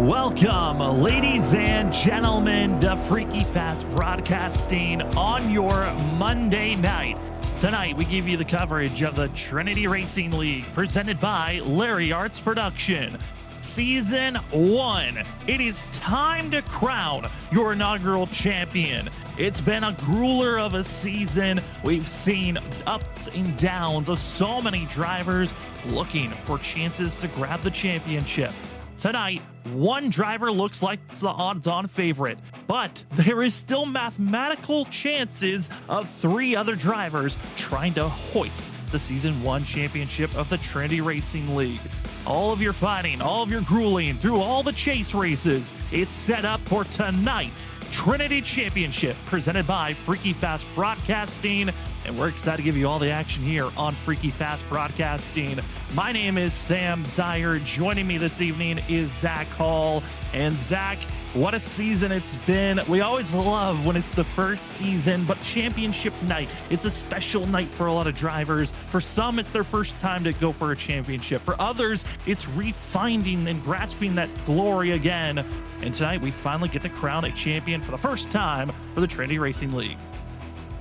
Welcome, ladies and gentlemen, to Freaky Fast Broadcasting on your Monday night. Tonight, we give you the coverage of the Trinity Racing League presented by Larry Arts Production. Season 1. It is time to crown your inaugural champion. It's been a grueler of a season. We've seen ups and downs of so many drivers looking for chances to grab the championship. Tonight, one driver looks like the odds-on favorite, but there is still mathematical chances of 3 other drivers trying to hoist the Season 1 championship of the Trinity Racing League. All of your fighting, all of your grueling through all the chase races, it's set up for tonight's Trinity Championship presented by Freaky Fast Broadcasting, and we're excited to give you all the action here on Freaky Fast Broadcasting. My name is Sam Dyer. Joining me this evening is Zach Hall. And Zach, what a season it's been. We always love when it's the first season, but championship night, it's a special night for a lot of drivers. For some, it's their first time to go for a championship. For others, it's refinding and grasping that glory again. And tonight, we finally get to crown a champion for the first time for the Trinity Racing League.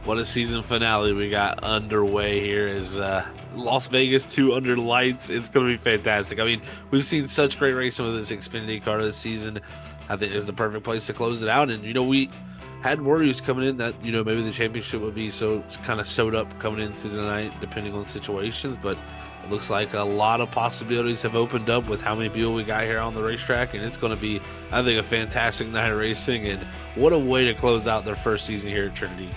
What a season finale we got underway here is Las Vegas 2 under lights. It's going to be fantastic. I mean, we've seen such great racing with this Xfinity car this season. I think it's the perfect place to close it out. And, we had worries coming in that, maybe the championship would be so kind of sewed up coming into the night, depending on situations. But it looks like a lot of possibilities have opened up with how many people we got here on the racetrack. And it's going to be, I think, a fantastic night of racing. And what a way to close out their first season here at Trinity.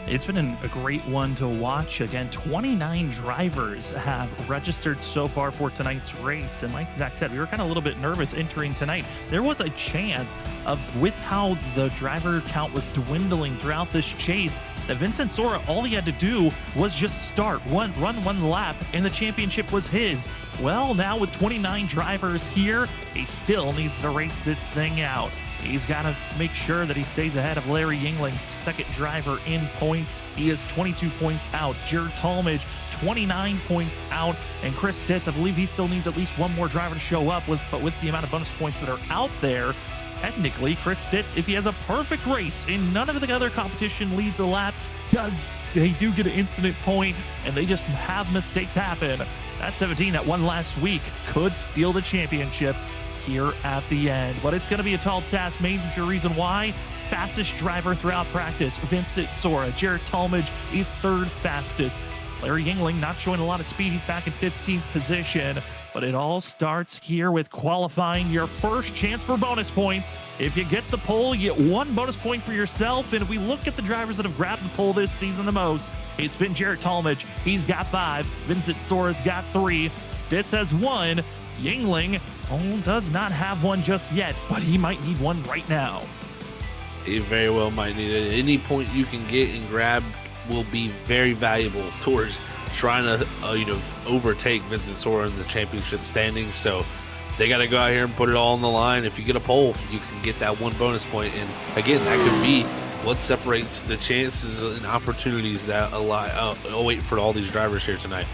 It's been a great one to watch. Again, 29 drivers have registered so far for tonight's race. And like Zach said, we were kind of a little bit nervous entering tonight. There was a chance of, with how the driver count was dwindling throughout this chase, that Vincent Sora, all he had to do was just run one lap, and the championship was his. Well, now with 29 drivers here, he still needs to race this thing out. He's got to make sure that he stays ahead of Larry Yingling's second driver in points. He is 22 points out. Jared Talmadge, 29 points out. And Chris Stitz, I believe he still needs at least one more driver to show up but with the amount of bonus points that are out there. Technically, Chris Stitz, if he has a perfect race and none of the other competition leads a lap, they do get an incident point, and they just have mistakes happen. That 17 that won last week could steal the championship here at the end, but it's going to be a tall task. Major reason why: fastest driver throughout practice, Vincent Sora. Jared Talmadge is 3rd fastest. Larry Yingling not showing a lot of speed. He's back in 15th position, but it all starts here with qualifying. Your first chance for bonus points. If you get the pole, you get 1 bonus point for yourself. And if we look at the drivers that have grabbed the pole this season the most, it's been Jared Talmadge. He's got 5. Vincent Sora's got 3. Stitz has 1. Yingling does not have 1 just yet, but he might need 1 right now. He very well might need it. Any point you can get and grab will be very valuable towards trying to, overtake Vincent Sora in the championship standings. So they got to go out here and put it all on the line. If you get a pole, you can get that 1 bonus point. And again, that could be what separates the chances and opportunities that await for all these drivers here tonight.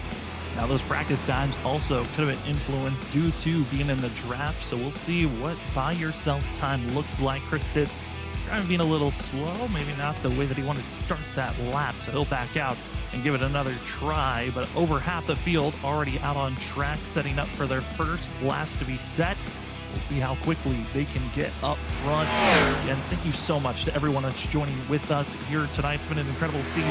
Now, those practice times also could have been influenced due to being in the draft, so we'll see what by yourself time looks like. Chris Stitz kind of being a little slow, maybe not the way that he wanted to start that lap, so he'll back out and give it another try. But over half the field already out on track, setting up for their first laps to be set. We'll see how quickly they can get up front. And thank you so much to everyone that's joining with us here tonight. It's been an incredible season,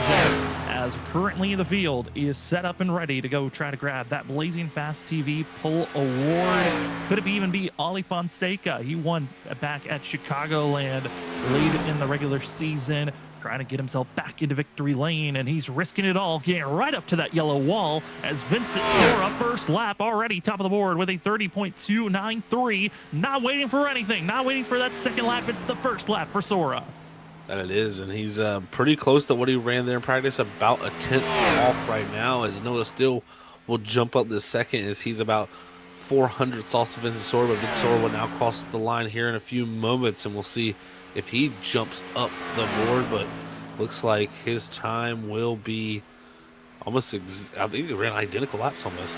as currently the field is set up and ready to go try to grab that Blazing Fast TV pole award. Could it even be Ollie Fonseca? He won back at Chicagoland late in the regular season, trying to get himself back into victory lane, and he's risking it all, getting right up to that yellow wall as Vincent Sora, first lap already top of the board with a 30.293. Not waiting for anything, not waiting for that second lap. It's the first lap for Sora. That it is, and he's pretty close to what he ran there in practice, about a 10th off right now, as Noah Steele will jump up the second as he's about 400th off of Vincent Sora, but Vincent Sora will now cross the line here in a few moments, and we'll see if he jumps up the board. But looks like his time will be I think they ran identical laps almost.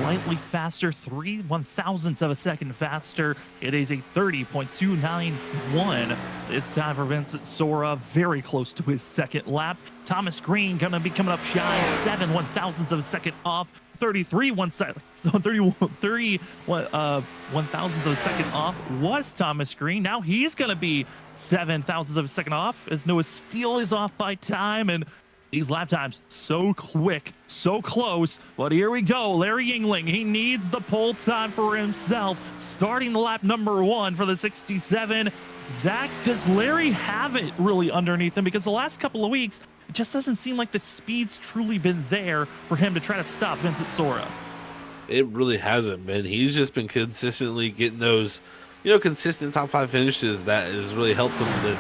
Slightly faster, 3/1000ths of a second faster. It is a 30.291 this time for Vincent Sora, very close to his second lap. Thomas Green gonna be coming up shy, 7/1000ths of a second off. 33 one second, so 30 1,000ths of a second off was Thomas Green. Now he's gonna be 7,000ths of a second off as Noah Steele is off by time, and these lap times so quick, so close. But here we go. Larry Yingling, he needs the pole time for himself. Starting the lap number 1 for the 67. Zach, does Larry have it really underneath him? Because the last couple of weeks, it just doesn't seem like the speed's truly been there for him to try to stop Vincent Sora. It really hasn't been. He's just been consistently getting those, consistent top 5 finishes that has really helped him to,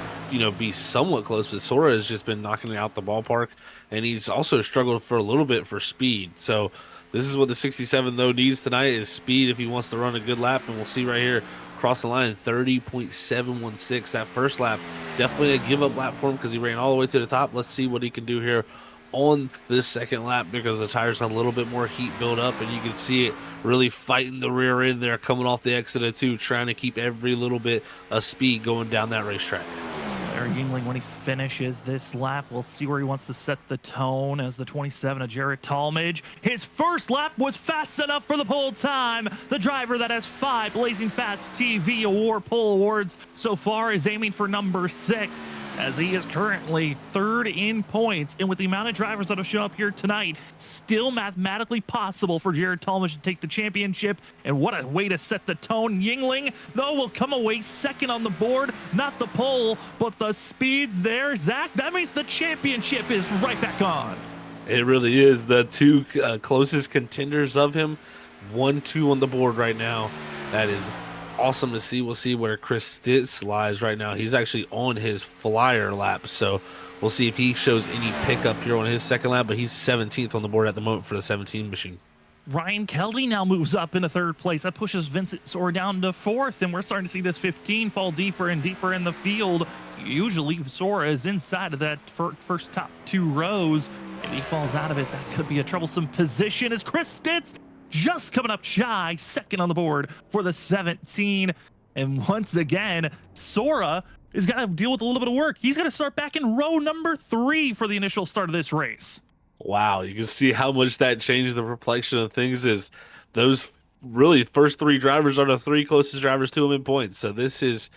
be somewhat close. But Sora has just been knocking it out the ballpark, and he's also struggled for a little bit for speed. So this is what the 67 though needs tonight is speed if he wants to run a good lap, and we'll see right here across the line 30.716. That first lap definitely a give up lap for him because he ran all the way to the top. Let's see what he can do here on this second lap because the tires have a little bit more heat build up, and you can see it really fighting the rear end there coming off the exit of 2, trying to keep every little bit of speed going down that racetrack. Larry Yingling, when he finishes this lap, we'll see where he wants to set the tone as the 27 of Jarrett Talmadge. His first lap was fast enough for the pole time. The driver that has 5 Blazing Fast TV Award pole awards so far is aiming for number 6, as he is currently 3rd in points. And with the amount of drivers that have shown up here tonight, still mathematically possible for Jared Talmadge to take the championship. And what a way to set the tone. Yingling, though, will come away 2nd on the board. Not the pole, but the speeds there. Zach, that means the championship is right back on. It really is. The 2 closest contenders of him, 1-2 on the board right now. That is awesome to see. We'll see where Chris Stitz lies right now. He's actually on his flyer lap, so we'll see if he shows any pickup here on his second lap, but he's 17th on the board at the moment for the 17 machine. Ryan Kelly now moves up into 3rd place. That pushes Vincent Sora down to 4th, and we're starting to see this 15 fall deeper and deeper in the field. Usually Sora is inside of that first top 2 rows. If he falls out of it, that could be a troublesome position as Chris Stitz just coming up shy, 2nd on the board for the 17. And once again, Sora is going to deal with a little bit of work. He's going to start back in row number 3 for the initial start of this race. Wow, you can see how much that changed the complexion of things. Is those really first 3 drivers are the 3 closest drivers to him in points. So this is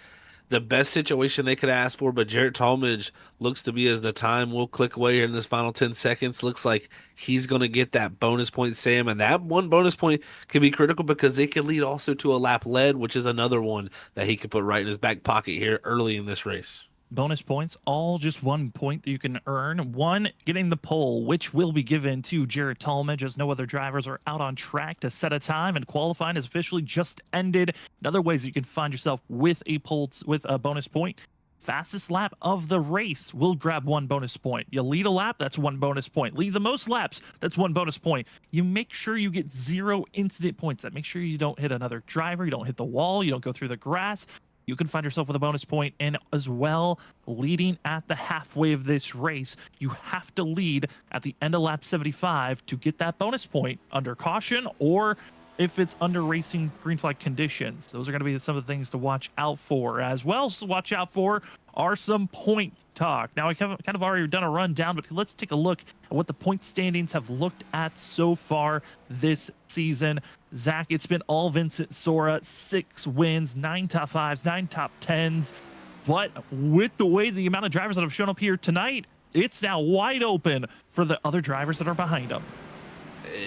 the best situation they could ask for, but Jarrett Talmadge looks to be, as the time will click away here in this final 10 seconds, looks like he's going to get that bonus point, Sam, and that one bonus point can be critical because it could lead also to a lap lead, which is another one that he could put right in his back pocket here early in this race. Bonus points, all just 1 point that you can earn. 1, getting the pole, which will be given to Jared Talmadge as no other drivers are out on track to set a time, and qualifying has officially just ended. In other ways you can find yourself with a pole, with a bonus point. Fastest lap of the race will grab 1 bonus point. You lead a lap, that's 1 bonus point. Lead the most laps, that's 1 bonus point. You make sure you get 0 incident points. That makes sure you don't hit another driver, you don't hit the wall, you don't go through the grass. You can find yourself with a bonus point, and as well, leading at the halfway of this race, you have to lead at the end of lap 75 to get that bonus point under caution, or if it's under racing green flag conditions. Those are going to be some of the things to watch out for. As well as watch out for are some point talk. Now, I kind of already done a rundown, but let's take a look at what the point standings have looked at so far this season. Zach, it's been all Vincent Sora, 6 wins, 9 top 5s, 9 top 10s. But with the way the amount of drivers that have shown up here tonight, it's now wide open for the other drivers that are behind them.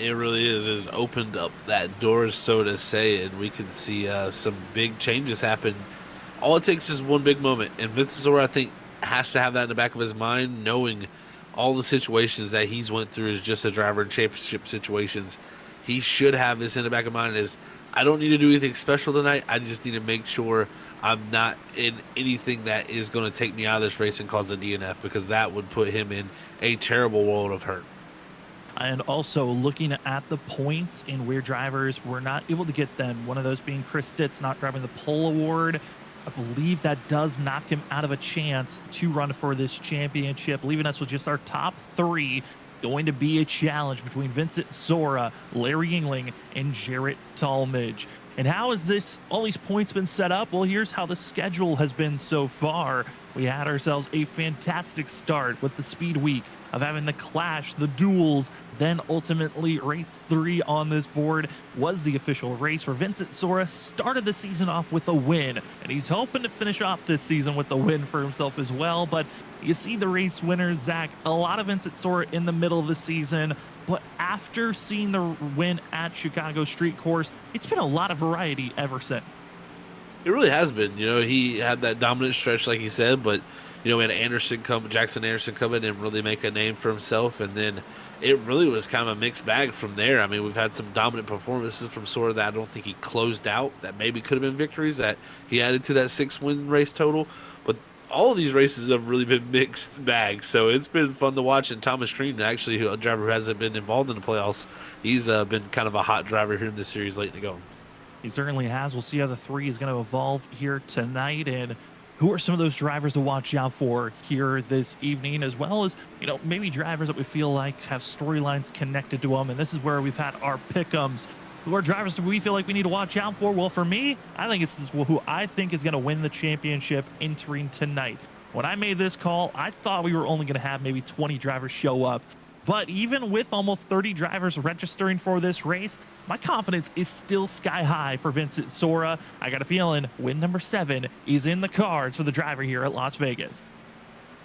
It really is. It's opened up that door, so to say, and we can see some big changes happen. All it takes is one big moment, and Vincent Sora, I think, has to have that in the back of his mind, knowing all the situations that he's went through as just a driver in championship situations. He should have this in the back of mind as, I don't need to do anything special tonight. I just need to make sure I'm not in anything that is going to take me out of this race and cause a DNF, because that would put him in a terrible world of hurt. And also looking at the points and where drivers were not able to get them, one of those being Chris Stitz not grabbing the pole award. I believe that does knock him out of a chance to run for this championship, leaving us with just our top 3. going to be a challenge between Vincent Sora, Larry Yingling, and Jarrett Talmadge. And how has all these points been set up? Well, here's how the schedule has been so far. We had ourselves a fantastic start with the speed week of having the clash, the duels, then ultimately race 3 on this board was the official race where Vincent Sora started the season off with a win, and he's hoping to finish off this season with a win for himself as well. But you see the race winners, Zach, a lot of Vincent Sora in the middle of the season, but after seeing the win at Chicago Street Course, it's been a lot of variety ever since. It really has been. He had that dominant stretch, like he said, but we had Jackson Anderson come in and really make a name for himself, and then it really was kind of a mixed bag from there. I mean, we've had some dominant performances from Sora that I don't think he closed out, that maybe could have been victories that he added to that 6-win race total, but all of these races have really been mixed bags, so it's been fun to watch. And Thomas Green, actually, a driver who hasn't been involved in the playoffs, he's been kind of a hot driver here in this series late to go. He certainly has. We'll see how the 3 is going to evolve here tonight, and who are some of those drivers to watch out for here this evening, as well as, maybe drivers that we feel like have storylines connected to them. And this is where we've had our pick'ems. Who are drivers do we feel like we need to watch out for? Well, for me, I think it's who I think is going to win the championship entering tonight. When I made this call, I thought we were only going to have maybe 20 drivers show up. But even with almost 30 drivers registering for this race, my confidence is still sky high for Vincent Sora. I got a feeling win number 7 is in the cards for the driver here at Las Vegas.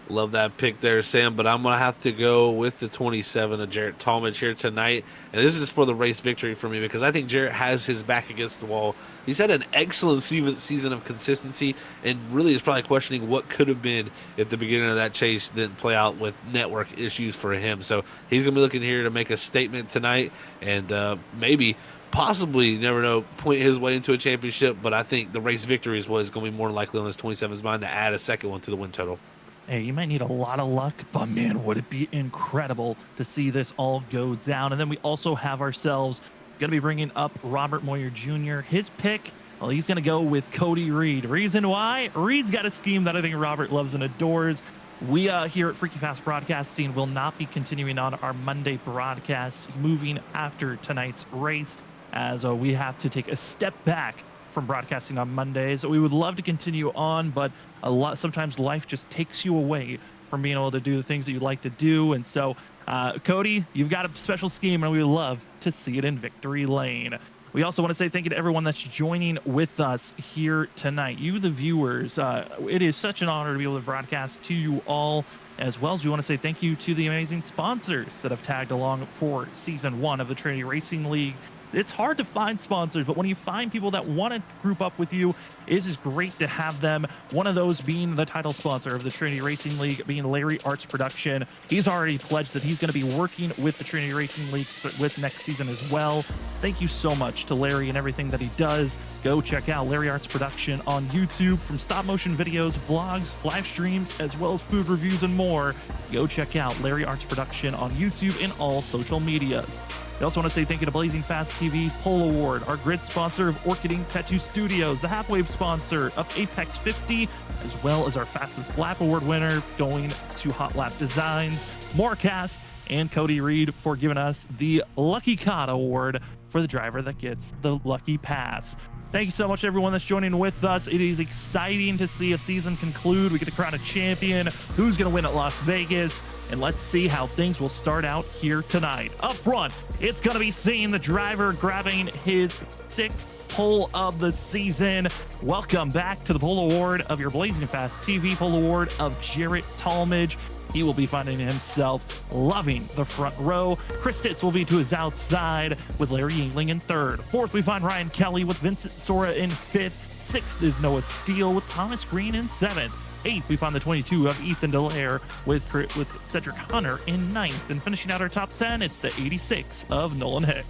Love that pick there, Sam, but I'm going to have to go with the 27 of Jarrett Talmadge here tonight. And this is for the race victory for me because I think Jarrett has his back against the wall. He's had an excellent season of consistency and really is probably questioning what could have been if the beginning of that chase didn't play out with network issues for him. So he's going to be looking here to make a statement tonight and possibly, you never know, point his way into a championship. But I think the race victory is what is going to be more likely on this 27's mind to add a second one to the win total. Hey, you might need a lot of luck, but man, would it be incredible to see this all go down. And then we also have ourselves going to be bringing up Robert Moyer Jr. His pick, well, he's going to go with Cody Reed. Reason why? Reed's got a scheme that I think Robert loves and adores. We here at Freaky Fast Broadcasting will not be continuing on our Monday broadcast moving after tonight's race, as we have to take a step back from broadcasting on Mondays. We would love to continue on, but sometimes life just takes you away from being able to do the things that you'd like to do. And so, Cody, you've got a special scheme, and we would love to see it in victory lane. We also want to say thank you to everyone that's joining with us here tonight. You, the viewers, it is such an honor to be able to broadcast to you all, as well as we want to say thank you to the amazing sponsors that have tagged along for Season 1 of the Trinity Racing League. It's hard to find sponsors, but when you find people that want to group up with you, it is great to have them. One of those being the title sponsor of the Trinity Racing League, being Larry Arts Production. He's already pledged that he's going to be working with the Trinity Racing League with next season as well. Thank you so much to Larry and everything that he does. Go check out Larry Arts Production on YouTube, from stop motion videos, vlogs, live streams, as well as food reviews and more. Go check out Larry Arts Production on YouTube and all social medias. We also want to say thank you to Blazing Fast TV, Pole Award, our grid sponsor of Orchid Ink Tattoo Studios, the Halfwave sponsor of Apex 50, as well as our Fastest Lap Award winner going to Hot Lap Designs, Morecast, and Cody Reed for giving us the Lucky Cod Award for the driver that gets the Lucky Pass. Thank you so much, everyone that's joining with us. It is exciting to see a season conclude. We get to crown a champion. Who's going to win at Las Vegas? And let's see how things will start out here tonight. Up front, it's going to be seeing the driver grabbing his 6th pole of the season. Welcome back to the Pole Award of your Blazing Fast TV Pole Award of Jarrett Talmadge. He will be finding himself loving the front row. Chris Stitz will be to his outside with Larry Yingling in 3rd. 4th, we find Ryan Kelly with Vincent Sora in 5th. 6th is Noah Steele with Thomas Green in 7th. 8th, we find the 22 of Ethan Delaire with Cedric Hunter in 9th. And finishing out our top 10, it's the 86 of Nolan Hick.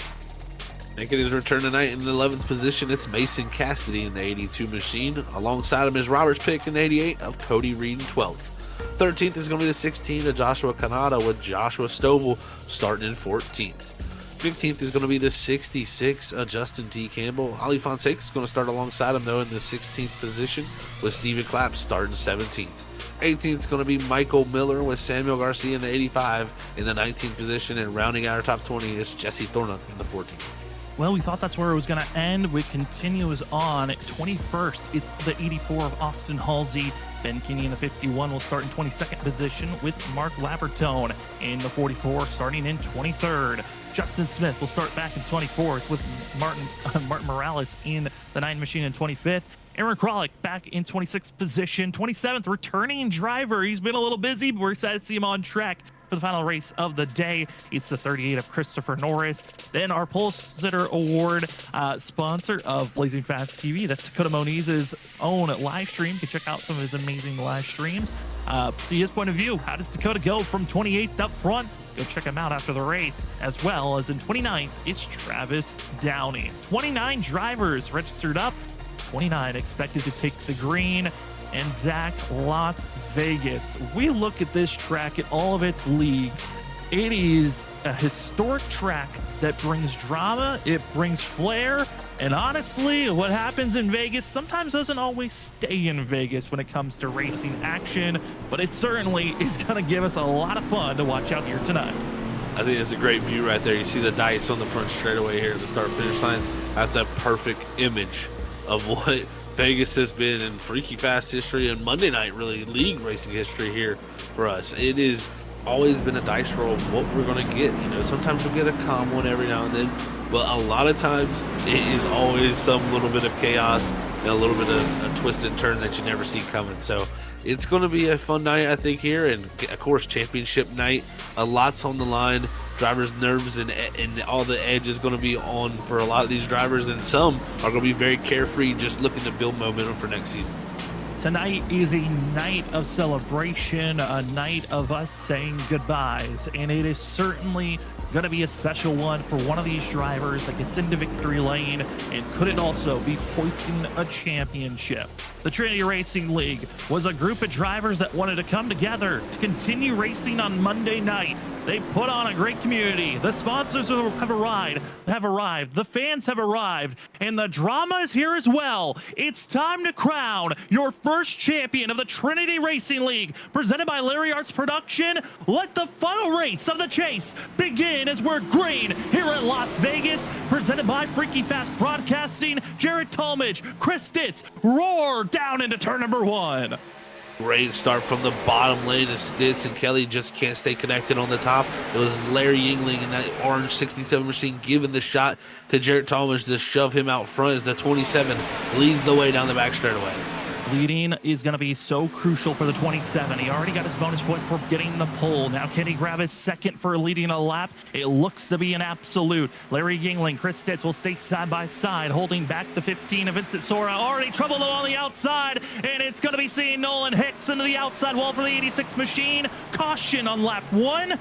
Making his return tonight in the 11th position, it's Mason Cassidy in the 82 machine. Alongside him is Robert's pick in the 88 of Cody Reed in 12th. 13th is going to be the 16 of Joshua Kanata with Joshua Stovall starting in 14th. 15th is going to be the 66 of Justin T. Campbell. Ali Fonseca is going to start alongside him, though, in the 16th position with Steven Clapp starting 17th. 18th is going to be Michael Miller with Samuel Garcia in the 85 in the 19th position, and rounding out our top 20 is Jesse Thornock in the 14th. Well, we thought that's where it was going to end. We continues on. 21st, it's the 84 of Austin Halsey. Ben Kinney in the 51 will start in 22nd position with Mark Labertone in the 44, starting in 23rd. Justin Smith will start back in 24th with Martin Morales in the 9 machine in 25th. Aaron Kralik back in 26th position. 27th, returning driver. He's been a little busy, but we're excited to see him on track for the final race of the day. It's the 38 of Christopher Norris. Then our Pole Sitter Award sponsor of Blazing Fast TV. That's Dakota Moniz's own live stream. You can check out some of his amazing live streams. See his point of view. How does Dakota go from 28th up front? Go check him out after the race. As well as in 29th, it's Travis Downey. 29 drivers registered up. 29 expected to take the green. And Zach, Las Vegas. We look at this track at all of its leagues. It is a historic track that brings drama, it brings flair, and honestly, what happens in Vegas sometimes doesn't always stay in Vegas when it comes to racing action, but it certainly is going to give us a lot of fun to watch out here tonight. I think it's a great view right there. You see the dice on the front straightaway here at the start-finish line. That's a perfect image of what Vegas has been in Freaky Fast history and Monday night, really, league racing history here for us. It is always been a dice roll of what we're going to get. You know, sometimes we'll get a calm one every now and then, but a lot of times it is always some little bit of chaos and a little bit of a twist and turn that you never see coming. So it's going to be a fun night, I think, here. And of course, championship night, a lot's on the line. Drivers' nerves and all the edge is going to be on for a lot of these drivers, and some are going to be very carefree, just looking to build momentum for next season. Tonight is a night of celebration, a night of us saying goodbyes, and it is certainly going to be a special one for one of these drivers that gets into victory lane and could it also be hoisting a championship. The Trinity Racing League was a group of drivers that wanted to come together to continue racing on Monday night. They put on a great community. The sponsors have arrived. The fans have arrived, and the drama is here as well. It's time to crown your first champion of the Trinity Racing League, presented by Larry Arts Production. Let the final race of the chase begin as we're green here at Las Vegas, presented by Freaky Fast Broadcasting. Jared Talmadge, Chris Stitz, roar down into turn number 1. Great start from the bottom lane as Stitz and Kelly just can't stay connected on the top. It was Larry Yingling in that orange 67 machine giving the shot to Jarrett Talmadge to shove him out front as the 27 leads the way down the back straightaway. Leading is going to be so crucial for the 27. He already got his bonus point for getting the pole. Now can he grab his second for leading a lap? It looks to be an absolute. Larry Yingling, Chris Stitz will stay side by side, holding back the 15 of Vincent Sora. Already trouble though on the outside, and it's going to be seeing Nolan Hicks into the outside wall for the 86 machine. Caution on lap 1.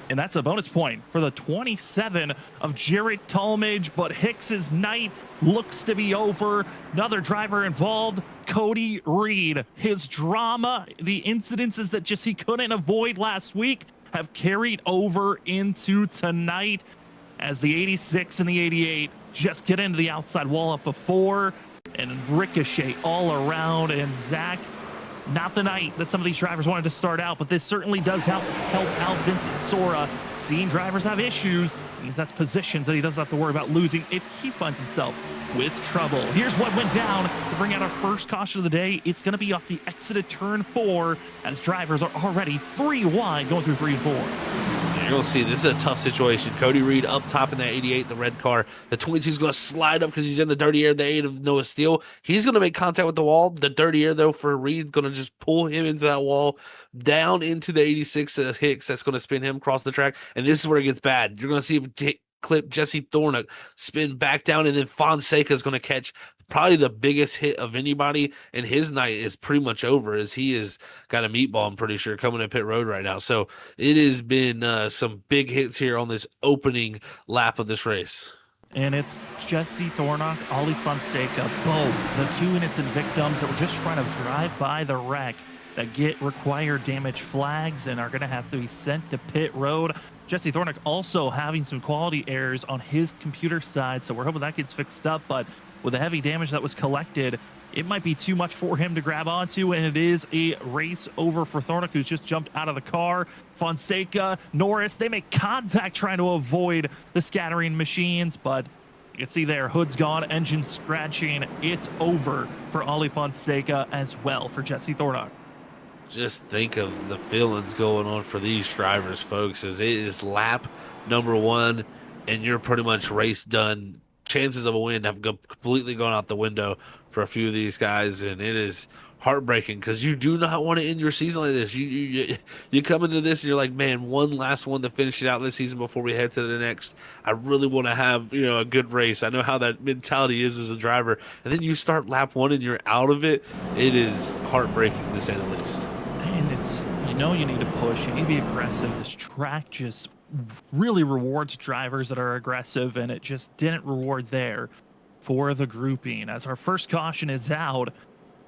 And that's a bonus point for the 27 of Jared Talmadge, but Hicks's night looks to be over. Another driver involved, Cody Reed. His drama, the incidences that just he couldn't avoid last week have carried over into tonight as the 86 and the 88 just get into the outside wall off of 4 and ricochet all around. And Zach, not the night that some of these drivers wanted to start out, but this certainly does help out Vincent Sora. Seeing drivers have issues means that's positions that he doesn't have to worry about losing if he finds himself with trouble. Here's what went down to bring out our first caution of the day. It's going to be off the exit of turn 4 as drivers are already 3 wide going through 3 and 4. You're going to see this is a tough situation. Cody Reed up top in that 88, the red car. The 22 is going to slide up because he's in the dirty air, the 8 of Noah Steele. He's going to make contact with the wall. The dirty air, though, for Reed, going to just pull him into that wall, down into the 86 Hicks. That's going to spin him across the track. And this is where it gets bad. You're going to see him clip Jesse Thornock, spin back down, and then Fonseca is going to catch probably the biggest hit of anybody, and his night is pretty much over as he has got a meatball, I'm pretty sure, coming to pit road right now. So it has been some big hits here on this opening lap of this race. And it's Jesse Thornock, Ollie Fonseca, both the 2 innocent victims that were just trying to drive by the wreck that get required damage flags and are going to have to be sent to pit road. Jesse Thornock also having some quality errors on his computer side, so we're hoping that gets fixed up. But with the heavy damage that was collected, it might be too much for him to grab onto, and it is a race over for Thornick, who's just jumped out of the car. Fonseca, Norris, they make contact trying to avoid the scattering machines, but you can see there, hood's gone, engine scratching. It's over for Ollie Fonseca as well for Jesse Thornock. Just think of the feelings going on for these drivers, folks, as it is lap number 1, and you're pretty much race done. Chances of a win have completely gone out the window for a few of these guys, and it is heartbreaking because you do not want to end your season like this. You come into this and you're like, man, one last one to finish it out this season before we head to the next. I really want to have a good race. I know how that mentality is as a driver, and then you start lap 1 and you're out of it. It is heartbreaking to say the least. And it's you need to push, you need to be aggressive. This track just really rewards drivers that are aggressive, and it just didn't reward there for the grouping. As our first caution is out,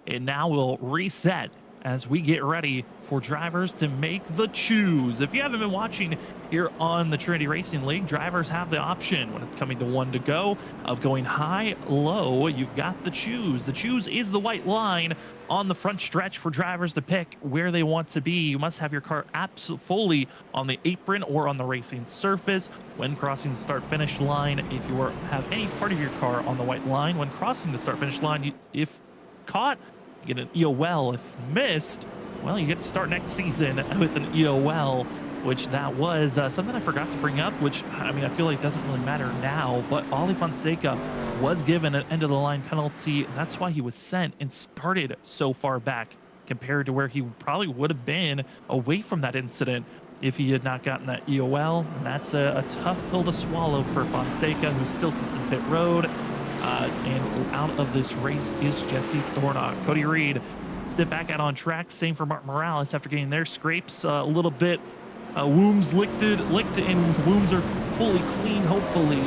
and now we'll reset as we get ready for drivers to make the choose. If you haven't been watching here on the Trinity Racing League, drivers have the option when it's coming to 1 to go of going high, low. You've got the choose. The choose is the white line on the front stretch for drivers to pick where they want to be. You must have your car absolutely fully on the apron or on the racing surface when crossing the start-finish line. If you have any part of your car on the white line when crossing the start-finish line, if caught, you get an EOL. If missed, well, you get to start next season with an EOL, which that was something I forgot to bring up, which, I mean, I feel like doesn't really matter now, but Ollie Fonseca was given an end-of-the-line penalty. That's why he was sent and started so far back compared to where he probably would have been away from that incident if he had not gotten that EOL. And that's a tough pill to swallow for Fonseca, who still sits in pit road. And out of this race is Jesse Thornock. Cody Reed step back out on track. Same for Martin Morales after getting their scrapes a little bit. Wombs licked, and wombs are fully clean, hopefully.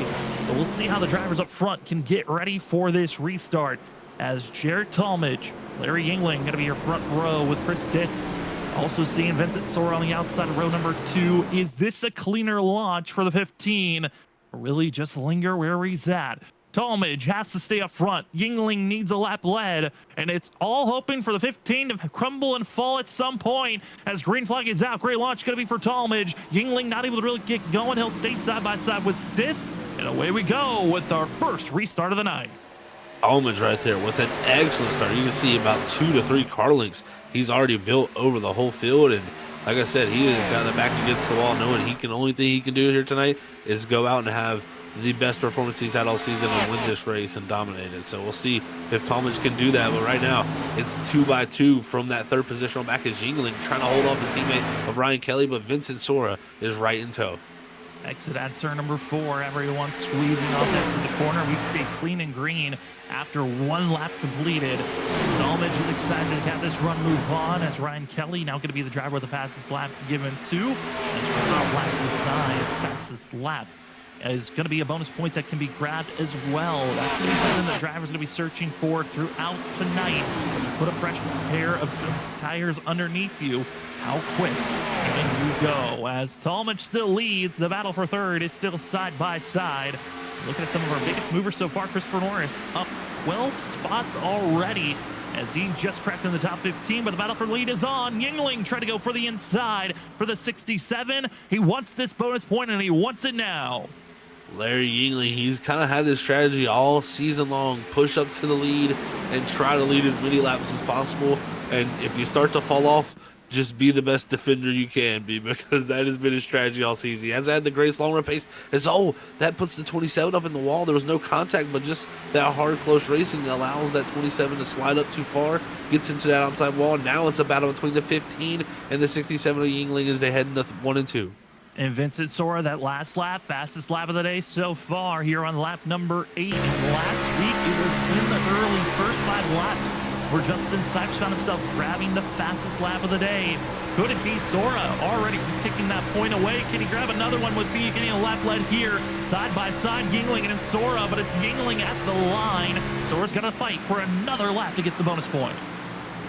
But we'll see how the drivers up front can get ready for this restart. As Jared Talmadge, Larry Yingling going to be your front row with Chris Ditz. Also seeing Vincent Sora on the outside of row number 2. Is this a cleaner launch for the 15? Or really just linger where he's at? Talmadge has to stay up front. Yingling needs a lap lead, and it's all hoping for the 15 to crumble and fall at some point as green flag is out. Great launch going to be for Talmadge. Yingling not able to really get going. He'll stay side by side with Stitz, and away we go with our first restart of the night. Talmadge right there with an excellent start. You can see about 2 to 3 car lengths he's already built over the whole field, and like I said, he has got the back against the wall, knowing only thing he can do here tonight is go out and have the best performance he's had all season and win this race and dominate it. So we'll see if Talmadge can do that. But right now, it's 2 by 2 from that third positional back as Yingling trying to hold off his teammate of Ryan Kelly, but Vincent Sora is right in tow. Exit at turn number 4. Everyone squeezing off into the corner. We stay clean and green after 1 lap completed. Talmadge is excited to have this run move on as Ryan Kelly now going to be the driver with the fastest lap given to. As our lap decides fastest lap is going to be a bonus point that can be grabbed as well. That's going to be something that drivers are going to be searching for throughout tonight. When you put a fresh pair of tires underneath you, how quick can you go? As Talmadge still leads, the battle for third is still side by side. Looking at some of our biggest movers so far, Christopher Norris up 12 spots already as he just cracked in the top 15, but the battle for lead is on. Yingling trying to go for the inside for the 67. He wants this bonus point, and he wants it now. Larry Yingling, he's kind of had this strategy all season long, push up to the lead and try to lead as many laps as possible. And if you start to fall off, just be the best defender you can be, because that has been his strategy all season. He hasn't had the greatest long run pace. That puts the 27 up in the wall. There was no contact, but just that hard, close racing allows that 27 to slide up too far, gets into that outside wall. Now it's a battle between the 15 and the 67 of Yingling as they head into 1 and 2. And Vincent Sora, that last lap, fastest lap of the day so far here on lap number 8. And last week, it was in the early first 5 laps where Justin Sykes found himself grabbing the fastest lap of the day. Could it be Sora already kicking that point away? Can he grab another one with B? Getting a lap lead here, side by side, Yingling and Sora, but it's Yingling at the line. Sora's got to fight for another lap to get the bonus point.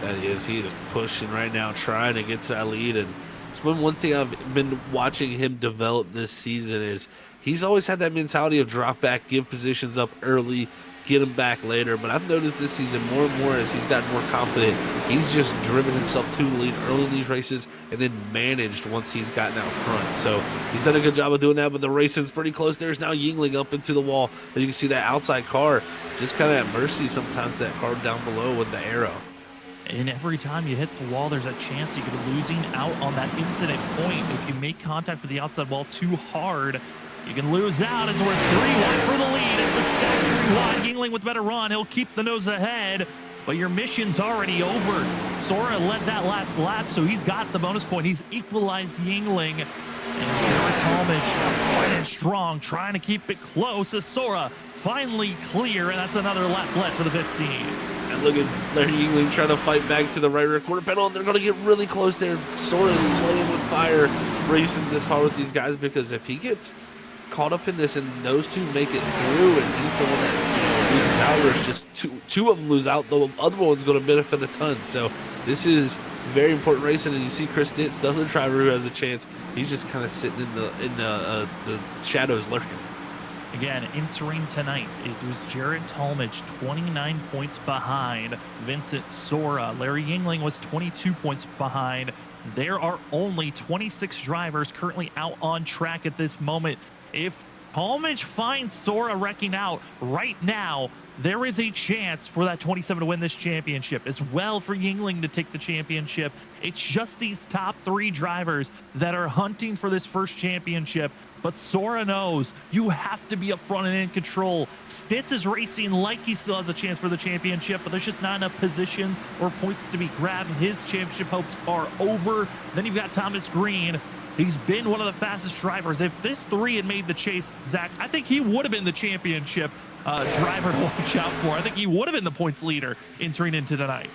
That he is pushing right now, trying to get to that lead. And it's been one thing I've been watching him develop this season is he's always had that mentality of drop back, give positions up early, get him back later. But I've noticed this season more and more as he's gotten more confident, he's just driven himself to the lead early in these races and then managed once he's gotten out front. So he's done a good job of doing that, but the racing's pretty close. There's now Yingling up into the wall. As you can see, that outside car just kind of at mercy sometimes, that car down below with the arrow. And every time you hit the wall, there's a chance you could be losing out on that incident point. If you make contact with the outside wall too hard, you can lose out as we're 3 wide for the lead. It's a step 3 wide. Yingling with better run. He'll keep the nose ahead, but your mission's already over. Sora led that last lap, so he's got the bonus point. He's equalized Yingling. And Jared Talmadge fighting strong, trying to keep it close as Sora finally clear, and that's another lap left for the 15. And look at Larry Yingling trying to fight back to the right rear quarter panel, and they're going to get really close there. Sora's playing with fire, racing this hard with these guys, because if he gets caught up in this and those two make it through and he's the one that loses out, or it's just two of them lose out, the other one's going to benefit a ton. So this is very important racing, and you see Chris Ditz, the other driver who has a chance, he's just kind of sitting in the shadows lurking. Again, entering tonight, it was Jared Talmadge, 29 points behind Vincent Sora. Larry Yingling was 22 points behind. There are only 26 drivers currently out on track at this moment. If Talmadge finds Sora wrecking out right now, there is a chance for that 27 to win this championship, as well for Yingling to take the championship. It's just these top 3 drivers that are hunting for this first championship. But Sora knows you have to be up front and in control. Stitz is racing like he still has a chance for the championship, but there's just not enough positions or points to be grabbed. His championship hopes are over. Then you've got Thomas Green. He's been one of the fastest drivers. If this 3 had made the chase, Zach, I think he would have been the championship driver to watch out for. I think he would have been the points leader entering into tonight.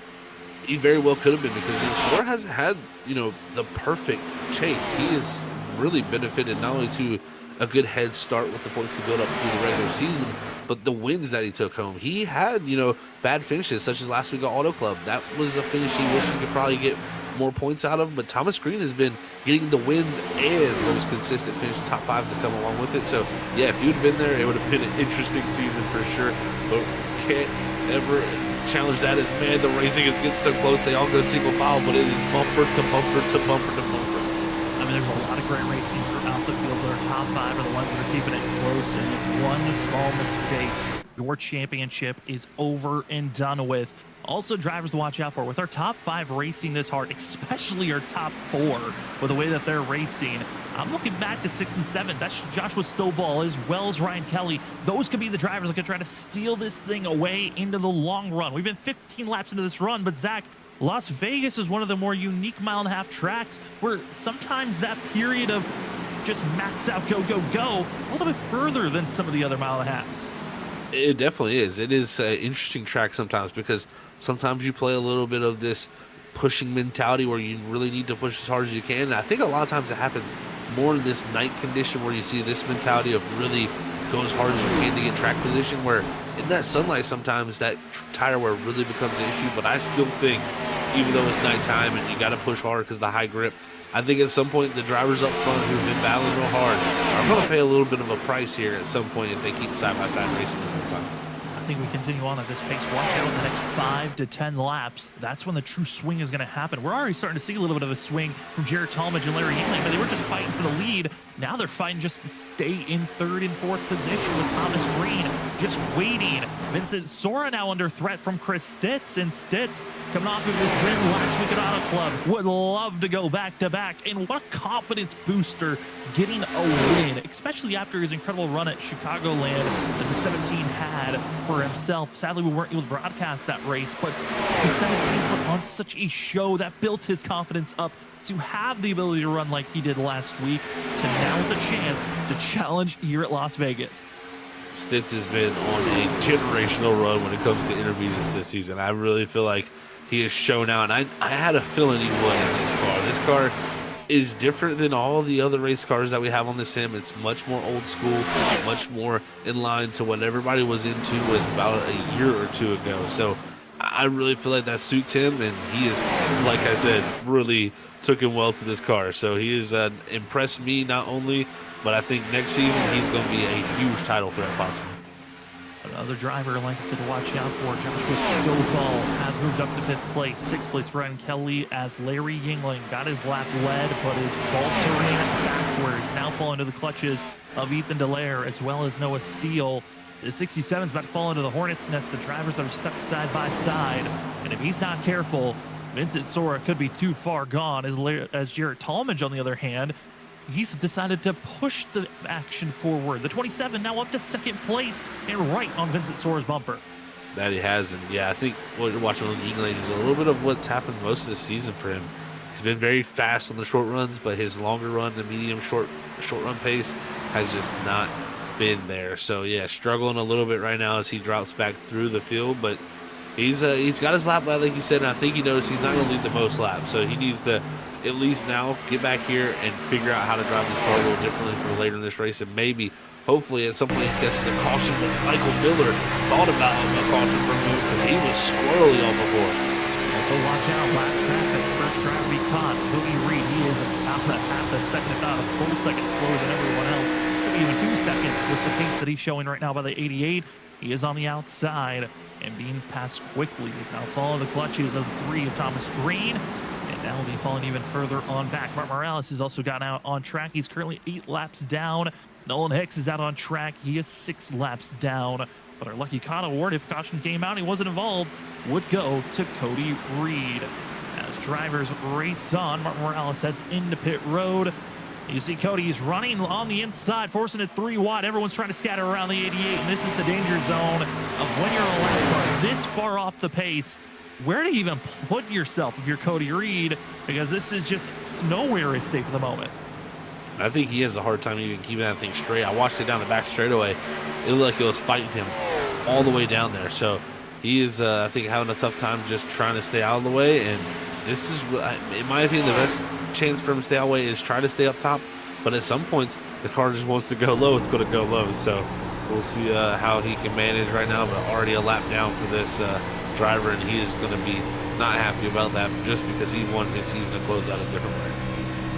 He very well could have been, because Sora hasn't had the perfect chase. He has really benefited not only to a good head start with the points he built up through the regular season, but the wins that he took home. He had bad finishes, such as last week at Auto Club. That was a finish he wished he could probably get more points out of, but Thomas Green has been getting the wins and those consistent finish top 5s that come along with it. So yeah, if you'd have been there, it would have been an interesting season for sure. But can't ever challenge that as, man, the racing is getting so close. They all go single file, but it is bumper to bumper to bumper to bumper. I mean, there's a lot of great racing throughout the field, but our top 5 are the ones that are keeping it close, and if one small mistake, your championship is over and done with. Also, drivers to watch out for with our top 5 racing this hard, especially our top 4 with the way that they're racing. I'm looking back to 6th and 7th. That's Joshua Stovall as well as Ryan Kelly. Those could be the drivers that could try to steal this thing away into the long run. We've been 15 laps into this run, but Zach, Las Vegas is one of the more unique 1.5-mile tracks where sometimes that period of just max out, go, go, go is a little bit further than some of the other 1.5 miles. It definitely is. It is an interesting track sometimes, because sometimes you play a little bit of this pushing mentality where you really need to push as hard as you can. And I think a lot of times it happens more in this night condition where you see this mentality of really go as hard as you can to get track position, where in that sunlight sometimes that tire wear really becomes an issue. But I still think, even though it's nighttime and you got to push hard because of the high grip, I think at some point the drivers up front who've been battling real hard are going to pay a little bit of a price here at some point if they keep side-by-side racing this whole time. I think we continue on at this pace. Watch out in the next 5 to 10 laps. That's when the true swing is going to happen. We're already starting to see a little bit of a swing from Jared Talmadge and Larry Yingling, but they were just fighting for the lead. Now they're fighting just to stay in 3rd and 4th position with Thomas Green just waiting. Vincent Sora now under threat from Chris Stitz, and Stitz coming off of his win last week at Auto Club would love to go back-to-back. And what a confidence booster getting a win, especially after his incredible run at Chicagoland that the 17 had for himself. Sadly, we weren't able to broadcast that race, but the 17 put on such a show that built his confidence up to have the ability to run like he did last week, to now with a chance to challenge here at Las Vegas. Stitz has been on a generational run when it comes to intermediates this season. I really feel like he has shown out, and I had a feeling he would in this car. This car is different than all the other race cars that we have on the sim. It's much more old school, much more in line to what everybody was into with about a year or two ago. So I really feel like that suits him, and he is, like I said, really took him well to this car. So he has impressed me not only, but I think next season he's going to be a huge title threat possible. Another driver, like I said, to watch out for. Joshua Stovall has moved up to 5th place. 6th place, Ryan Kelly, as Larry Yingling got his lap led, but is faltering backwards. Now falling into the clutches of Ethan Dallaire, as well as Noah Steele. The 67 is about to fall into the Hornet's nest. The drivers are stuck side by side. And if he's not careful, Vincent Sora could be too far gone. As Jarrett Talmadge, on the other hand, he's decided to push the action forward. The 27 now up to 2nd place and right on Vincent Sora's bumper. That he has, and yeah, I think what you're watching on Yingling is a little bit of what's happened most of the season for him. He's been very fast on the short runs, but his longer run, the medium short run pace has just not been there. So yeah, struggling a little bit right now as he drops back through the field, but he's got his lap led, like you said, and I think he knows he's not going to lead the most laps, so he needs to at least now get back here and figure out how to drive this car a little differently for later in this race, and maybe, hopefully, at some point he gets the caution that Michael Miller thought about a caution from him because he was squirrely off before. So watch out, lap traffic. First driver to be caught, Cody Reed. He is about a half a second, if not a full second slower than everyone else. Could be even 2 seconds with the pace that he's showing right now by the 88. He is on the outside and being passed quickly. He's now following the clutches of the 3 of Thomas Green. And now will be falling even further on back. Mark Morales has also gotten out on track. He's currently 8 laps down. Nolan Hicks is out on track. He is 6 laps down. But our lucky Con award, if caution came out, he wasn't involved, would go to Cody Reed. As drivers race on, Mark Morales heads into pit road. You see Cody's running on the inside, forcing it 3 wide. Everyone's trying to scatter around the 88, and this is the danger zone of when you're a lap car this far off the pace. Where do you even put yourself if you're Cody Reed? Because this is just nowhere is safe at the moment. I think he has a hard time even keeping that thing straight. I watched it down the back straightaway. It looked like it was fighting him all the way down there. So he is, I think, having a tough time just trying to stay out of the way. And this is, in my opinion, the best chance for him to stay out of the way is try to stay up top. But at some points, the car just wants to go low. It's going to go low. So we'll see how he can manage right now. But already a lap down for this driver, and he is going to be not happy about that just because he wanted his season to close out a different way.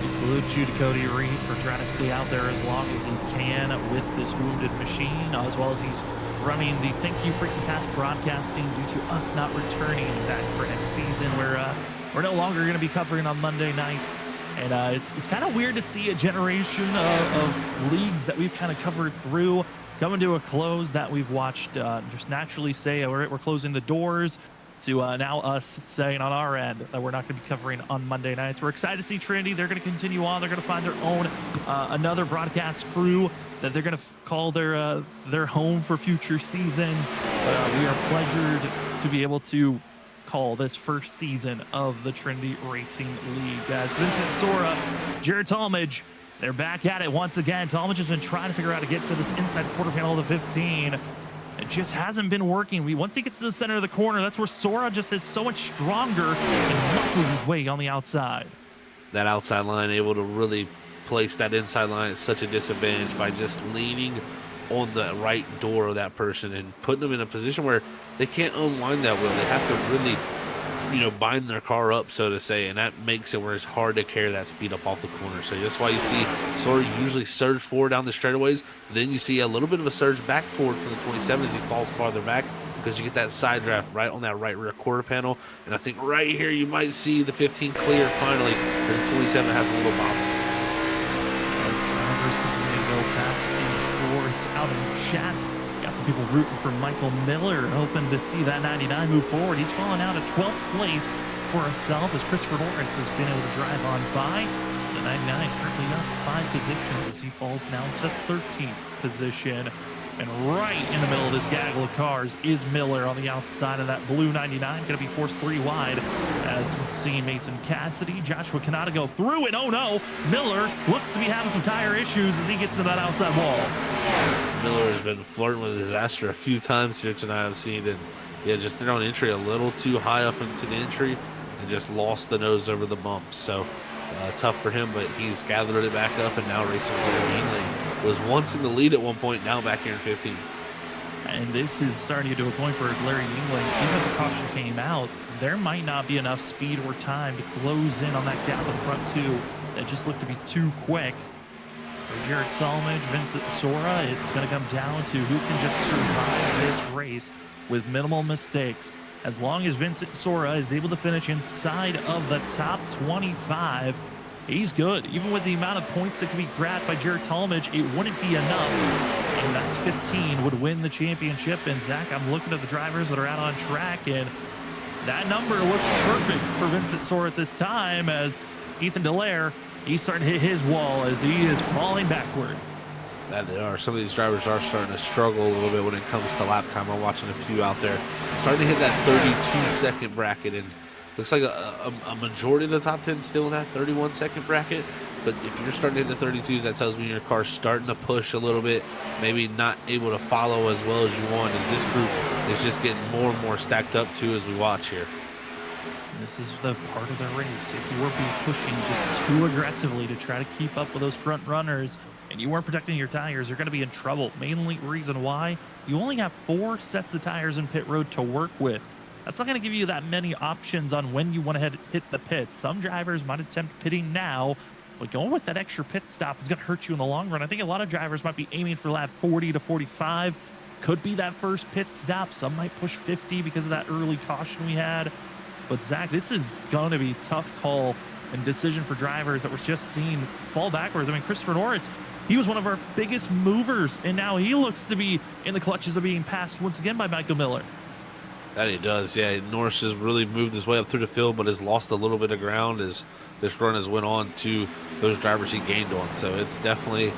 We salute you to Cody Reed for trying to stay out there as long as he can with this wounded machine, as well as he's running the Thank You Freaking Pass broadcasting due to us not returning back for next season, where we're no longer going to be covering on Monday nights. And it's kind of weird to see a generation of leagues that we've kind of covered through coming to a close, that we've watched just naturally say, all right, we're closing the doors, to now us saying on our end that we're not going to be covering on Monday nights. We're excited to see Trinity. They're going to continue on. They're going to find their own another broadcast crew that they're going to call their home for future seasons. We are pleasured to be able to call this first season of the Trinity Racing League. As Vincent Sora, Jared Talmadge, they're back at it once again. Talmadge has been trying to figure out how to get to this inside quarter panel of the 15. It just hasn't been working. Once he gets to the center of the corner, that's where Sora just is so much stronger and muscles his way on the outside. That outside line, able to really place that inside line at such a disadvantage by just leaning on the right door of that person and putting them in a position where they can't unwind that wheel. They have to really, bind their car up, so to say, and that makes it where it's hard to carry that speed up off the corner. So that's why you see Sora usually surge forward down the straightaways. Then you see a little bit of a surge back forward from the 27 as he falls farther back, because you get that side draft right on that right rear quarter panel. And I think right here you might see the 15 clear finally, as the 27 has a little bobble. As drivers continue to go back and forth out in the chat, got some people rooting for Michael Miller, hoping to see that 99 move forward. He's fallen out of 12th place for himself as Christopher Norris has been able to drive on by. The 99 currently up 5 positions as he falls now to 13th position. And right in the middle of this gaggle of cars is Miller on the outside of that blue 99, going to be forced 3 wide as we're seeing Mason Cassidy. Joshua cannot go through it. Oh no, Miller looks to be having some tire issues as he gets to that outside wall. Miller has been flirting with disaster a few times here tonight, I've seen it. Yeah, just thrown entry a little too high up into the entry and just lost the nose over the bump. So tough for him, but he's gathered it back up and now racing with Larry Yingling. Was once in the lead at one point, now back here in 15. And this is starting to get to a point for Larry Yingling. Even if the caution came out, there might not be enough speed or time to close in on that gap in front two. That just looked to be too quick. For Jared Solomage, Vincent Sora, it's going to come down to who can just survive this race with minimal mistakes. As long as Vincent Sora is able to finish inside of the top 25, he's good. Even with the amount of points that can be grabbed by Jared Talmadge, it wouldn't be enough. And that 15 would win the championship. And Zach, I'm looking at the drivers that are out on track, and that number looks perfect for Vincent Sora at this time, as Ethan Dallaire, he's starting to hit his wall as he is falling backward. That they are. Some of these drivers are starting to struggle a little bit when it comes to lap time. I'm watching a few out there starting to hit that 32-second bracket, and looks like a majority of the top 10 still in that 31-second bracket. But if you're starting to hit the 32s, that tells me your car's starting to push a little bit, maybe not able to follow as well as you want, as this group is just getting more and more stacked up too as we watch here. This is the part of the race. If you were pushing just too aggressively to try to keep up with those front runners and you weren't protecting your tires, you're going to be in trouble. Mainly reason why, you only have 4 sets of tires in pit road to work with. That's not going to give you that many options on when you want to hit the pits. Some drivers might attempt pitting now, but going with that extra pit stop is going to hurt you in the long run. I think a lot of drivers might be aiming for lap 40 to 45. Could be that first pit stop. Some might push 50 because of that early caution we had. But Zach, this is going to be a tough call and decision for drivers that we're just seeing fall backwards. I mean, Christopher Norris, he was one of our biggest movers, and now he looks to be in the clutches of being passed once again by Michael Miller. That he does, yeah. Norris has really moved his way up through the field, but has lost a little bit of ground as this run has went on to those drivers he gained on. So it's definitely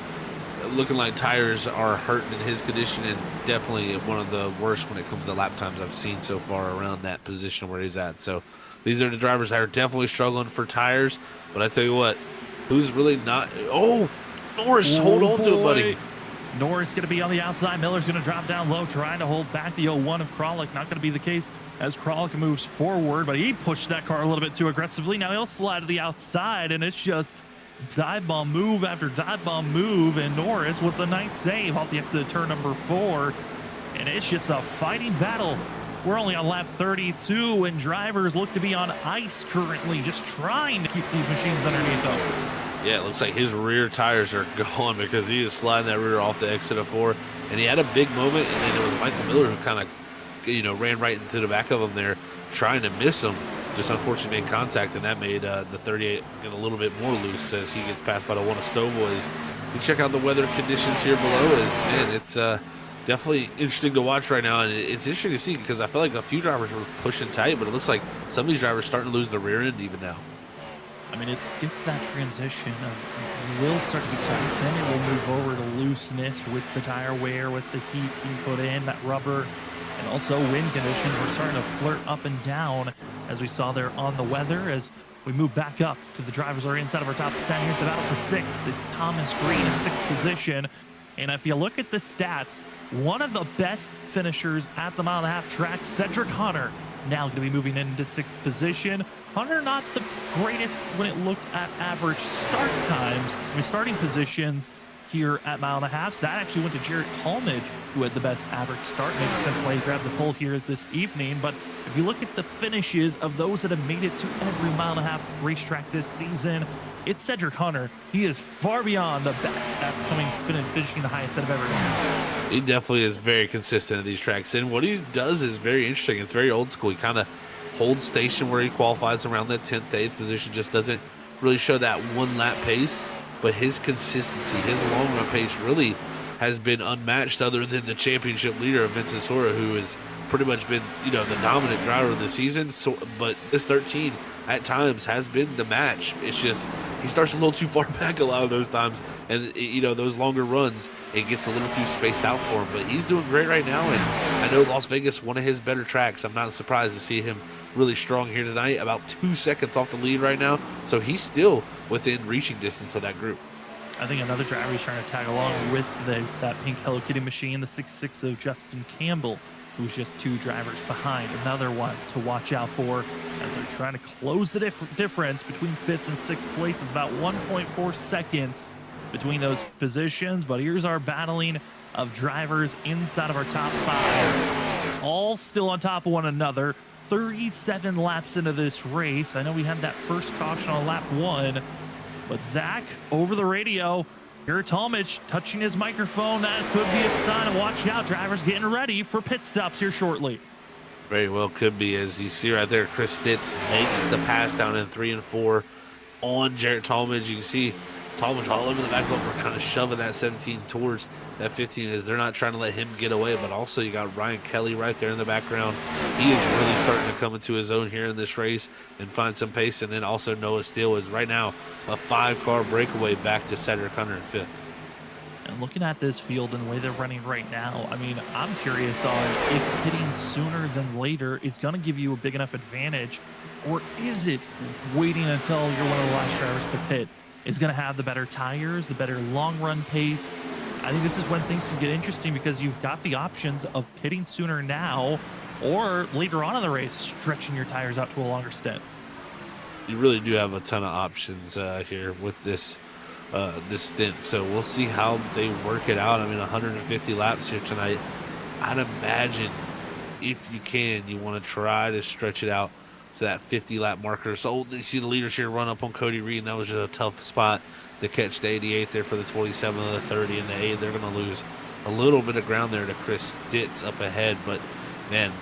looking like tires are hurting in his condition, and definitely one of the worst when it comes to lap times I've seen so far around that position where he's at. So these are the drivers that are definitely struggling for tires. But I tell you what, who's really not? Oh, Norris, hold on to it, buddy. Norris going to be on the outside. Miller's going to drop down low, trying to hold back the 01 of Kralik. Not going to be the case as Kralik moves forward, but he pushed that car a little bit too aggressively. Now he'll slide to the outside, and it's just dive bomb move after dive bomb move, and Norris with a nice save off the exit of turn number 4. And it's just a fighting battle. We're only on lap 32, and drivers look to be on ice currently, just trying to keep these machines underneath them. Yeah, it looks like his rear tires are gone because he is sliding that rear off the exit of 4. And he had a big moment, and then it was Michael Miller who kind of, ran right into the back of him there, trying to miss him. Just unfortunately made contact, and that made the 38 get a little bit more loose as he gets passed by the 1 of Stowboys. You check out the weather conditions here below. Man, it's definitely interesting to watch right now, and it's interesting to see because I feel like a few drivers were pushing tight, but it looks like some of these drivers are starting to lose the rear end even now. I mean, it's that transition of, it will start to be tight, then it will move over to looseness with the tire wear, with the heat being put in, that rubber, and also wind conditions. We're starting to flirt up and down, as we saw there on the weather, as we move back up to the drivers who are inside of our top 10. Here's the battle for 6th. It's Thomas Green in 6th position. And if you look at the stats, one of the best finishers at the mile-and-a-half track, Cedric Hunter, now going to be moving into 6th position. Hunter not the greatest when it looked at average start times. I mean, starting positions here at mile-and-a-half. That actually went to Jared Talmadge, who had the best average start. Makes sense why he grabbed the pole here this evening. But if you look at the finishes of those that have made it to every mile-and-a-half racetrack this season, it's Cedric Hunter. He is far beyond the best at finishing the highest out of everyone. He definitely is very consistent at these tracks, and what he does is very interesting. It's very old school. He kind of holds station where he qualifies around that 10th, 8th position, just doesn't really show that one-lap pace, but his consistency, his long-run pace really has been unmatched other than the championship leader, Vincent Sora, who has pretty much been, the dominant driver of the season. So, but this 13 at times has been the match. It's just he starts a little too far back a lot of those times, and those longer runs, it gets a little too spaced out for him. But he's doing great right now, and I know Las Vegas, one of his better tracks. I'm not surprised to see him really strong here tonight, about 2 seconds off the lead right now, so he's still within reaching distance of that group. I think another driver is trying to tag along with that pink Hello Kitty machine, the 6'6" of Justin Campbell, who's just 2 drivers behind. Another one to watch out for as they're trying to close the difference between 5th and 6th place. It's about 1.4 seconds between those positions. But here's our battling of drivers inside of our top 5, all still on top of one another. 37 laps into this race. I know we had that first caution on lap 1, but Zach, over the radio, Jared Talmadge touching his microphone. That could be a sign of watch out. Drivers getting ready for pit stops here shortly. Very well could be. As you see right there, Chris Stitz makes the pass down in 3 and 4 on Jared Talmadge. You can see Talmadge all over the back bumper, kind of shoving that 17 towards that 15 as they're not trying to let him get away. But also you got Ryan Kelly right there in the background. He is really starting to come into his own here in this race and find some pace. And then also Noah Steele is right now a 5-car breakaway back to Cedric Hunter in 5th. And looking at this field and the way they're running right now, I mean, I'm curious on if pitting sooner than later is going to give you a big enough advantage, or is it waiting until you're one of the last drivers to pit is going to have the better tires, the better long run pace? I think this is when things can get interesting because you've got the options of pitting sooner now or later on in the race, stretching your tires out to a longer stint. You really do have a ton of options here with this stint, so we'll see how they work it out. I mean, 150 laps here tonight. I'd imagine if you can, you want to try to stretch it out to that 50 lap marker. So you see the leaders here run up on Cody Reed, and that was just a tough spot to catch the 88 there for the 27 and the 30 and the 8. They're going to lose a little bit of ground there to Chris Stitz up ahead, but man,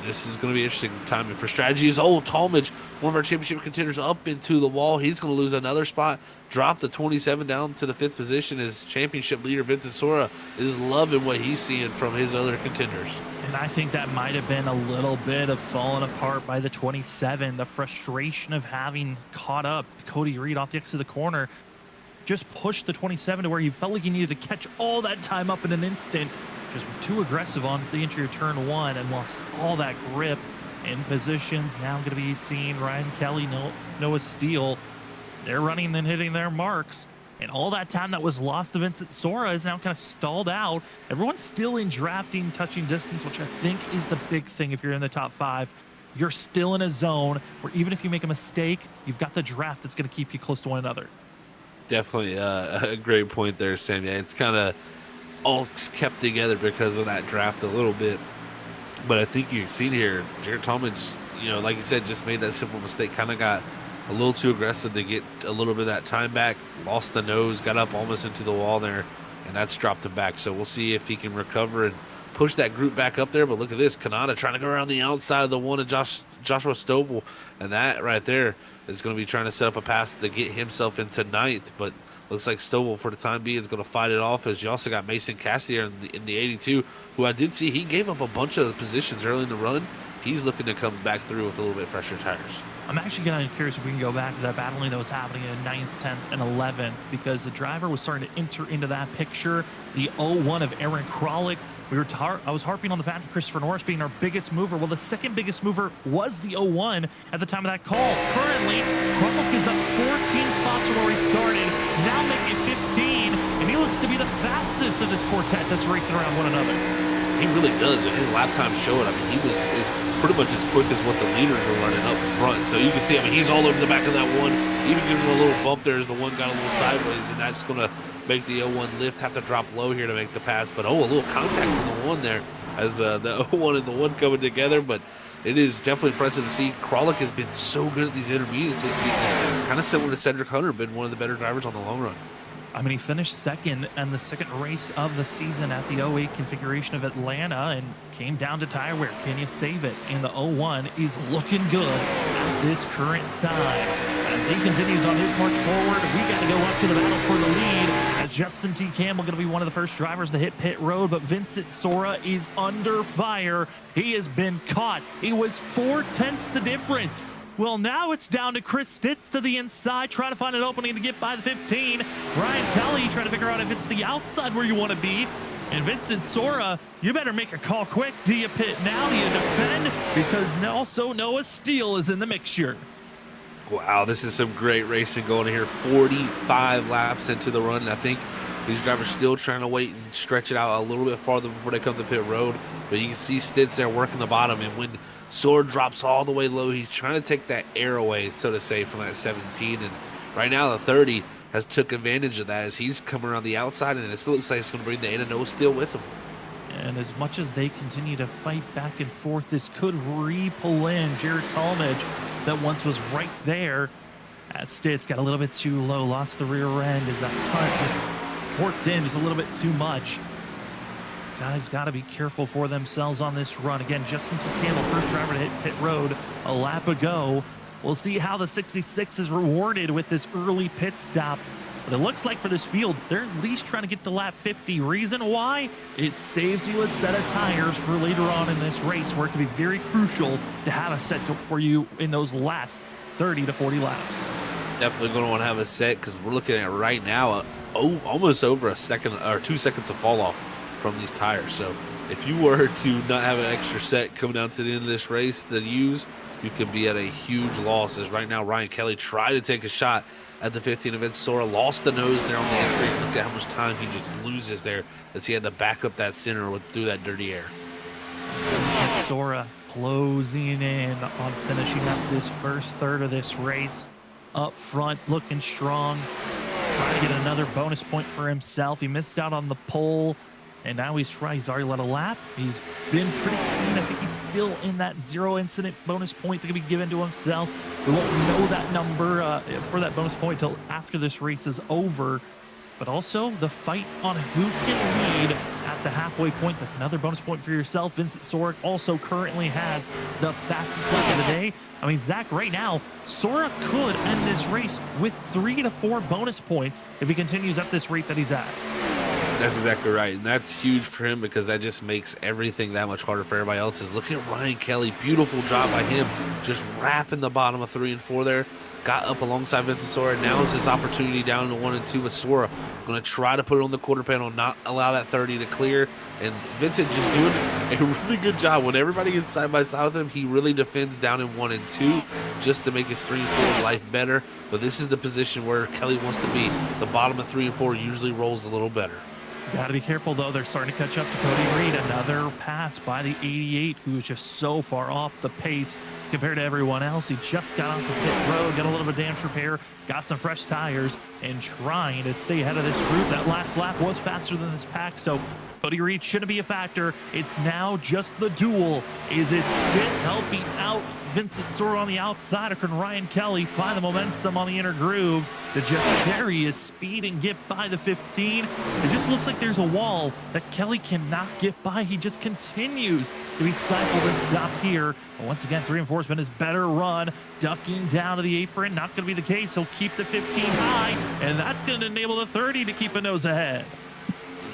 this is going to be interesting timing for strategies. Talmadge, one of our championship contenders, up into the wall. He's going to lose another spot, drop the 27 down to the 5th position. As championship leader Vincent Sora is loving what he's seeing from his other contenders. And I think that might have been a little bit of falling apart by the 27. The frustration of having caught up Cody Reed off the exit of the corner just pushed the 27 to where he felt like he needed to catch all that time up in an instant. Just too aggressive on the interior turn 1 and lost all that grip in positions. Now going to be seeing Ryan Kelly, Noah Steele. They're running and hitting their marks. And all that time that was lost to Vincent Sora is now kind of stalled out. Everyone's still in drafting, touching distance, which I think is the big thing if you're in the top 5. You're still in a zone where even if you make a mistake, you've got the draft that's going to keep you close to one another. Definitely a great point there, Sam. Yeah, it's kind of all kept together because of that draft a little bit. But I think you've seen here, Jared Talmadge, like you said, just made that simple mistake, kind of got a little too aggressive to get a little bit of that time back, lost the nose, got up almost into the wall there, and that's dropped him back. So we'll see if he can recover and push that group back up there. But look at this, Kanata trying to go around the outside of the one of Joshua Stovall, and that right there is going to be trying to set up a pass to get himself into 9th. But looks like Stovall, for the time being, is going to fight it off, as you also got Mason Cassier in the 82, who I did see he gave up a bunch of positions early in the run. He's looking to come back through with a little bit fresher tires. I'm actually kind of curious if we can go back to that battling that was happening in 9th, 10th, and 11th, because the driver was starting to enter into that picture. The 01 of Aaron Kralik. I was harping on the fact of Christopher Norris being our biggest mover. Well, the second biggest mover was the 01 at the time of that call. Currently, Kralik is up 14 spots from where he started, now making 15, and he looks to be the fastest of this quartet that's racing around one another. He really does, and his lap time showed. I mean, he was pretty much as quick as what the leaders were running up front. So you can see, I mean, he's all over the back of that one. Even gives him a little bump there as the one got a little sideways, and that's going to make the 01 lift have to drop low here to make the pass. But, a little contact from the 1 there as the 01 and the 1 coming together. But it is definitely impressive to see. Kralik has been so good at these intermediates this season. Kind of similar to Cedric Hunter, been one of the better drivers on the long run. I mean, he finished second in the second race of the season at the 08 configuration of Atlanta and came down to tire wear. Can you save it? And the 01 is looking good at this current time. As he continues on his march forward, we got to go up to the battle for the lead, as Justin T. Campbell going to be one of the first drivers to hit pit road, but Vincent Sora is under fire. He has been caught. He was 4/10 the difference. Well, now it's down to Chris Stitz to the inside, trying to find an opening to get by the 15. Ryan Kelly trying to figure out if it's the outside where you want to be. And Vincent Sora, you better make a call quick. Do you pit now? Do you defend? Because also Noah Steele is in the mixture. Wow, this is some great racing going here. 45 laps into the run, and I think these drivers still trying to wait and stretch it out a little bit farther before they come to pit road. But you can see Stitz there working the bottom, and when Sword drops all the way low, he's trying to take that air away, so to say, from that 17. And right now the 30 has took advantage of that as he's coming around the outside, and it still looks like it's going to bring the 8 and Noah Steele with him. And as much as they continue to fight back and forth, this could re-pull in Jared Talmadge that once was right there. As Stitz got a little bit too low, lost the rear end as that front torqued in just a little bit too much. Guys got to be careful for themselves on this run. Again, Justin Campbell, first driver to hit pit road a lap ago. We'll see how the 66 is rewarded with this early pit stop. But it looks like for this field, they're at least trying to get to lap 50. Reason why? It saves you a set of tires for later on in this race, where it can be very crucial to have a set for you in those last 30 to 40 laps. Definitely going to want to have a set, because we're looking at right now almost over a second or 2 seconds of fall off from these tires. So if you were to not have an extra set coming down to the end of this race to use, you could be at a huge loss. As right now Ryan Kelly tried to take a shot at the 15 of Sora, lost the nose there on the entry. Look at how much time he just loses there, as he had to back up that center through that dirty air. Sora closing in on finishing up this first third of this race. Up front, looking strong, trying to get another bonus point for himself. He missed out on the pole, and now he's already led a lap. He's been pretty clean. I think he's still in that 0 incident bonus point that can be given to himself. We won't know that number for that bonus point until after this race is over. But also the fight on who can lead at the halfway point. That's another bonus point for yourself. Vincent Sora also currently has the fastest lap of the day. I mean, Zach, right now, Sora could end this race with 3 to 4 bonus points if he continues at this rate that he's at. That's exactly right, and that's huge for him, because that just makes everything that much harder for everybody else. Look at Ryan Kelly. Beautiful job by him, just wrapping the bottom of 3 and 4 there. Got up alongside Vincent Sora. Now is his opportunity down to 1 and 2 with Sora. Going to try to put it on the quarter panel, not allow that 30 to clear. And Vincent just doing a really good job. When everybody gets side by side with him, he really defends down in 1 and 2 just to make his 3 and 4 life better. But this is the position where Kelly wants to be. The bottom of 3 and 4 usually rolls a little better. Got to be careful, though. They're starting to catch up to Cody Reed. Another pass by the 88, who is just so far off the pace compared to everyone else. He just got off the pit road, got a little bit of damage repair, got some fresh tires, and trying to stay ahead of this group. That last lap was faster than this pack, so Cody Reed shouldn't be a factor. It's now just the duel. Is it Stitz helping out Vincent Sora on the outside, or can Ryan Kelly find the momentum on the inner groove to just carry his speed and get by the 15? It just looks like there's a wall that Kelly cannot get by. He just continues to be stifled and stopped here. But once again, 3 and 4 has been his better run, ducking down to the apron. Not going to be the case. He'll keep the 15 high, and that's going to enable the 30 to keep a nose ahead.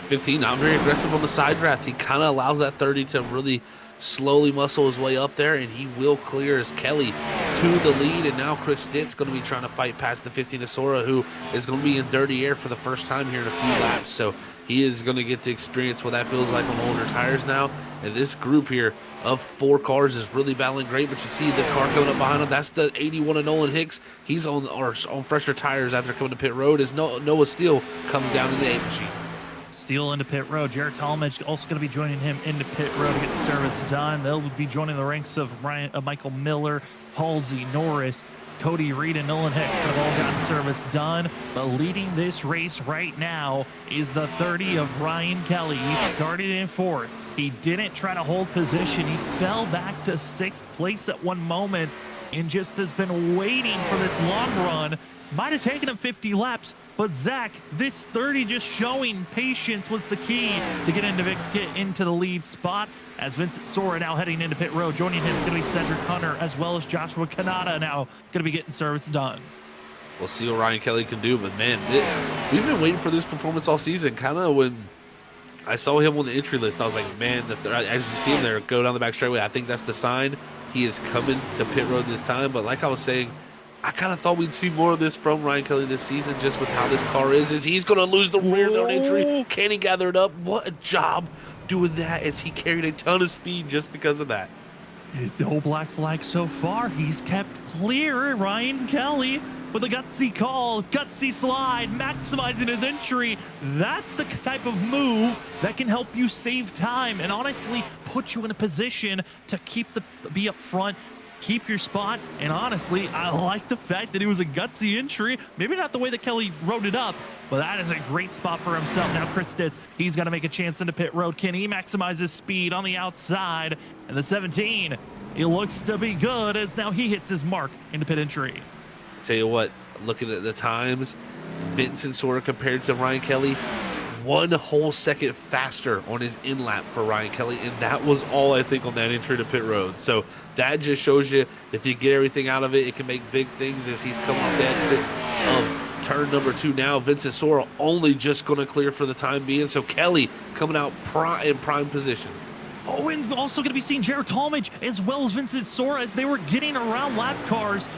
15, not very aggressive on the side draft. He kind of allows that 30 to really slowly muscle his way up there, and he will clear as Kelly to the lead. And now Chris Stitt's going to be trying to fight past the 15 of Sora, who is going to be in dirty air for the first time here in a few laps. So he is going to get to experience what that feels like on older tires now. And this group here of 4 cars is really battling great. But you see the car coming up behind him. That's the 81 of Nolan Hicks. He's on fresher tires after coming to pit road, as Noah Steele comes down in the 8 machine. Steele into pit road. Jared Talmadge also going to be joining him into pit road to get the service done. They'll be joining the ranks of Michael Miller, Halsey, Norris, Cody Reed, and Nolan Hicks that have all gotten service done. But leading this race right now is the 30 of Ryan Kelly. He started in 4th. He didn't try to hold position. He fell back to 6th place at one moment and just has been waiting for this long run. Might have taken him 50 laps, but Zach, this 30 just showing patience was the key to get into the lead spot. As Vincent Sora now heading into pit road. Joining him is going to be Cedric Hunter, as well as Joshua Kanata now going to be getting service done. We'll see what Ryan Kelly can do, but man, we've been waiting for this performance all season. Kind of when I saw him on the entry list, I was like, man, as you see him there go down the back straightaway, I think that's the sign he is coming to pit road this time. But like I was saying, I kind of thought we'd see more of this from Ryan Kelly this season, just with how this car is he's going to lose the rear there on entry. Can he gather it up? What a job doing that, as he carried a ton of speed just because of that. No black flag so far. He's kept clear. Ryan Kelly with a gutsy call, gutsy slide, maximizing his entry. That's the type of move that can help you save time and honestly put you in a position to be up front, keep your spot. And honestly, I like the fact that it was a gutsy entry. Maybe not the way that Kelly wrote it up, but that is a great spot for himself. Now Chris Stitz, he's got to make a chance into pit road. Can he maximize his speed on the outside? And the 17, it looks to be good, as now he hits his mark into pit entry. Tell you what, looking at the times, Vincent Sora compared to Ryan Kelly, 1 whole second faster on his in lap for Ryan Kelly, and that was all I think on that entry to pit road. So that just shows you if you get everything out of it, it can make big things as he's coming off the exit of turn number 2 now. Vincent Sora only just going to clear for the time being, so Kelly coming out in prime position. Oh, and also going to be seeing Jared Talmadge as well as Vincent Sora as they were getting around lap cars.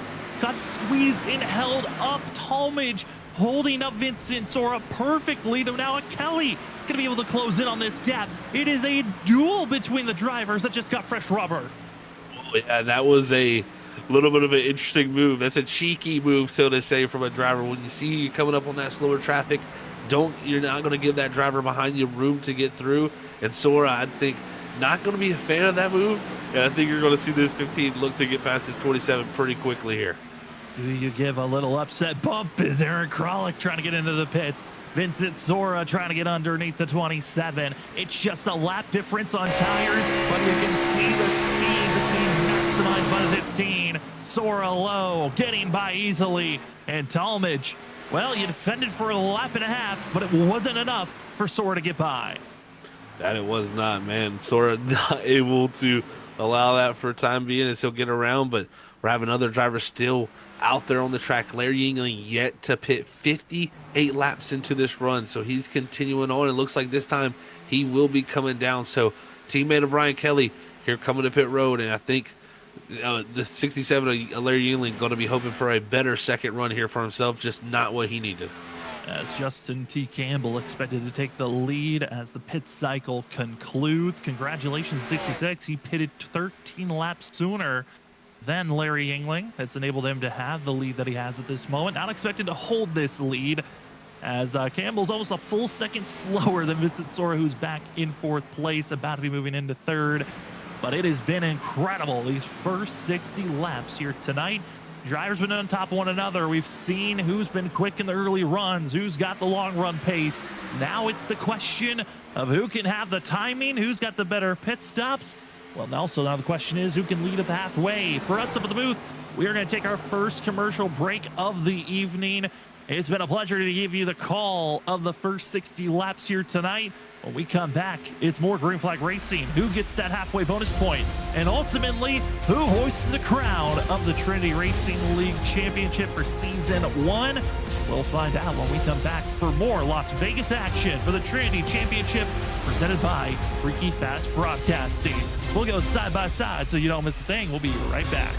Got squeezed and held up. Talmadge holding up Vincent Sora perfectly to now Kelly going to be able to close in on this gap. It is a duel between the drivers that just got fresh rubber. Oh, yeah, that was a little bit of an interesting move. That's a cheeky move, so to say, from a driver. When you see you coming up on that slower traffic, you're not going to give that driver behind you room to get through. And Sora, I think, not going to be a fan of that move. And I think you're going to see this 15 look to get past his 27 pretty quickly here. Do you give a little upset bump? Is Aaron Kralik trying to get into the pits? Vincent Sora trying to get underneath the 27. It's just a lap difference on tires, but you can see the speed maximized by the 15. Sora low, getting by easily. And Talmadge, well, you defended for a lap and a half, but it wasn't enough for Sora to get by. That it was not, man. Sora not able to allow that for a time being as he'll get around, but we're having other drivers still out there on the track. Larry Yingling yet to pit 58 laps into this run, so he's continuing on. It looks like this time he will be coming down. So teammate of Ryan Kelly here coming to pit road, and I think the 67 of Larry Yingling going to be hoping for a better second run here for himself, just not what he needed. As Justin T. Campbell expected to take the lead as the pit cycle concludes. Congratulations, 66. He pitted 13 laps sooner than Larry Yingling. That's enabled him to have the lead that he has at this moment. Not expected to hold this lead as Campbell's almost a full second slower than Vincent Sora, who's back in 4th place, about to be moving into 3rd. But it has been incredible, these first 60 laps here tonight. Drivers been on top of one another. We've seen who's been quick in the early runs, who's got the long run pace. Now it's the question of who can have the timing, who's got the better pit stops. Well, also now the question is who can lead up halfway. For us up at the booth, we are going to take our first commercial break of the evening. It's been a pleasure to give you the call of the first 60 laps here tonight. When we come back, it's more Green Flag Racing. Who gets that halfway bonus point? And ultimately, who hoists the crown of the Trinity Racing League Championship for Season 1? We'll find out when we come back for more Las Vegas action for the Trinity Championship presented by Freaky Fast Broadcasting. We'll go side by side so you don't miss a thing. We'll be right back.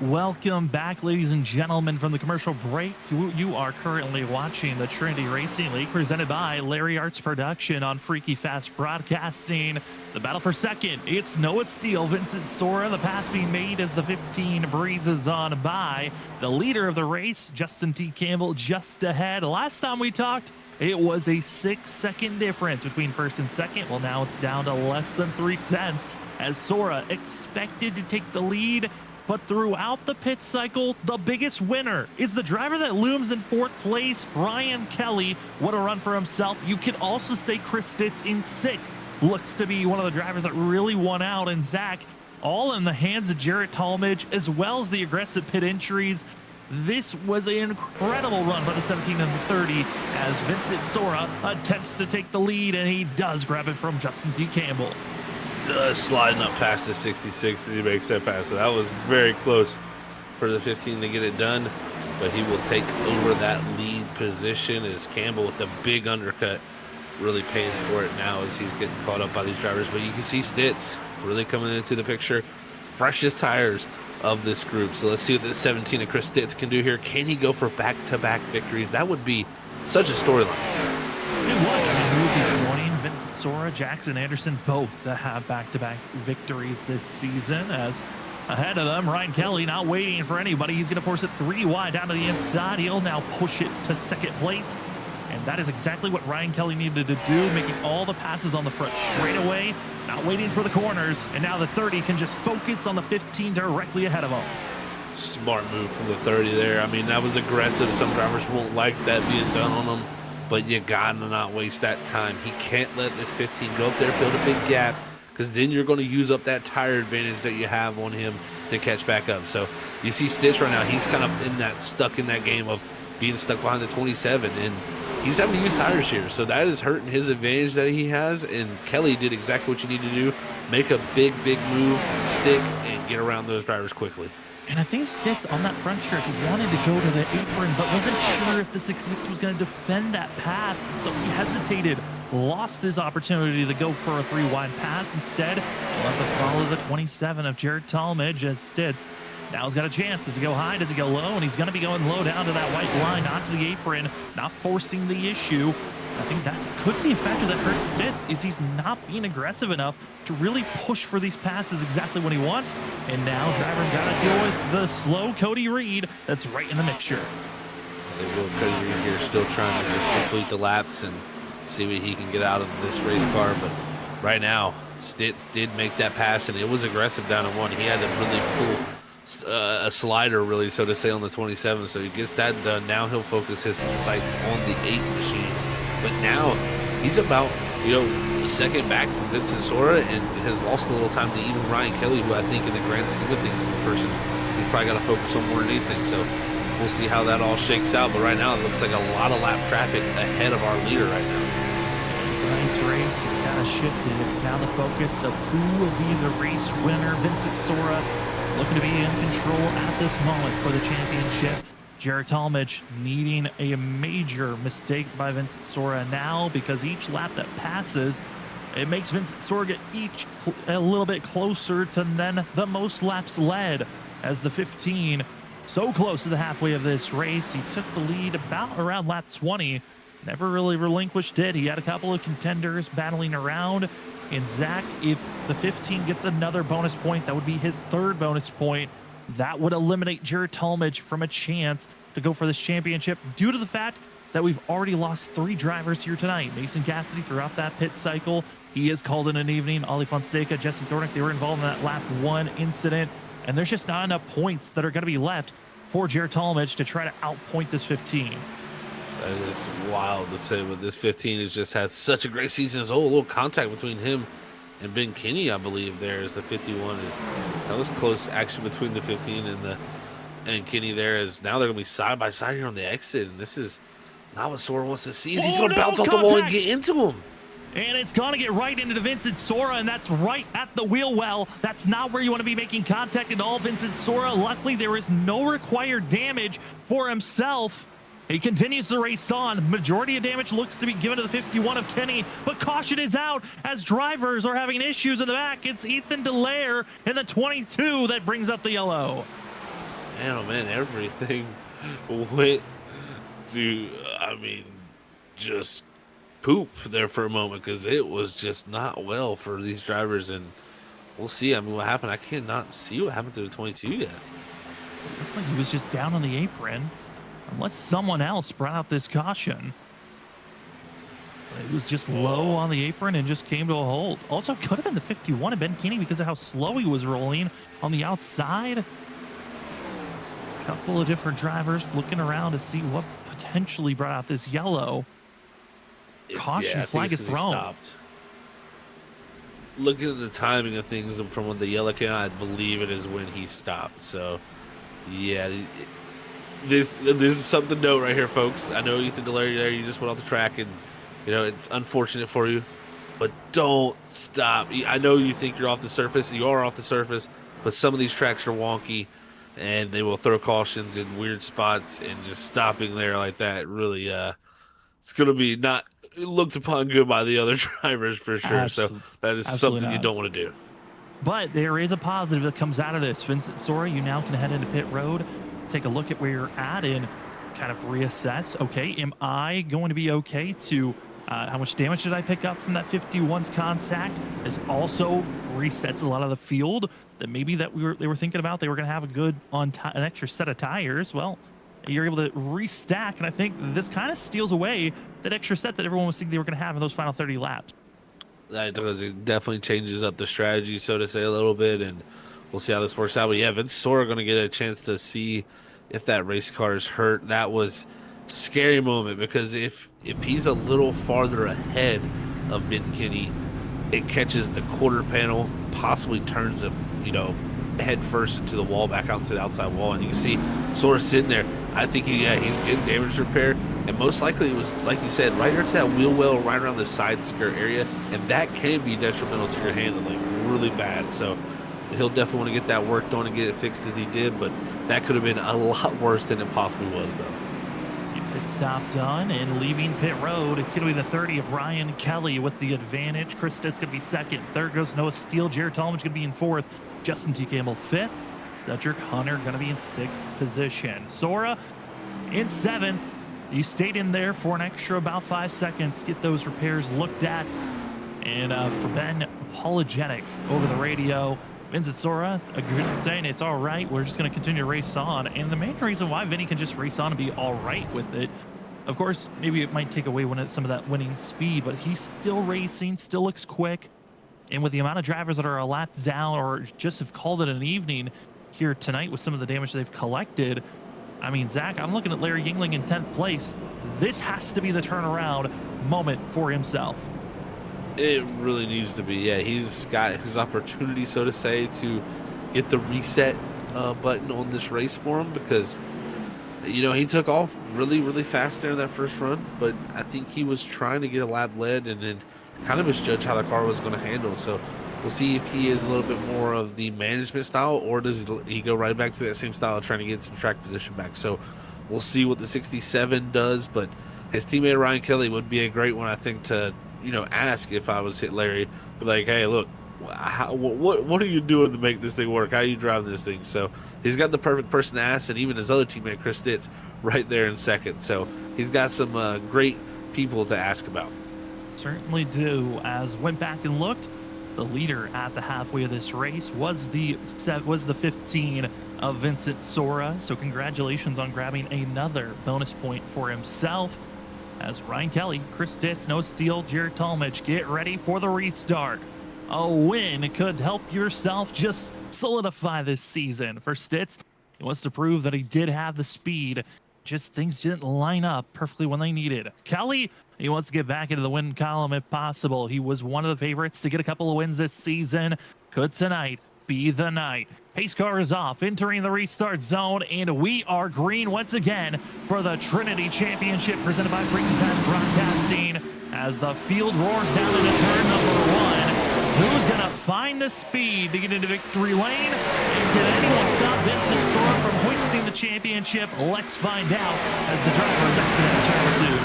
Welcome back, ladies and gentlemen, from the commercial break. You are currently watching the Trinity Racing League presented by Larry Arts Production on Freaky Fast Broadcasting. The battle for second, it's Noah Steele, Vincent Sora, the pass being made as the 15 breezes on by. The leader of the race, Justin T. Campbell, just ahead. Last time we talked, it was a 6-second difference between first and second. Well, now it's down to less than 3/10 as Sora expected to take the lead. But throughout the pit cycle, the biggest winner is the driver that looms in fourth place, Ryan Kelly. What a run for himself. You could also say Chris Stitz in sixth. Looks to be one of the drivers that really won out. And Zach, all in the hands of Jarrett Talmadge, as well as the aggressive pit entries. This was an incredible run by the 17 and the 30 as Vincent Sora attempts to take the lead, and he does grab it from Justin T. Campbell. Sliding up past the 66 as he makes that pass. So that was very close for the 15 to get it done, but he will take over that lead position as Campbell with the big undercut really paying for it now as he's getting caught up by these drivers. But you can see Stitz really coming into the picture, freshest tires of this group. So let's see what this 17 of Chris Stitz can do here. Can he go for back-to-back victories? That would be such a storyline. It would. I mean, we would be joining Vincent Sora, Jackson Anderson, both to have back-to-back victories this season. As ahead of them, Ryan Kelly not waiting for anybody. He's going to force it 3 wide down to the inside. He'll now push it to second place. And that is exactly what Ryan Kelly needed to do, making all the passes on the front straightaway, not waiting for the corners. And now the 30 can just focus on the 15 directly ahead of him. Smart move from the 30 there. I mean, that was aggressive. Some drivers won't like that being done on them, but you gotta not waste that time. He can't let this 15 go up there, build a big gap, because then you're going to use up that tire advantage that you have on him to catch back up. So you see Stitch right now, he's kind of stuck in that game of being stuck behind the 27, and he's having to use tires here. So that is hurting his advantage that he has, and Kelly did exactly what you need to do. Make a big move, stick, and get around those drivers quickly. And I think Stitz on that front stretch wanted to go to the apron, but wasn't sure if the 66 was going to defend that pass. So he hesitated, lost his opportunity to go for a 3 wide pass. Instead, he'll have to follow the 27 of Jared Talmadge as Stitz now he's got a chance. Does he go high? Does he go low? And he's going to be going low down to that white line, not to the apron, not forcing the issue. I think that could be a factor that hurts Stitz, is he's not being aggressive enough to really push for these passes exactly what he wants. And now driver's got to deal with the slow Cody Reed that's right in the mixture. They will. Cody Reed here still trying to just complete the laps and see what he can get out of this race car. But right now, Stitz did make that pass, and it was aggressive down in one. He had to really pull a slider, really, so to say, on the 27. So he gets that done. Now he'll focus his sights on the 8 machine. But now he's about, a second back from Vincent Sora and has lost a little time to even Ryan Kelly, who I think in the grand scheme of things is the person he's probably got to focus on more than anything. So we'll see how that all shakes out. But right now it looks like a lot of lap traffic ahead of our leader right now. Tonight's race has kind of shifted. It's now the focus of who will be the race winner. Vincent Sora looking to be in control at this moment for the championship. Jared Talmadge needing a major mistake by Vincent Sora now, because each lap that passes, it makes Vincent Sora get a little bit closer to then the most laps led, as the 15 so close to the halfway of this race. He took the lead about around lap 20, never really relinquished it. He had a couple of contenders battling around. And Zach, if the 15 gets another bonus point, that would be his 3rd bonus point. That would eliminate Jared Talmadge from a chance to go for this championship, due to the fact that we've already lost 3 drivers here tonight. Mason Cassidy throughout that pit cycle, he is called in an evening. Ollie Fonseca, Jesse Thornick, they were involved in that lap 1 incident. And there's just not enough points that are going to be left for Jared Talmadge to try to outpoint this 15. That is wild to say, but this 15 has just had such a great season. There's a little contact between him and Ben Kinney, I believe, there as the 51 is. That was close action between the 15 and Kinney there, as now they're going to be side by side here on the exit. And this is not what Sora wants to see. He's going to bounce off the wall and get into him. And it's going to get right into the Vincent Sora, and that's right at the wheel well. That's not where you want to be making contact at all, Vincent Sora. Luckily, there is no required damage for himself. He continues to race on. Majority of damage looks to be given to the 51 of Kenny, but caution is out as drivers are having issues in the back. It's Ethan Delaire in the 22 that brings up the yellow. man, oh man, everything went to, I mean, just poop there for a moment because it was just not well for these drivers. And we'll see. I mean, what happened? I cannot see what happened to the 22 yet. Looks like he was just down on the apron, unless someone else brought out this caution. It was just low on the apron and just came to a halt. Also, could have been the 51 of Ben Keeney because of how slow he was rolling on the outside. A couple of different drivers looking around to see what potentially brought out this yellow. Caution flag is thrown. Stopped. Looking at the timing of things from when the yellow came out, I believe it is when he stopped. So, yeah, this is something to note right here, folks. I know Ethan Delaire there, you just went off the track, and you know it's unfortunate for you, but don't stop. I know you think you're off the surface. You are off the surface, but some of these tracks are wonky, and they will throw cautions in weird spots, and just stopping there like that really, it's going to be not looked upon good by the other drivers for sure. So that is something you don't want to do. But there is a positive that comes out of this. Vincent Sora, you now can head into pit road, take a look at where you're at, and kind of reassess. Okay, am I going to be okay to how much damage did I pick up from that 51's contact? This also resets a lot of the field that maybe that they were thinking about. They were going to have a good an extra set of tires. Well, you're able to restack, and I think this kind of steals away that extra set that everyone was thinking they were going to have in those final 30 laps. That does. It definitely changes up the strategy, so to say, a little bit, and we'll see how this works out. But yeah, Vince Sora going to get a chance to see if that race car is hurt. That was a scary moment because if he's a little farther ahead of Ben Kinney, it catches the quarter panel, possibly turns him, head first into the wall, back out into the outside wall, and you can see Sora sitting there. I think he's getting damage repair, and most likely it was, like you said, right here to that wheel well, right around the side skirt area, and that can be detrimental to your handling really bad. So he'll definitely want to get that worked on and get it fixed as he did, but that could have been a lot worse than it possibly was, though. Pit stop done, and leaving pit road, it's going to be the 30 of Ryan Kelly with the advantage. Chris Stitt's going to be second. Third goes Noah Steele. Jared Tallmadge going to be in fourth. Justin T. Campbell fifth. Cedric Hunter going to be in sixth position. Sora in seventh. You stayed in there for an extra about 5 seconds. Get those repairs looked at. And for Ben, apologetic over the radio. Vincent Sora saying it's all right. We're just going to continue to race on. And the main reason why Vinny can just race on and be all right with it, of course, maybe it might take away some of that winning speed, but he's still racing, still looks quick. And with the amount of drivers that are a lap down or just have called it an evening here tonight with some of the damage they've collected, I mean, Zach, I'm looking at Larry Yingling in 10th place. This has to be the turnaround moment for himself. It really needs to be. Yeah, he's got his opportunity, so to say, to get the reset button on this race for him because, he took off really, really fast there in that first run, but I think he was trying to get a lap lead and then kind of misjudged how the car was going to handle. So we'll see if he is a little bit more of the management style or does he go right back to that same style of trying to get some track position back. So we'll see what the 67 does, but his teammate Ryan Kelly would be a great one, I think, to ask if I was hit Larry, but like, hey, look, what are you doing to make this thing work? How are you driving this thing? So he's got the perfect person to ask, and even his other teammate Chris Ditz right there in second. So he's got some great people to ask about. Certainly do. As went back and looked, the leader at the halfway of this race was the 15 of Vincent Sora. So congratulations on grabbing another bonus point for himself. As Ryan Kelly, Chris Ditz, Noah Steele, Jared Tallmadge get ready for the restart. A win could help yourself just solidify this season. For Stitz, he wants to prove that he did have the speed, just things didn't line up perfectly when they needed. Kelly, he wants to get back into the win column if possible. He was one of the favorites to get a couple of wins this season. Could tonight be the night? Pace car is off, entering the restart zone, and we are green once again for the Trinity Championship presented by Breaking Fast Broadcasting as the field roars down into turn number one. Who's going to find the speed to get into victory lane? And can anyone stop Vincent Sora from hoisting the championship? Let's find out as the drivers exit turn two.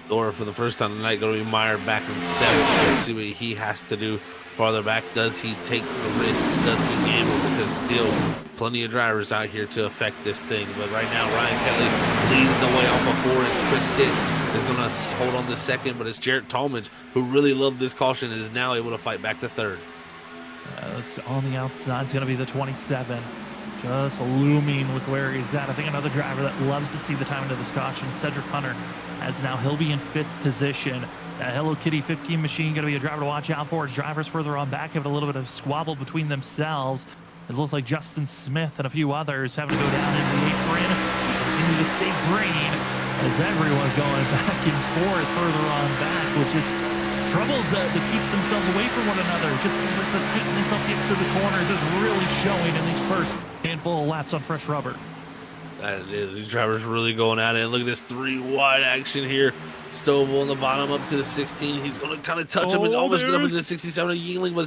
Or for the first time tonight, going to be Meyer back in 7th. So let's see what he has to do farther back. Does he take the risks? Does he gamble? Because still plenty of drivers out here to affect this thing. But right now, Ryan Kelly leads the way off of 4 as Chris Stitz is going to hold on to 2nd. But it's Jarrett Talmadge, who really loved this caution, is now able to fight back to 3rd. It's on the outside. It's going to be the 27. Just looming with where he's at. I think another driver that loves to see the time into this caution, Cedric Hunter, as now he'll be in 5th position. That Hello Kitty 15 machine going to be a driver to watch out for. His drivers further on back have a little bit of squabble between themselves. It looks like Justin Smith and a few others having to go down in the apron. Continue to stay green as everyone's going back and forth further on back, which is troubles to keep themselves away from one another. It just seems like the tightness up into the corners is really showing in these first handful of laps on fresh rubber. That it is. These drivers really going at it. Look at this 3 wide action here. Stovall on the bottom up to the 16. He's going to kind of touch him and almost get up into the 67 of Yingling, but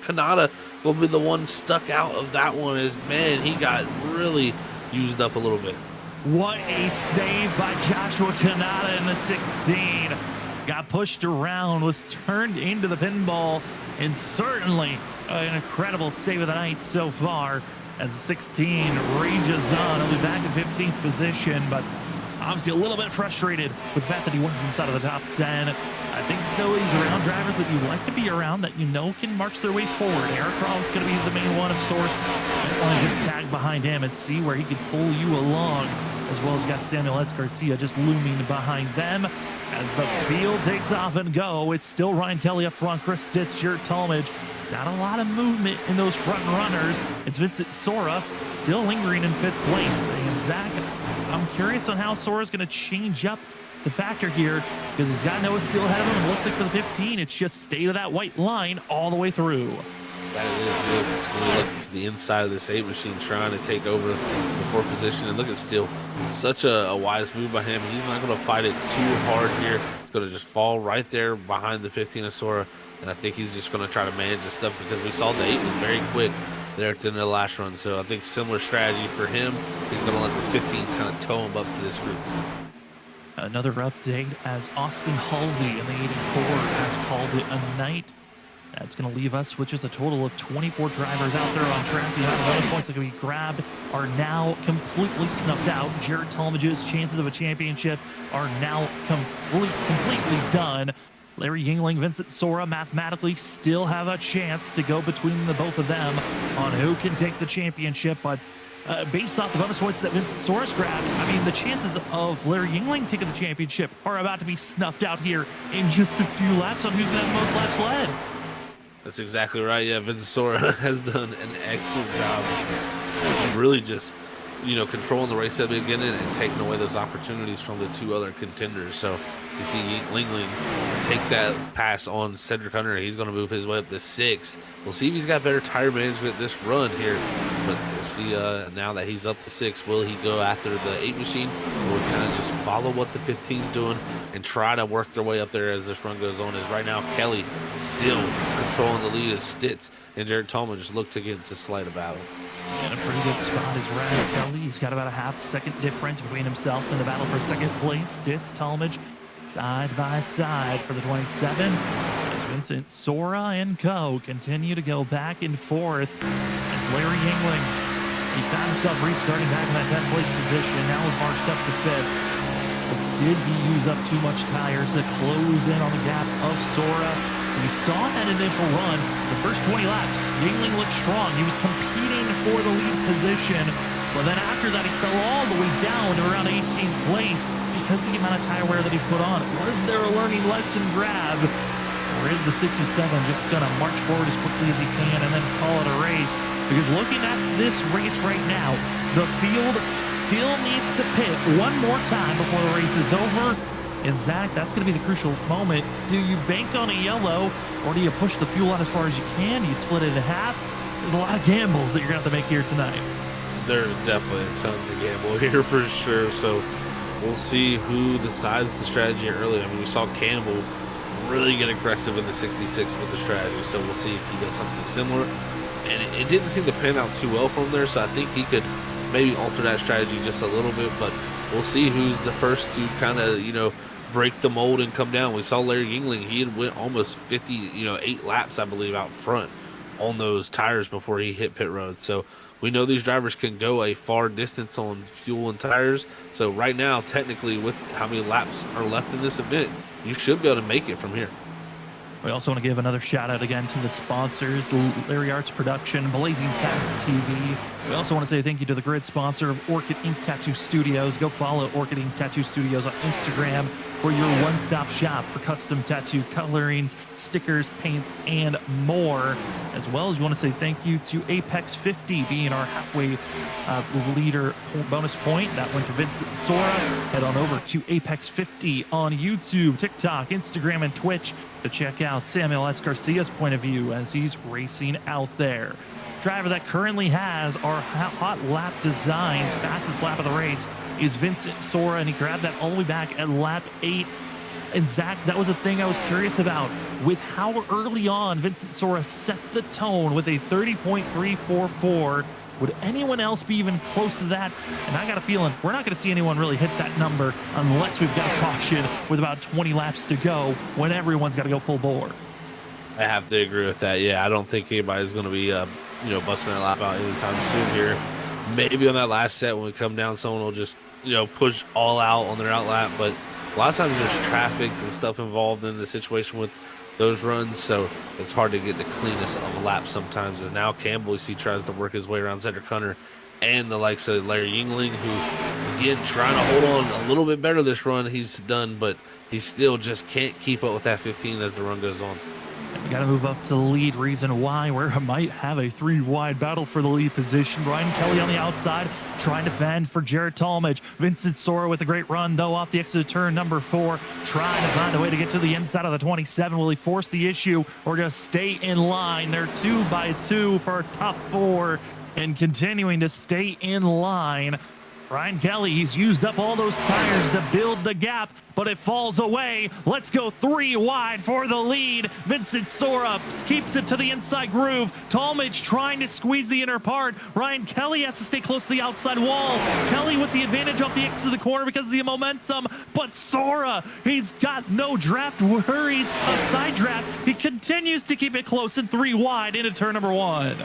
Kanata will be the one stuck out of that one. As man, he got really used up a little bit. What a save by Joshua Kanata in the 16. Got pushed around, was turned into the pinball, and certainly an incredible save of the night so far as the 16 rages on. He'll be back in 15th position, but obviously a little bit frustrated with the fact that he wasn't inside of the top 10. I think, though, he's around drivers that you like to be around that you know can march their way forward. Eric Rollins going to be the main one, of course. Might want to just tag behind him and see where he can pull you along, as well as you got Samuel S. Garcia just looming behind them. As the field takes off and go, it's still Ryan Kelly up front, Chris Stitz, Jarrett Talmadge. Not a lot of movement in those front runners. It's Vincent Sora still lingering in 5th place. And Zach, I'm curious on how Sora's going to change up the factor here, because he's got Noah still ahead of him. It looks like for the 15, it's just stay to that white line all the way through. That it is. It's going to look to the inside of this 8 machine, trying to take over the 4th position. And look at Steele. Such a wise move by him. He's not going to fight it too hard here. He's going to just fall right there behind the 15 of Sora. And I think he's just going to try to manage this stuff, because we saw the 8 was very quick there at the end of the last run. So I think similar strategy for him. He's going to let this 15 kind of tow him up to this group. Another update as Austin Halsey in the 84 has called it a night. That's going to leave us with just a total of 24 drivers out there on track. The amount of bonus points that can be grabbed are now completely snuffed out. Jarrett Talmadge's chances of a championship are now completely done. Larry Yingling, Vincent Sora mathematically still have a chance to go between the both of them on who can take the championship. But based off the bonus points that Vincent Sora's grabbed, I mean, the chances of Larry Yingling taking the championship are about to be snuffed out here in just a few laps on who's going to have the most laps led. That's exactly right. Yeah, Vincent Sora has done an excellent job of really just, controlling the race at the beginning and taking away those opportunities from the 2 other contenders. So you see Yingling take that pass on Cedric Hunter. He's going to move his way up to 6th. We'll see if he's got better tire management this run here. But we'll see now that he's up to 6th. Will he go after the 8 machine, or kind of just follow what the 15's doing and try to work their way up there as this run goes on? As right now, Kelly still controlling the lead as Stitz and Jarrett Talmadge just look to get into slight a battle. In a pretty good spot is Ryan Kelly. He's got about a half-second difference between himself and the battle for 2nd place. Stitz, Talmadge, side by side for the 27. As Vincent Sora and co continue to go back and forth. As Larry Yingling, he found himself restarting back in that 10th place position. Now he's marched up to 5th. But did he use up too much tires to close in on the gap of Sora? We saw that initial run, the first 20 laps, Yingling looked strong. He was competing for the lead position, but then after that, he fell all the way down to around 18th place because of the amount of tire wear that he put on. Was there a learning lesson grab, or is the 67 just going to march forward as quickly as he can and then call it a race? Because looking at this race right now, the field still needs to pit one more time before the race is over. And Zach, that's going to be the crucial moment. Do you bank on a yellow, or do you push the fuel out as far as you can? Do you split it in half? There's a lot of gambles that you're going to have to make here tonight. There's definitely a ton to gamble here for sure. So we'll see who decides the strategy early. I mean, we saw Campbell really get aggressive in the 66 with the strategy. So we'll see if he does something similar. And it didn't seem to pan out too well for him there. So I think he could maybe alter that strategy just a little bit. But we'll see who's the first to kind of, break the mold and come down. We saw Larry Yingling, he had went almost 50, 8 laps, I believe, out front on those tires before he hit pit road. So we know these drivers can go a far distance on fuel and tires. So right now, technically, with how many laps are left in this event, you should be able to make it from here. We also want to give another shout out again to the sponsors, Larry Arts Production, Blazing Fast TV. We also want to say thank you to the grid sponsor of Orchid Ink Tattoo Studios. Go follow Orchid Ink Tattoo Studios on Instagram for your one-stop shop for custom tattoo colorings, stickers, paints, and more. As well as you want to say thank you to Apex 50 being our halfway leader bonus point. That went to Vincent Sora. Head on over to Apex 50 on YouTube, TikTok, Instagram, and Twitch to check out Samuel S. Garcia's point of view as he's racing out there. Driver that currently has our hot lap designs, fastest lap of the race, is Vincent Sora, and he grabbed that all the way back at lap 8. And Zach, that was a thing I was curious about. With how early on Vincent Sora set the tone with a 30.344, would anyone else be even close to that? And I got a feeling we're not going to see anyone really hit that number unless we've got a caution with about 20 laps to go when everyone's got to go full bore. I have to agree with that. Yeah, I don't think anybody's going to be, busting that lap out anytime soon here. Maybe on that last set when we come down, someone will just, push all out on their out lap. But a lot of times there's traffic and stuff involved in the situation with those runs, so it's hard to get the cleanest of a lap sometimes. As now Campbell, you see, tries to work his way around Cedric Hunter and the likes of Larry Yingling, who, again, trying to hold on a little bit better this run he's done, but he still just can't keep up with that 15 as the run goes on. We got to move up to the lead. Reason why, where I might have a 3-wide battle for the lead position. Ryan Kelly on the outside, trying to fend for Jared Talmadge. Vincent Sora with a great run, though, off the exit of turn number 4, trying to find a way to get to the inside of the 27. Will he force the issue or just stay in line? They're 2 by 2 for top 4 and continuing to stay in line. Ryan Kelly, he's used up all those tires to build the gap, but it falls away. Let's go 3 wide for the lead. Vincent Sora keeps it to the inside groove. Talmadge trying to squeeze the inner part. Ryan Kelly has to stay close to the outside wall. Kelly with the advantage off the exit of the corner because of the momentum, but Sora, he's got no draft worries, a side draft. He continues to keep it close and 3 wide into turn number 1.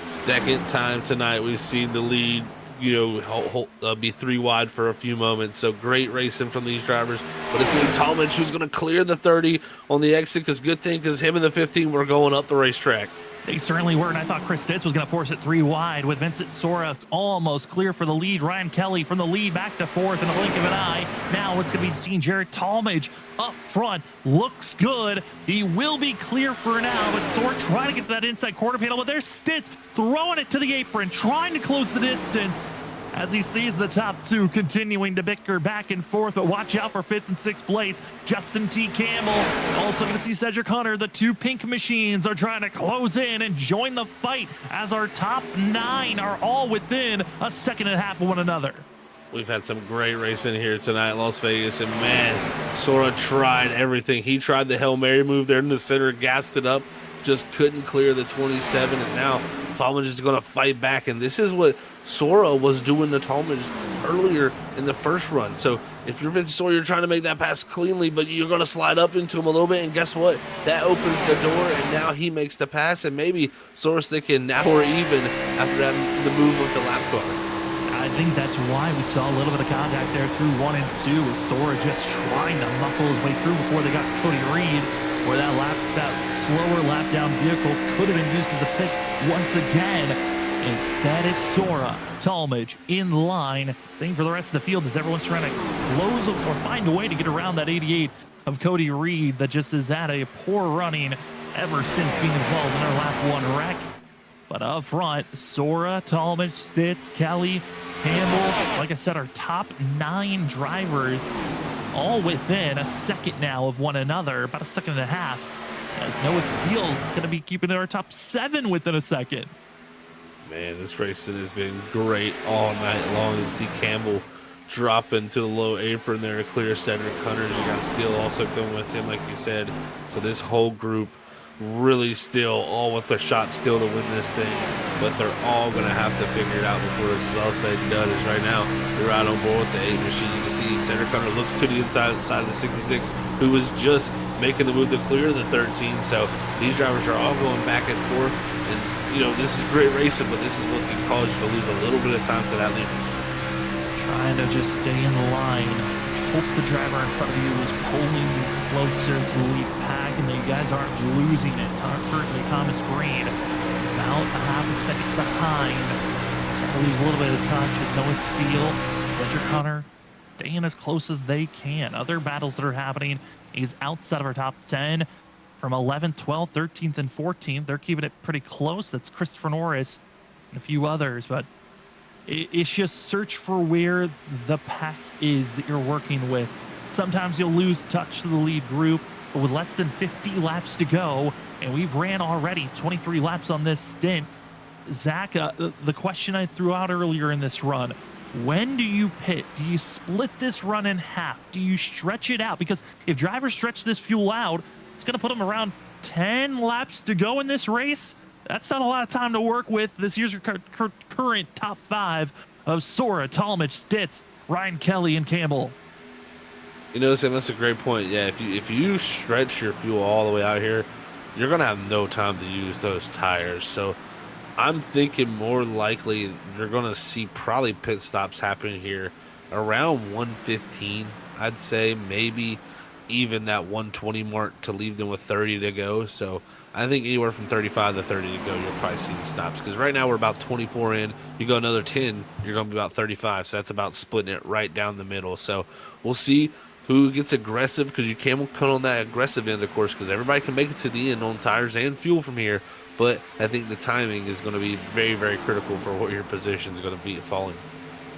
Second time tonight we've seen the lead be 3 wide for a few moments. So great racing from these drivers, but it's going to be Talmadge who's going to clear the 30 on the exit, because good thing, because him and the 15 were going up the racetrack. They certainly were, and I thought Chris Stitz was going to force it 3 wide with Vincent Sora almost clear for the lead. Ryan Kelly from the lead back to 4th in a blink of an eye. Now it's going to be seeing Jared Talmadge up front. Looks good. He will be clear for now, but Sora trying to get to that inside quarter panel, but there's Stitz throwing it to the apron, trying to close the distance as he sees the top 2 continuing to bicker back and forth, but watch out for 5th and 6th place. Justin T. Campbell, also going to see Cedric Hunter. The 2 pink machines are trying to close in and join the fight as our top 9 are all within a second and a half of one another. We've had some great racing here tonight in Las Vegas, and man, Sora tried everything. He tried the Hail Mary move there in the center, gassed it up, just couldn't clear the 27. Is now Talmadge is going to fight back, and this is what Sora was doing to Talmadge earlier in the first run. So if you're Vince Sora, you're trying to make that pass cleanly, but you're going to slide up into him a little bit, and guess what? That opens the door, and now he makes the pass, and maybe Sora's thinking now we're even after having the move with the lap car. I think that's why we saw a little bit of contact there through 1 and 2. Sora just trying to muscle his way through before they got Cody Reed, where that slower lap down vehicle could have been used as a pick once again. Instead, it's Sora, Talmadge in line. Same for the rest of the field as everyone's trying to close or find a way to get around that 88 of Cody Reed that just has had a poor running ever since being involved in our lap 1 wreck. But up front, Sora, Talmadge, Stitz, Kelly, Campbell, like I said, our top 9 drivers all within a second now of one another, about a second and a half, as Noah Steele going to be keeping our top 7 within a second. Man, this racing has been great all night long. You see Campbell drop into the low apron there to clear Cedric Hunter. You got Steele also going with him, like you said. So this whole group really still all with their shot still to win this thing, but they're all going to have to figure it out before this is all said and done. Is right now they're out on board with the 8 machine. You can see Center Connor looks to the inside side of the 66, who was just making the move to clear the 13. So these drivers are all going back and forth, and you know, this is great racing, but this is what can cause you to lose a little bit of time to that lead. Trying to just stay in the line. Hope the driver in front of you is pulling closer to the lead pack and that you guys aren't losing it. Currently, Thomas Green about a half a second behind. Trying to lose a little bit of touch with Noah Steele. Cedric Hunter staying as close as they can. Other battles that are happening is outside of our top 10 from 11th, 12th, 13th, and 14th. They're keeping it pretty close. That's Christopher Norris and a few others, but it's just search for where the pack is that you're working with. Sometimes you'll lose touch to the lead group, but with less than 50 laps to go, and we've ran already 23 laps on this stint, Zach, the question I threw out earlier in this run, when do you pit? Do you split this run in half? Do you stretch it out? Because if drivers stretch this fuel out, it's going to put them around 10 laps to go in this race. That's not a lot of time to work with. This year's current top 5 of Sora, Talmadge, Stitz, Ryan Kelly, and Campbell. You know, Sam, that's a great point. Yeah, if you stretch your fuel all the way out here, you're gonna have no time to use those tires. So I'm thinking more likely you're gonna see probably pit stops happening here around 115. I'd say maybe even that 120 mark to leave them with 30 to go. So I think anywhere from 35 to 30 to go, you'll probably see the stops. Because right now we're about 24 in. You go another 10, you're going to be about 35. So that's about splitting it right down the middle. So we'll see who gets aggressive, because you can't count on that aggressive end, of course, because everybody can make it to the end on tires and fuel from here. But I think the timing is going to be very, very critical for what your position is going to be falling.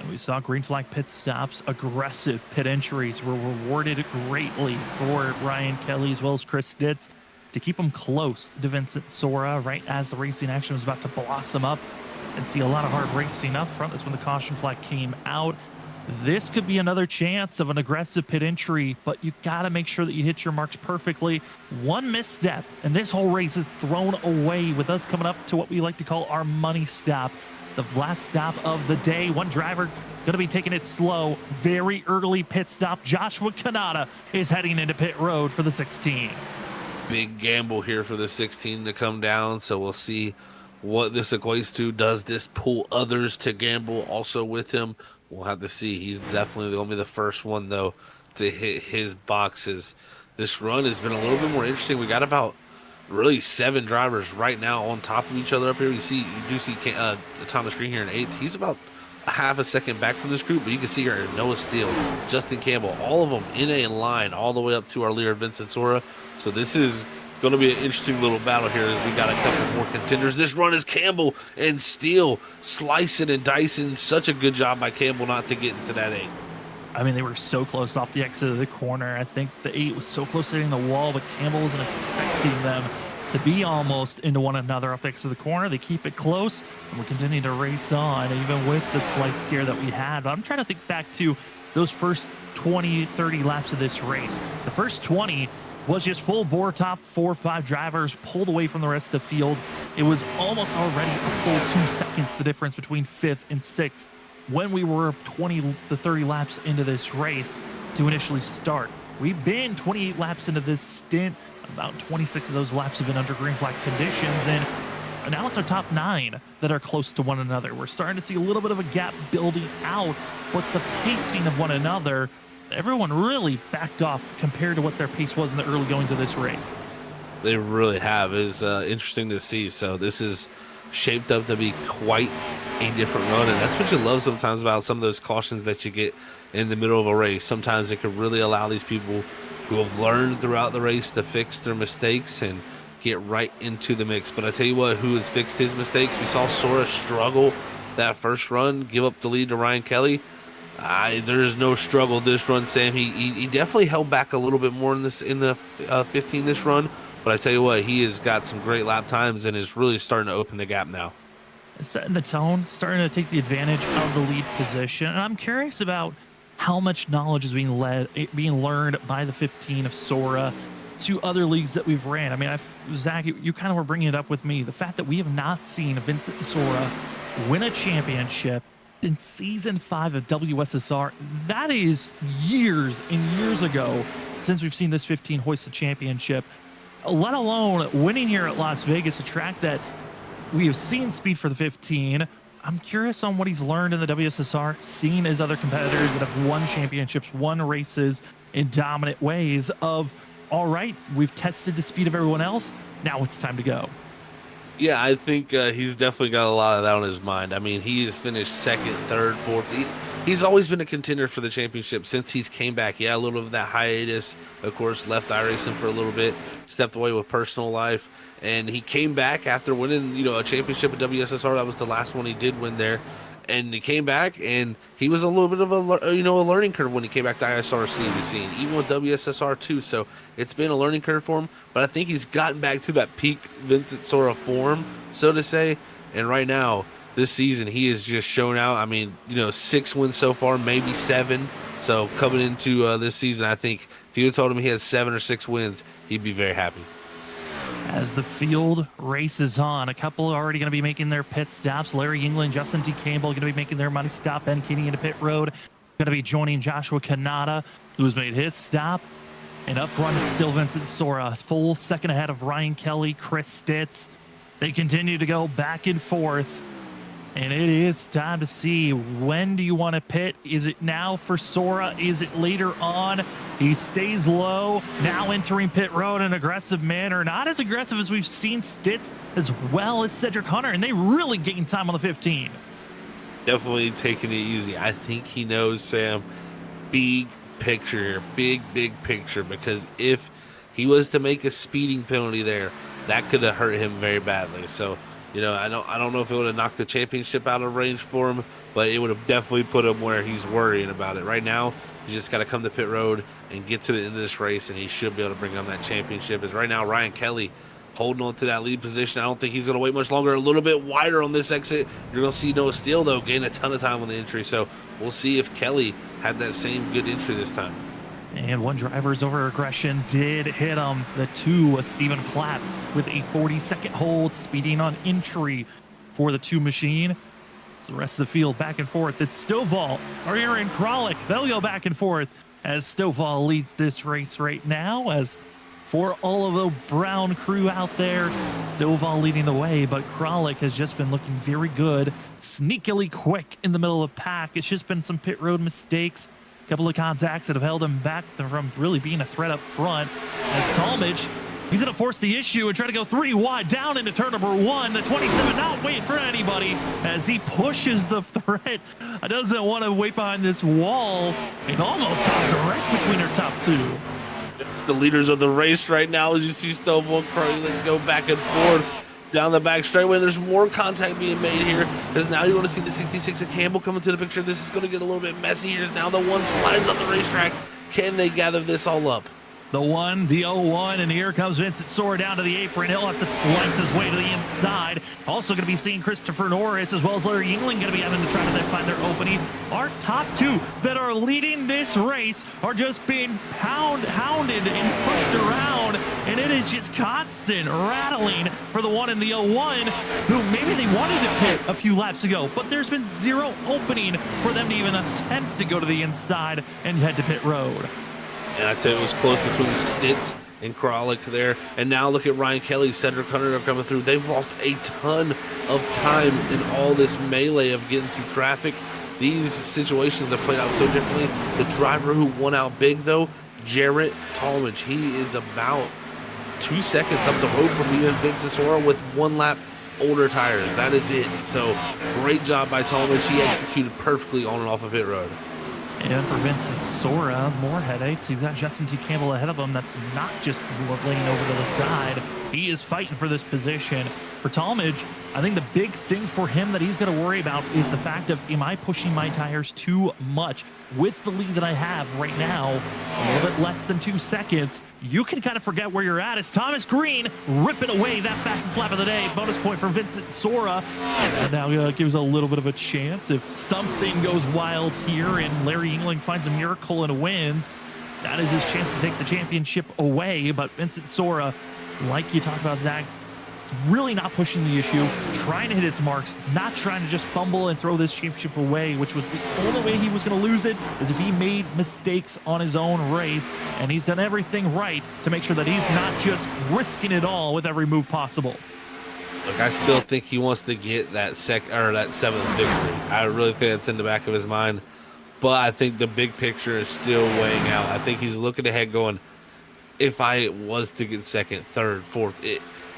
We saw green flag pit stops, aggressive pit entries were rewarded greatly for Ryan Kelly as well as Chris Stitz to keep them close to Vincent Sora right as the racing action was about to blossom up and see a lot of hard racing up front. That's when the caution flag came out. This could be another chance of an aggressive pit entry, but you got to make sure that you hit your marks perfectly. One misstep, and this whole race is thrown away with us coming up to what we like to call our money stop. The last stop of the day. One driver going to be taking it slow. Very early pit stop. Joshua Kanata is heading into pit road for the 16. Big gamble here for the 16 to come down, so we'll see what this equates to. Does this pull others to gamble also with him? We'll have to see. He's definitely going to be the first one, though, to hit his boxes. This run has been a little bit more interesting. We got about really 7 drivers right now on top of each other up here. You do see Thomas Green here in 8th. He's about a half a second back from this group, but you can see here Noah Steele, Justin Campbell, all of them in a line all the way up to our leader Vincent Sora. So this is going to be an interesting little battle here as we got a couple more contenders. This run is Campbell and Steele slicing and dicing. Such a good job by Campbell not to get into that 8. I mean, they were so close off the exit of the corner. I think the 8 was so close to hitting the wall, but Campbell wasn't expecting them to be almost into one another off the exit of the corner. They keep it close, and we continue to race on, even with the slight scare that we had. But I'm trying to think back to those first 20, 30 laps of this race. The first 20 was just full bore top 4 or 5 drivers pulled away from the rest of the field. It was almost already a full 2 seconds, the difference between 5th and 6th. When we were 20 to 30 laps into this race to initially start. We've been 28 laps into this stint. About 26 of those laps have been under green flag conditions, and now it's our top 9 that are close to one another. We're starting to see a little bit of a gap building out, but the pacing of one another, everyone really backed off compared to what their pace was in the early goings of this race. They really have. It's interesting to see. So this is shaped up to be quite a different run, and that's what you love sometimes about some of those cautions that you get in the middle of a race. Sometimes it can really allow these people who have learned throughout the race to fix their mistakes and get right into the mix. But I tell you what, who has fixed his mistakes? We saw Sora struggle that first run, give up the lead to Ryan Kelly. There's no struggle this run, Sam. He definitely held back a little bit more in the 15 this run. But I tell you what, he has got some great lap times and is really starting to open the gap now. Setting the tone, starting to take the advantage of the lead position. And I'm curious about how much knowledge is being learned by the 15 of Sora. to other leagues that we've ran. I mean, Zach, you kind of were bringing it up with me. The fact that we have not seen Vincent Sora win a championship in season 5 of WSSR, that is years and years ago since we've seen this 15 hoist the championship, let alone winning here at Las Vegas, a track that we have seen speed for the 15. I'm curious on what he's learned in the WSSR, seeing his other competitors that have won championships, won races in dominant ways of, all right, we've tested the speed of everyone else, now it's time to go. Yeah, I think he's definitely got a lot of that on his mind. I mean, he has finished second, third, fourth. He's always been a contender for the championship since he's came back. Yeah, a little of that hiatus, of course, left iRacing for a little bit, stepped away with personal life, and he came back after winning, a championship at WSSR. That was the last one he did win there. And he came back, and he was a little bit of a learning curve when he came back to ISRC. We've seen even with WSSR too. So it's been a learning curve for him. But I think he's gotten back to that peak Vincent Sora form, so to say. And right now, this season, he is just shown out. I mean, 6 wins so far, maybe 7. So coming into this season, I think if you had told him he has 7 or 6 wins, he'd be very happy. As the field races on, a couple are already going to be making their pit stops. Larry England, Justin T. Campbell going to be making their money stop. Ben Keating into pit road. Going to be joining Joshua Kanata, who's made his stop. And up front, it's still Vincent Sora. Full second ahead of Ryan Kelly, Chris Stitz. They continue to go back and forth. And it is time to see, when do you want to pit? Is it now for Sora? Is it later on? He stays low, now entering pit road in an aggressive manner. Not as aggressive as we've seen Stitz as well as Cedric Hunter, and they really gain time on the 15. Definitely taking it easy. I think he knows, Sam, big picture here, big picture, because if he was to make a speeding penalty there, that could have hurt him very badly. So, I don't know if it would have knocked the championship out of range for him, but it would have definitely put him where he's worrying about it. Right now, he's just got to come to pit road and get to the end of this race, and he should be able to bring home that championship. As right now, Ryan Kelly holding on to that lead position. I don't think he's going to wait much longer. A little bit wider on this exit. You're going to see Noah Steele, though, gain a ton of time on the entry. So we'll see if Kelly had that same good entry this time. And one driver's over aggression did hit him. The 2 was Stephen Platt with a 40-second hold, speeding on entry for the 2 machine. So the rest of the field back and forth. It's Stovall or Aaron Kralik. They'll go back and forth as Stovall leads this race right now. As for all of the Brown crew out there, Stovall leading the way, but Kralik has just been looking very good, sneakily quick in the middle of the pack. It's just been some pit road mistakes. Couple of contacts that have held him back from really being a threat up front. As Talmadge, he's going to force the issue and try to go 3 wide down into turn number 1. The 27 not waiting for anybody as he pushes the threat. Doesn't want to wait behind this wall and almost comes direct between her top 2. It's the leaders of the race right now as you see Stovall Kralik go back and forth down the back straightaway. There's more contact being made here as now you're going to see the 66 of Campbell come into the picture. This is going to get a little bit messy here as now the 1 slides on the racetrack. Can they gather this all up? The 1, the 01, and here comes Vincent Sora down to the apron. He'll have to slice his way to the inside. Also going to be seeing Christopher Norris as well as Larry England going to be having to try to find their opening. Our top 2 that are leading this race are just being hounded and pushed around, and it is just constant rattling for the 1 and the 01, who maybe they wanted to pit a few laps ago, but there's been 0 opening for them to even attempt to go to the inside and head to pit road. And I tell you, it was close between Stitz and Kralik there. And now look at Ryan Kelly, Cedric Hunter are coming through. They've lost a ton of time in all this melee of getting through traffic. These situations have played out so differently. The driver who won out big, though, Jarrett Talmadge, he is about 2 seconds up the road from even Vincent Sora with 1 lap older tires. That is it. So great job by Talmadge. He executed perfectly on and off of pit road. And for Vincent Sora, more headaches. He's got Justin T. Campbell ahead of him. That's not just laying over to the side. He is fighting for this position. For Talmadge, I think the big thing for him that he's going to worry about is the fact of, am I pushing my tires too much? With the lead that I have right now, a little bit less than 2 seconds, you can kind of forget where you're at as Thomas Green ripping away that fastest lap of the day. Bonus point for Vincent Sora. And now gives a little bit of a chance if something goes wild here and Larry England finds a miracle and wins. that is his chance to take the championship away. But Vincent Sora, like you talked about, Zach, really not pushing the issue, trying to hit its marks, not trying to just fumble and throw this championship away, which was the only way he was going to lose it, is if he made mistakes on his own race. And he's done everything right to make sure that he's not just risking it all with every move possible. Look, I still think he wants to get that seventh victory. I really think that's in the back of his mind. But I think the big picture is still weighing out. I think he's looking ahead going, if I was to get second, third, fourth,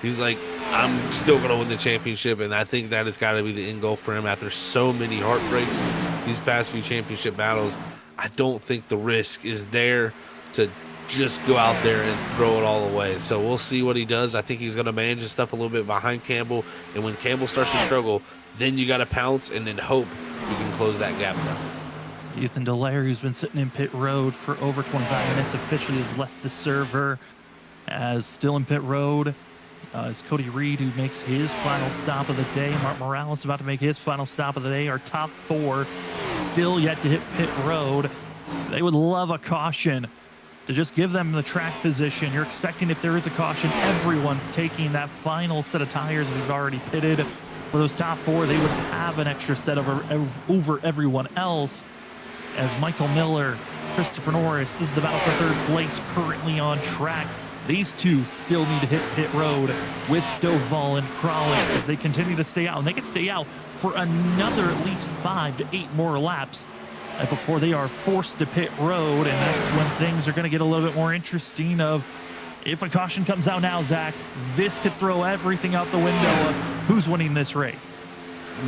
he's like, I'm still going to win the championship, and I think that has got to be the end goal for him after so many heartbreaks these past few championship battles. I don't think the risk is there to just go out there and throw it all away. So we'll see what he does. I think he's going to manage his stuff a little bit behind Campbell, and when Campbell starts to struggle, then you got to pounce and then hope you can close that gap down. Ethan Delaire, who's been sitting in pit road for over 25 minutes, officially has left the server. As still in pit road is Cody Reed, who makes his final stop of the day. Mark Morales about to make his final stop of the day. Our top four still yet to hit pit road. They would love a caution to just give them the track position. You're expecting, if there is a caution, everyone's taking that final set of tires we've already pitted. For those top four, they would have an extra set over everyone else. As Michael Miller, Christopher Norris, this is the battle for third place currently on track. These two still need to hit pit road with Stovall and Kralik as they continue to stay out. And they can stay out for another at least 5 to 8 more laps before they are forced to pit road. And that's when things are going to get a little bit more interesting. Of if a caution comes out now, Zach, this could throw everything out the window of who's winning this race.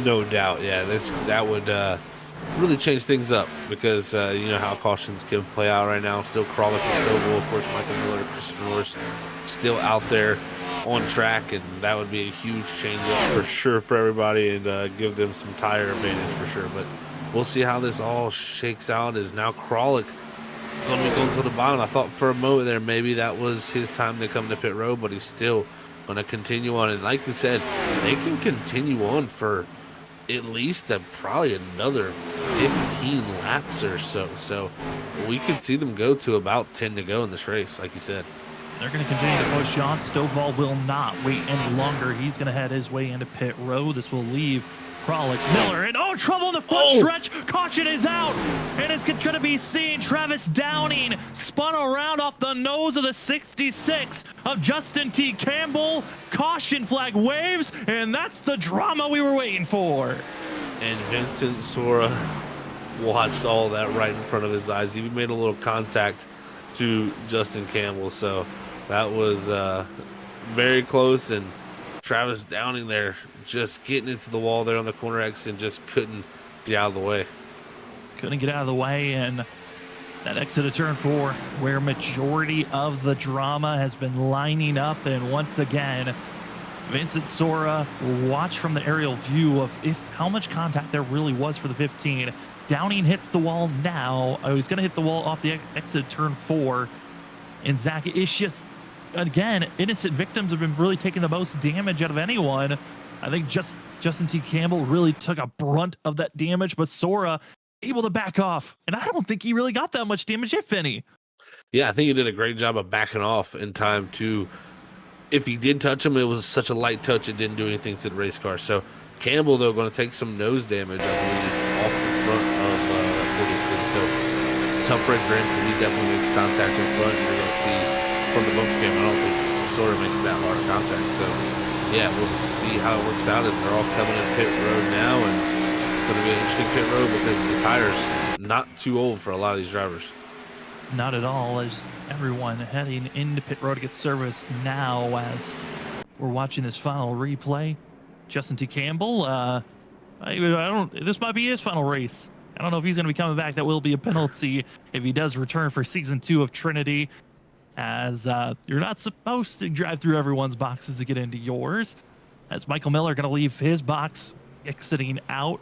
No doubt, yeah. That would really change things up because you know how cautions can play out right now. Still Kralik and Stovall, of course, Michael Miller, Christopher Norris still out there on track, and that would be a huge change up for sure for everybody and give them some tire advantage for sure. But we'll see how this all shakes out. Is now Kralik going to be going to the bottom? I thought for a moment there maybe that was his time to come to pit road, but he's still going to continue on. And like we said, they can continue on for at least probably another 15 laps or so. So we could see them go to about 10 to go in this race, like you said. They're going to continue to push on. Stovall will not wait any longer. He's going to head his way into pit road. This will leave Kralik, Miller, and trouble in the front stretch. Caution is out, and it's going to be seen. Travis Downing spun around off the nose of the 66 of Justin T. Campbell. Caution flag waves, and that's the drama we were waiting for. And Vincent Sora watched all that right in front of his eyes. He even made a little contact to Justin Campbell, so that was very close. And Travis Downing there just getting into the wall there on the corner exit and just couldn't get out of the way. Couldn't get out of the way, and that exit of turn 4 where majority of the drama has been lining up. And once again, Vincent Sora will watch from the aerial view of how much contact there really was for the 15. Downing hits the wall now. He's going to hit the wall off the exit of turn 4. And Zach, it's just, again, innocent victims have been really taking the most damage out of anyone. I think Justin T. Campbell really took a brunt of that damage, but Sora able to back off. And I don't think he really got that much damage, if any. Yeah, I think he did a great job of backing off in time to, if he did touch him, it was such a light touch, it didn't do anything to the race car. So Campbell, though, going to take some nose damage, I believe, off the front of 43. So tough break for him because he definitely makes contact in front. You're going to see from the bumper cam, I don't think Sora makes that hard of contact. So yeah, we'll see how it works out as they're all coming in pit road now, and it's going to be an interesting pit road because the tire's not too old for a lot of these drivers. Not at all, as everyone heading into pit road to get service now as we're watching this final replay. Justin T. Campbell, this might be his final race. I don't know if he's going to be coming back. That will be a penalty if he does return for season 2 of Trinity, as you're not supposed to drive through everyone's boxes to get into yours. As Michael Miller going to leave his box exiting out.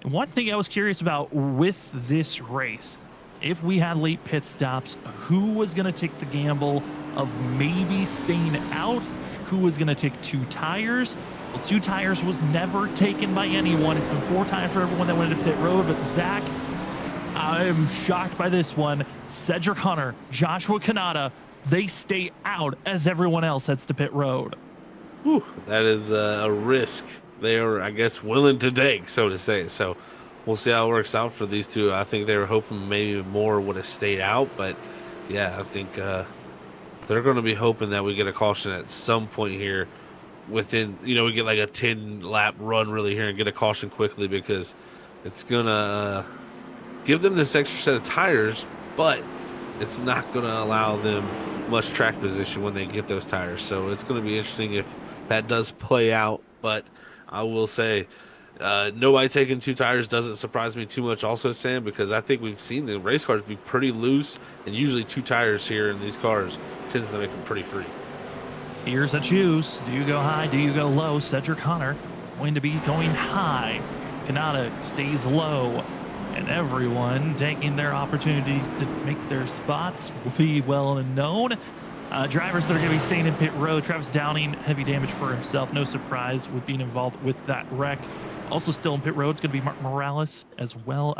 And one thing I was curious about with this race, if we had late pit stops, who was going to take the gamble of maybe staying out? Who was going to take 2 tires? Well, 2 tires was never taken by anyone. It's been 4 times for everyone that went into pit road. But Zach, I'm shocked by this one. Cedric Hunter, Joshua Kanata, they stay out as everyone else heads to pit road. Whew, that is a risk they are, I guess, willing to take, so to say. So we'll see how it works out for these two. I think they were hoping maybe more would have stayed out, but yeah, I think they're going to be hoping that we get a caution at some point here within, we get like a 10 lap run really here and get a caution quickly, because it's going to give them this extra set of tires, but it's not going to allow them much track position when they get those tires. So it's going to be interesting if that does play out. But I will say, nobody taking 2 tires doesn't surprise me too much also, Sam, because I think we've seen the race cars be pretty loose, and usually 2 tires here in these cars tends to make them pretty free. Here's a choose. Do you go high? Do you go low? Cedric Hunter going to be going high. Kanata stays low. And everyone taking their opportunities to make their spots will be well known. Drivers that are going to be staying in pit road. Travis Downing, heavy damage for himself. No surprise with being involved with that wreck. Also still in pit road is going to be Mark Morales as well.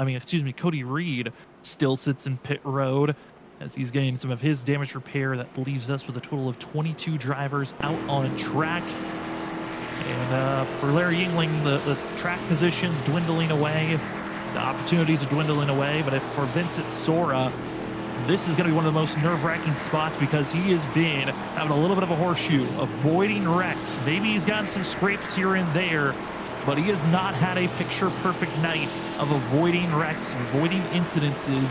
Cody Reed still sits in pit road as he's getting some of his damage repair. That leaves us with a total of 22 drivers out on track. And for Larry Yingling, the track position's dwindling away. The opportunities are dwindling away, but for Vincent Sora, this is going to be one of the most nerve-wracking spots, because he has been having a little bit of a horseshoe, avoiding wrecks. Maybe he's gotten some scrapes here and there, but he has not had a picture-perfect night of avoiding wrecks, avoiding incidences.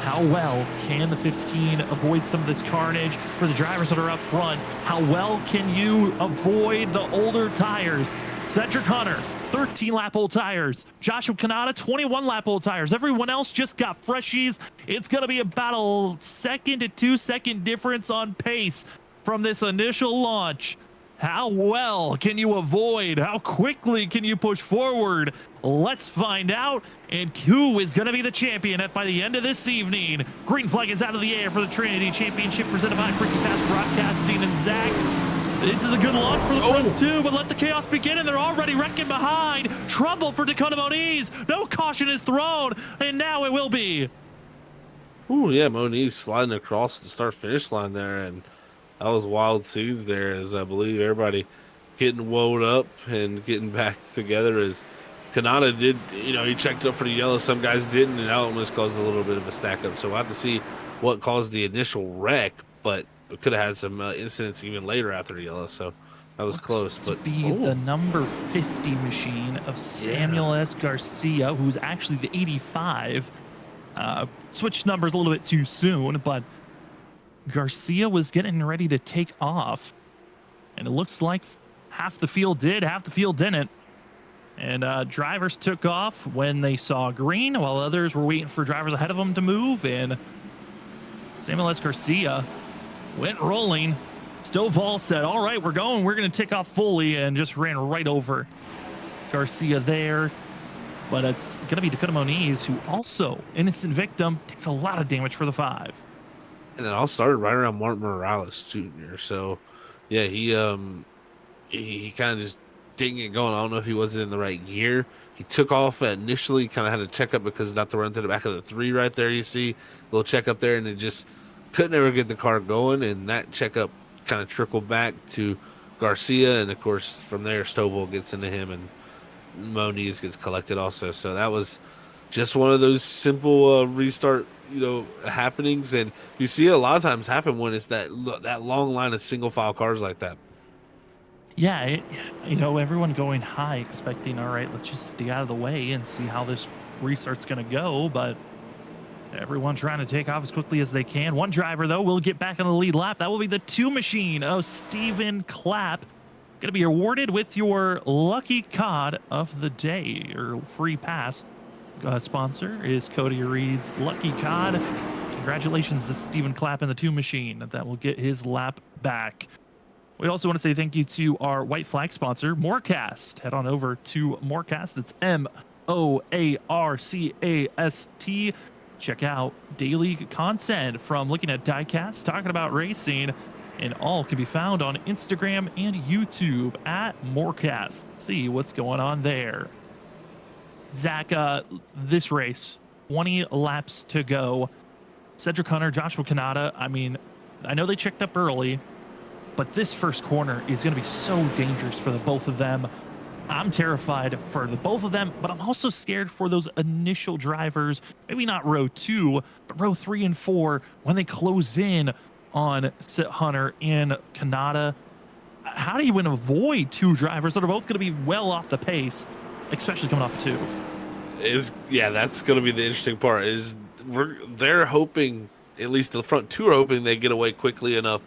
How well can the 15 avoid some of this carnage? For the drivers that are up front, how well can you avoid the older tires? Cedric Hunter, 13-lap-old tires. Joshua Kanata, 21-lap-old tires. Everyone else just got freshies. It's going to be about a 1 to 2 second difference on pace from this initial launch. How well can you avoid? How quickly can you push forward? Let's find out. And who is going to be the champion by the end of this evening? Green flag is out of the air for the Trinity Championship, presented by Freaky Fast Broadcasting. And Zach, this is a good launch for the front two, but let the chaos begin, and they're already wrecking behind. Trouble for Dakota Moniz. No caution is thrown, and now it will be. Ooh, yeah, Moniz sliding across the start-finish line there, and that was wild scenes there, as I believe everybody getting wound up and getting back together. As Kanata did, he checked up for the yellow. Some guys didn't, and that almost caused a little bit of a stack up. So we'll have to see what caused the initial wreck, but we could have had some incidents even later after the yellow. So that was close. But the number 50 machine of Samuel S. Garcia, who's actually the 85. Switched numbers a little bit too soon, but Garcia was getting ready to take off, and it looks like half the field did, half the field didn't. And drivers took off when they saw green, while others were waiting for drivers ahead of them to move. And Samuel S. Garcia went rolling. Stovall said, all right, we're going to take off fully, and just ran right over Garcia there. But it's going to be Dakota Moniz, who also, innocent victim, takes a lot of damage for the 5. And it all started right around Martin Morales Jr. So, yeah, he kind of just didn't get going. I don't know if he wasn't in the right gear. He took off initially, kind of had a checkup because not to run to the back of the 3 right there. You see a little checkup there, and it just couldn't ever get the car going. And that checkup kind of trickled back to Garcia, and of course from there Stovall gets into him, and Moniz gets collected also. So that was just one of those simple restart happenings, and you see it a lot of times happen when it's that long line of single file cars like that. Yeah, everyone going high expecting, all right, let's just stay out of the way and see how this restart's going to go, but everyone trying to take off as quickly as they can. One driver, though, will get back on the lead lap. That will be the 2 machine of Stephen Clapp. Going to be awarded with your lucky cod of the day, or free pass. Sponsor is Cody Reed's Lucky Cod. Congratulations to Stephen Clapp and the 2 machine. That will get his lap back. We also want to say thank you to our white flag sponsor, Morecast. Head on over to Morecast. That's MOARCAST. Check out daily content from looking at diecast, talking about racing, and all can be found on Instagram and YouTube at Morecast. See what's going on there. Zach, this race, 20 laps to go. Cedric Hunter, Joshua Kanata, I mean, I know they checked up early, but this first corner is going to be so dangerous for the both of them. I'm terrified for the both of them, but I'm also scared for those initial drivers, maybe not row 2, but row 3 and 4, when they close in on Hunter and Kanata. How do you even avoid 2 drivers that are both going to be well off the pace, especially coming off 2? Yeah, that's going to be the interesting part. They're hoping, at least the front 2 are hoping they get away quickly enough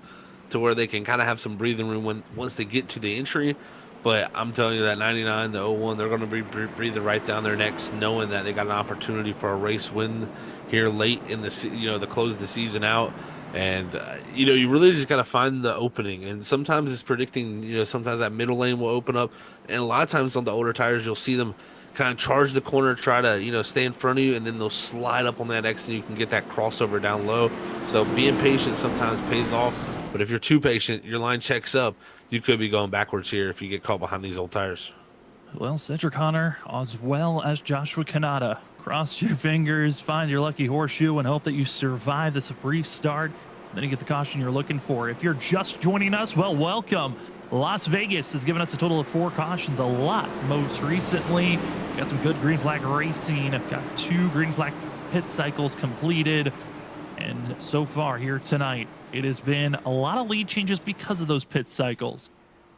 to where they can kind of have some breathing room once they get to the entry. But I'm telling you that 99, the 01, they're going to be breathing right down their necks, knowing that they got an opportunity for a race win here late in the to close the season out. And you really just got to find the opening. And sometimes it's predicting. Sometimes that middle lane will open up, and a lot of times on the older tires, you'll see them kind of charge the corner, try to stay in front of you, and then they'll slide up on that X, and you can get that crossover down low. So being patient sometimes pays off. But if you're too patient, your line checks up, you could be going backwards here if you get caught behind these old tires. Well, Cedric Hunter, as well as Joshua Kanata, cross your fingers, find your lucky horseshoe, and hope that you survive this brief start. Then you get the caution you're looking for. If you're just joining us, well, welcome. Las Vegas has given us a total of 4 cautions, a lot. Most recently, got some good green flag racing. I've got 2 green flag pit cycles completed. And so far here tonight, it has been a lot of lead changes because of those pit cycles.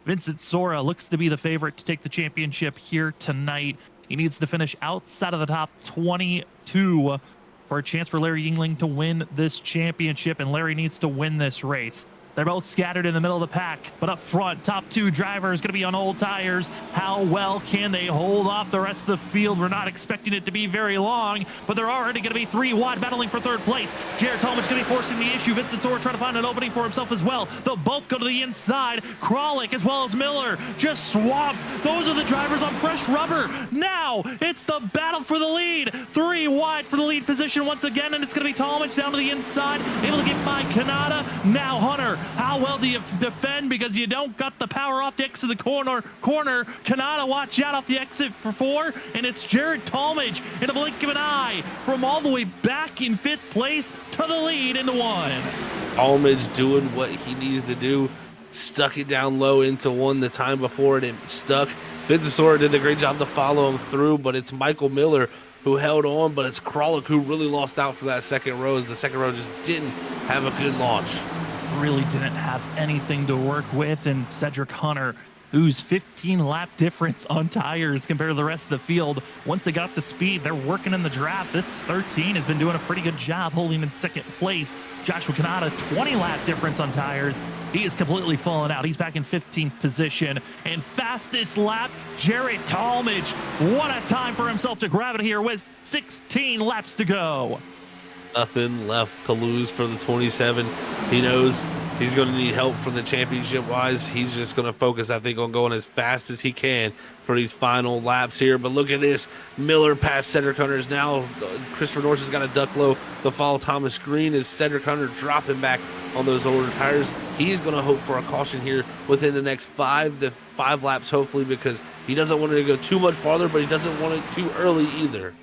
Vincent Sora looks to be the favorite to take the championship here tonight. He needs to finish outside of the top 22 for a chance for Larry Yingling to win this championship, and Larry needs to win this race. They're both scattered in the middle of the pack, but up front, top 2 drivers going to be on old tires. How well can they hold off the rest of the field? We're not expecting it to be very long, but they're already going to be 3 wide battling for 3rd place. Jared Tolman's going to be forcing the issue. Vincent Sora trying to find an opening for himself as well. They'll both go to the inside. Kralik as well as Miller just swamped. Those are the drivers on fresh rubber. Now it's the battle for the lead. 3 wide for the lead position once again, and it's going to be Tolman down to the inside, able to get by Kanata. Now Hunter. How well do you defend, because you don't got the power off the exit of the corner. Kanata, watch out off the exit for 4, and it's Jared Talmadge in a blink of an eye from all the way back in 5th place to the lead into 1. Talmadge doing what he needs to do, stuck it down low into 1 the time before, and it stuck. Vincent Sora did a great job to follow him through, but it's Michael Miller who held on, but it's Kralik who really lost out for that second row, as the second row just didn't have a good launch. Really didn't have anything to work with, and Cedric Hunter, who's 15 lap difference on tires compared to the rest of the field. Once they got up to speed, they're working in the draft. This 13 has been doing a pretty good job holding in 2nd place. Joshua Kanata, 20 lap difference on tires. He is completely fallen out. He's back in 15th position. And fastest lap, Jared Talmadge. What a time for himself to grab it here with 16 laps to go. Nothing left to lose for the 27. He knows he's going to need help from the championship wise. He's just going to focus, I think, on going as fast as he can for these final laps here. But look at this. Miller past Cedric Hunter. Now Christopher Norris has got a duck low to follow Thomas Green as Cedric Hunter dropping back on those older tires. He's going to hope for a caution here within the next 5 laps, hopefully, because he doesn't want it to go too much farther, but he doesn't want it too early either.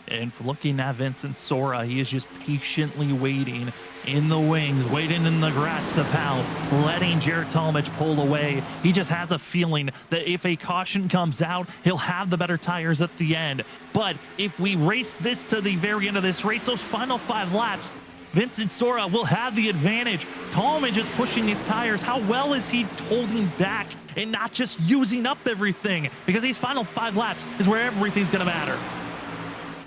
And for looking at Vincent Sora, he is just patiently waiting in the wings, waiting in the grass to pounce, letting Jared Talmadge pull away. He just has a feeling that if a caution comes out, he'll have the better tires at the end. But if we race this to the very end of this race, those final 5 laps, Vincent Sora will have the advantage. Talmadge is pushing these tires. How well is he holding back and not just using up everything? Because these final 5 laps is where everything's going to matter.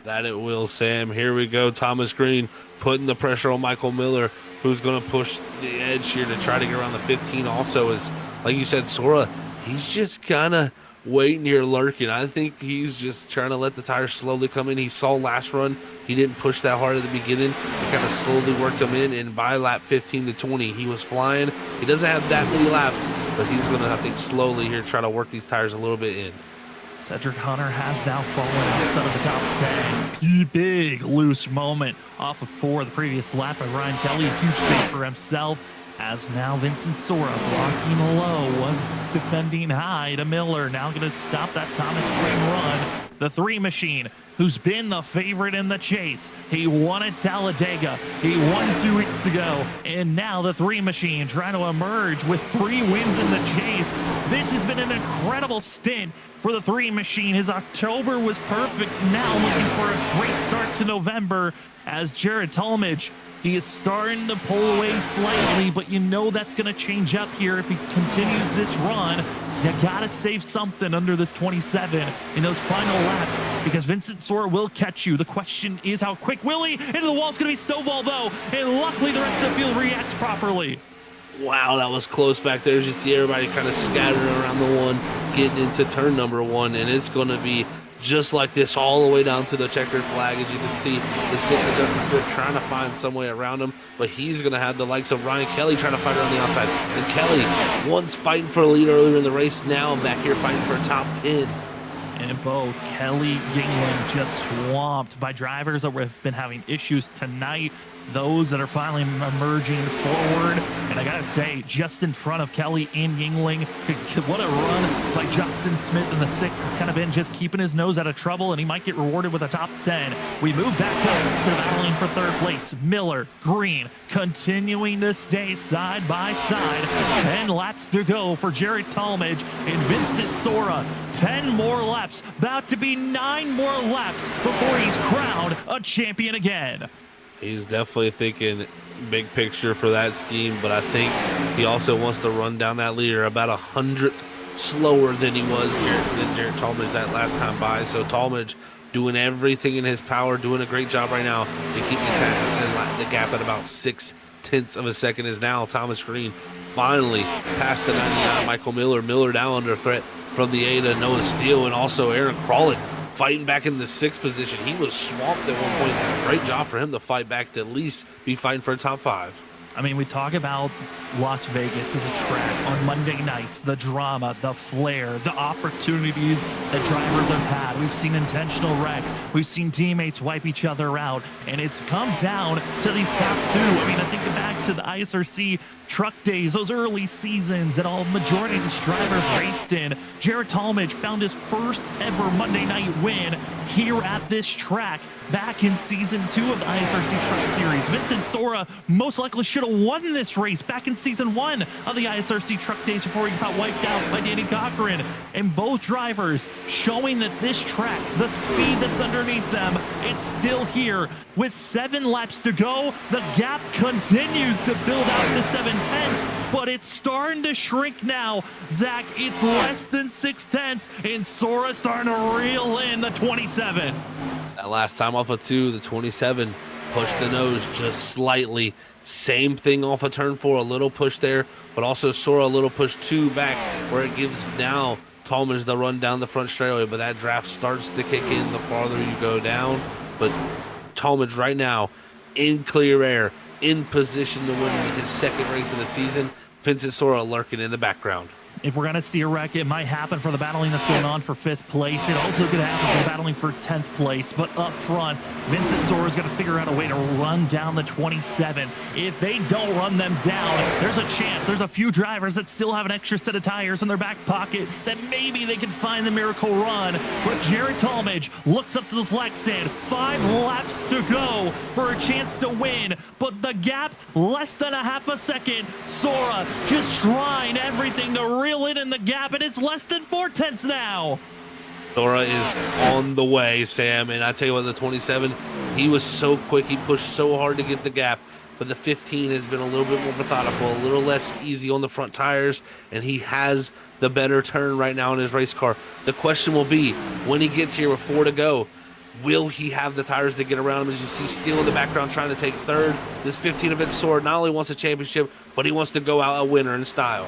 That it will, Sam. Here we go. Thomas Green putting the pressure on Michael Miller, who's going to push the edge here to try to get around the 15. Also, is like you said, Sora, he's just kind of waiting here, lurking. I think he's just trying to let the tires slowly come in. He saw last run, he didn't push that hard at the beginning. He kind of slowly worked them in, and by lap 15 to 20, he was flying. He doesn't have that many laps, but he's going to, I think, slowly here try to work these tires a little bit in. Cedric Hunter has now fallen outside of the top 10. Big loose moment off of 4 the previous lap by Ryan Kelly. Huge thing for himself. as now Vincent Sora blocking low, was defending high to Miller. Now going to stop that Thomas Green run. The 3 Machine, who's been the favorite in the chase. He won at Talladega. He won 2 weeks ago. And now the 3 Machine trying to emerge with 3 wins in the chase. This has been an incredible stint for the 3 Machine. His October was perfect. Now looking for a great start to November as Jared Talmadge, he is starting to pull away slightly, but you know that's going to change up here if he continues this run. You gotta save something under this 27 in those final laps because Vincent Sora will catch you. The question is how quick will he? Into the wall, it's gonna be Stovall though, and luckily the rest of the field reacts properly. Wow, that was close back there. As you see everybody kind of scattering around the one, getting into turn number 1, and it's gonna be just like this all the way down to the checkered flag. As you can see, the 6 of Justin Smith trying to find some way around him, but he's going to have the likes of Ryan Kelly trying to fight around the outside. And Kelly, once fighting for a lead earlier in the race, now back here fighting for a top 10. And both Kelly, Yingling just swamped by drivers that have been having issues tonight. Those that are finally emerging forward. And I gotta say, just in front of Kelly and Yingling, what a run by Justin Smith in the 6th. It's kind of been just keeping his nose out of trouble, and he might get rewarded with a top 10. We move back up to battling for 3rd place. Miller, Green, continuing to stay side by side. 10 laps to go for Jared Talmadge and Vincent Sora. 10 more laps, about to be 9 more laps before he's crowned a champion again. He's definitely thinking big picture for that scheme, but I think he also wants to run down that leader about 100th slower than he was Jared Talmadge that last time by. So Talmadge doing everything in his power, doing a great job right now to keep the gap at about 0.6 of a second. Is now Thomas Green finally past the 99 Michael Miller. Miller now under threat from the 8 of Noah Steele, and also Aaron Crawlett fighting back in the 6th position. He was swamped at one point. Great job for him to fight back to at least be fighting for a top 5. I mean, we talk about Las Vegas as a track on Monday nights, the drama, the flair, the opportunities that drivers have had. We've seen intentional wrecks. We've seen teammates wipe each other out, and it's come down to these top 2. I mean, I think back to the ISRC truck days, those early seasons that all majority of these drivers raced in. Jared Talmadge found his first ever Monday night win here at this track back in season 2 of the ISRC Truck Series. Vincent Sora most likely should have won this race back in season 1 of the ISRC Truck Days before he got wiped out by Danny Cochran. And both drivers showing that this track, the speed that's underneath them, it's still here. With 7 laps to go, the gap continues to build out to 7/10, but it's starting to shrink now. Zach, it's less than 6/10, and Sora starting to reel in the 27. That last time off of 2, the 27 pushed the nose just slightly. Same thing off of turn 4, a little push there, but also Sora a little push 2 back, where it gives now Talmadge the run down the front straightaway, but that draft starts to kick in the farther you go down. But Talmadge right now in clear air, in position to win his 2nd race of the season. Vincent Sora lurking in the background. If we're going to see a wreck, it might happen for the battling that's going on for 5th place. It also could happen for the battling for 10th place. But up front, Vincent Sora is going to figure out a way to run down the 27. If they don't run them down, there's a chance. There's a few drivers that still have an extra set of tires in their back pocket that maybe they can find the miracle run. But Jared Talmadge looks up to the flag stand. 5 laps to go for a chance to win. But the gap, less than a half a second. Sora just trying everything to reel it in the gap, and it's less than 4/10 now. Sora is on the way, Sam, and I tell you what, the 27, he was so quick, he pushed so hard to get the gap, but the 15 has been a little bit more methodical, a little less easy on the front tires, and he has the better turn right now in his race car. The question will be, when he gets here with 4 to go, will he have the tires to get around him? As you see, Steele in the background trying to take 3rd. This 15 of Vince Sora not only wants a championship, but he wants to go out a winner in style.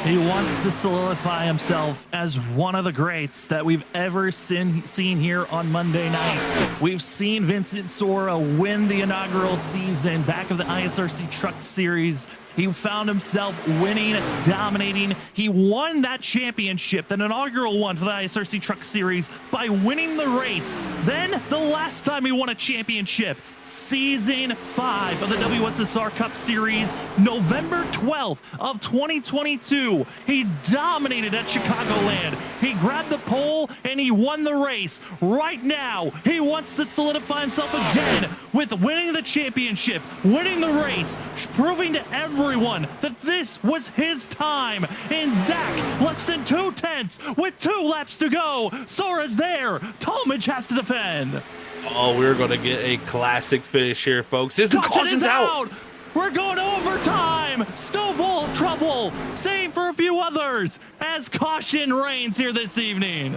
He wants to solidify himself as one of the greats that we've ever seen here on Monday nights. We've seen Vincent Sora win the inaugural season back of the ISRC Truck Series. He found himself winning, dominating. He won that championship, that inaugural one for the ISRC Truck Series, by winning the race. Then, the last time he won a championship, Season 5 of the WSSR Cup Series, November 12th of 2022. He dominated at Chicagoland. He grabbed the pole and he won the race. Right now, he wants to solidify himself again with winning the championship, winning the race, proving to everyone that this was his time. And Zach, less than 2/10 with 2 laps to go. Sora's there. Talmadge has to defend. Oh, we're going to get a classic finish here, folks. Is the caution's out? We're going to overtime. Stovall trouble. Save for a few others as caution reigns here this evening.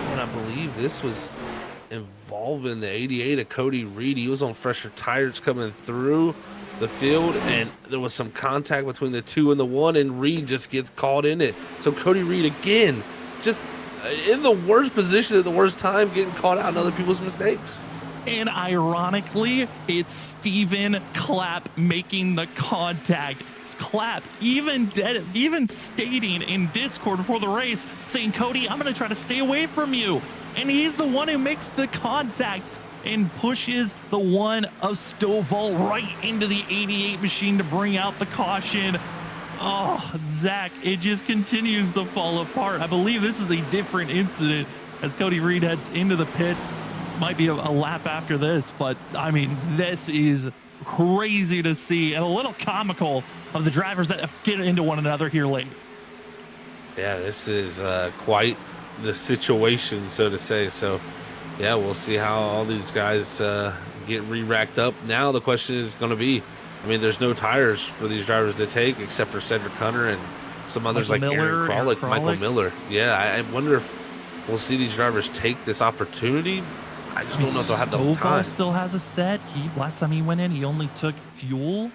And I believe this was involving the 88 of Cody Reed. He was on fresher tires coming through the field, and there was some contact between the 2 and the 1, and Reed just gets caught in it. So Cody Reed again, just in the worst position at the worst time, getting caught out in other people's mistakes. And ironically, it's Steven Clapp making the contact. Clapp even stating in Discord before the race, saying, Cody, I'm going to try to stay away from you. And he's the one who makes the contact and pushes the one of Stovall right into the 88 machine to bring out the caution. Oh, Zach, it just continues to fall apart. I believe this is a different incident as Cody Reed heads into the pits. Might be a lap after this, but I mean, this is crazy to see and a little comical of the drivers that get into one another here late. Yeah, this is quite the situation, so to say. So, yeah, we'll see how all these guys get re-racked up. Now the question is going to be, I mean, there's no tires for these drivers to take except for Cedric Hunter and some others like Aaron Krolick, Michael Miller. Yeah, I wonder if we'll see these drivers take this opportunity. I just don't know if they'll have the time. Still has a set. Last time he went in, he only took fuel.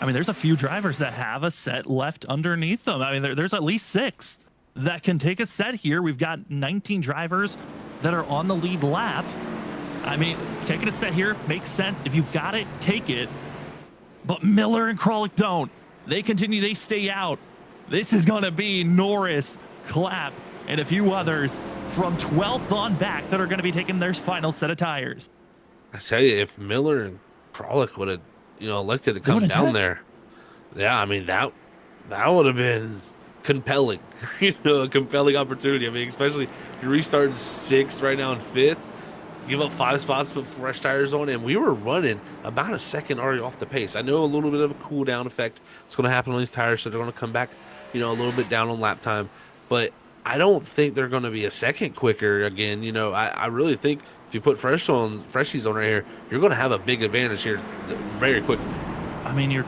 I mean, there's a few drivers that have a set left underneath them. I mean, there's at least 6 that can take a set here. We've got 19 drivers that are on the lead lap. I mean, taking a set here makes sense. If you've got it, take it. But Miller and Krolick don't. They continue, they stay out. This is going to be Norris, Clapp, and a few others from 12th on back that are going to be taking their final set of tires. I tell you, if Miller and Krolick would have, elected to come down there, yeah, I mean, that would have been compelling, a compelling opportunity. I mean, especially if you're restarting 6th right now and 5th, give up 5 spots, put fresh tires on, and we were running about a second already off the pace. I know a little bit of a cool down effect is going to happen on these tires, so they're going to come back, a little bit down on lap time, but I don't think they're going to be a second quicker again. I really think if you put freshies on right here, you're going to have a big advantage here very quickly. I mean, you're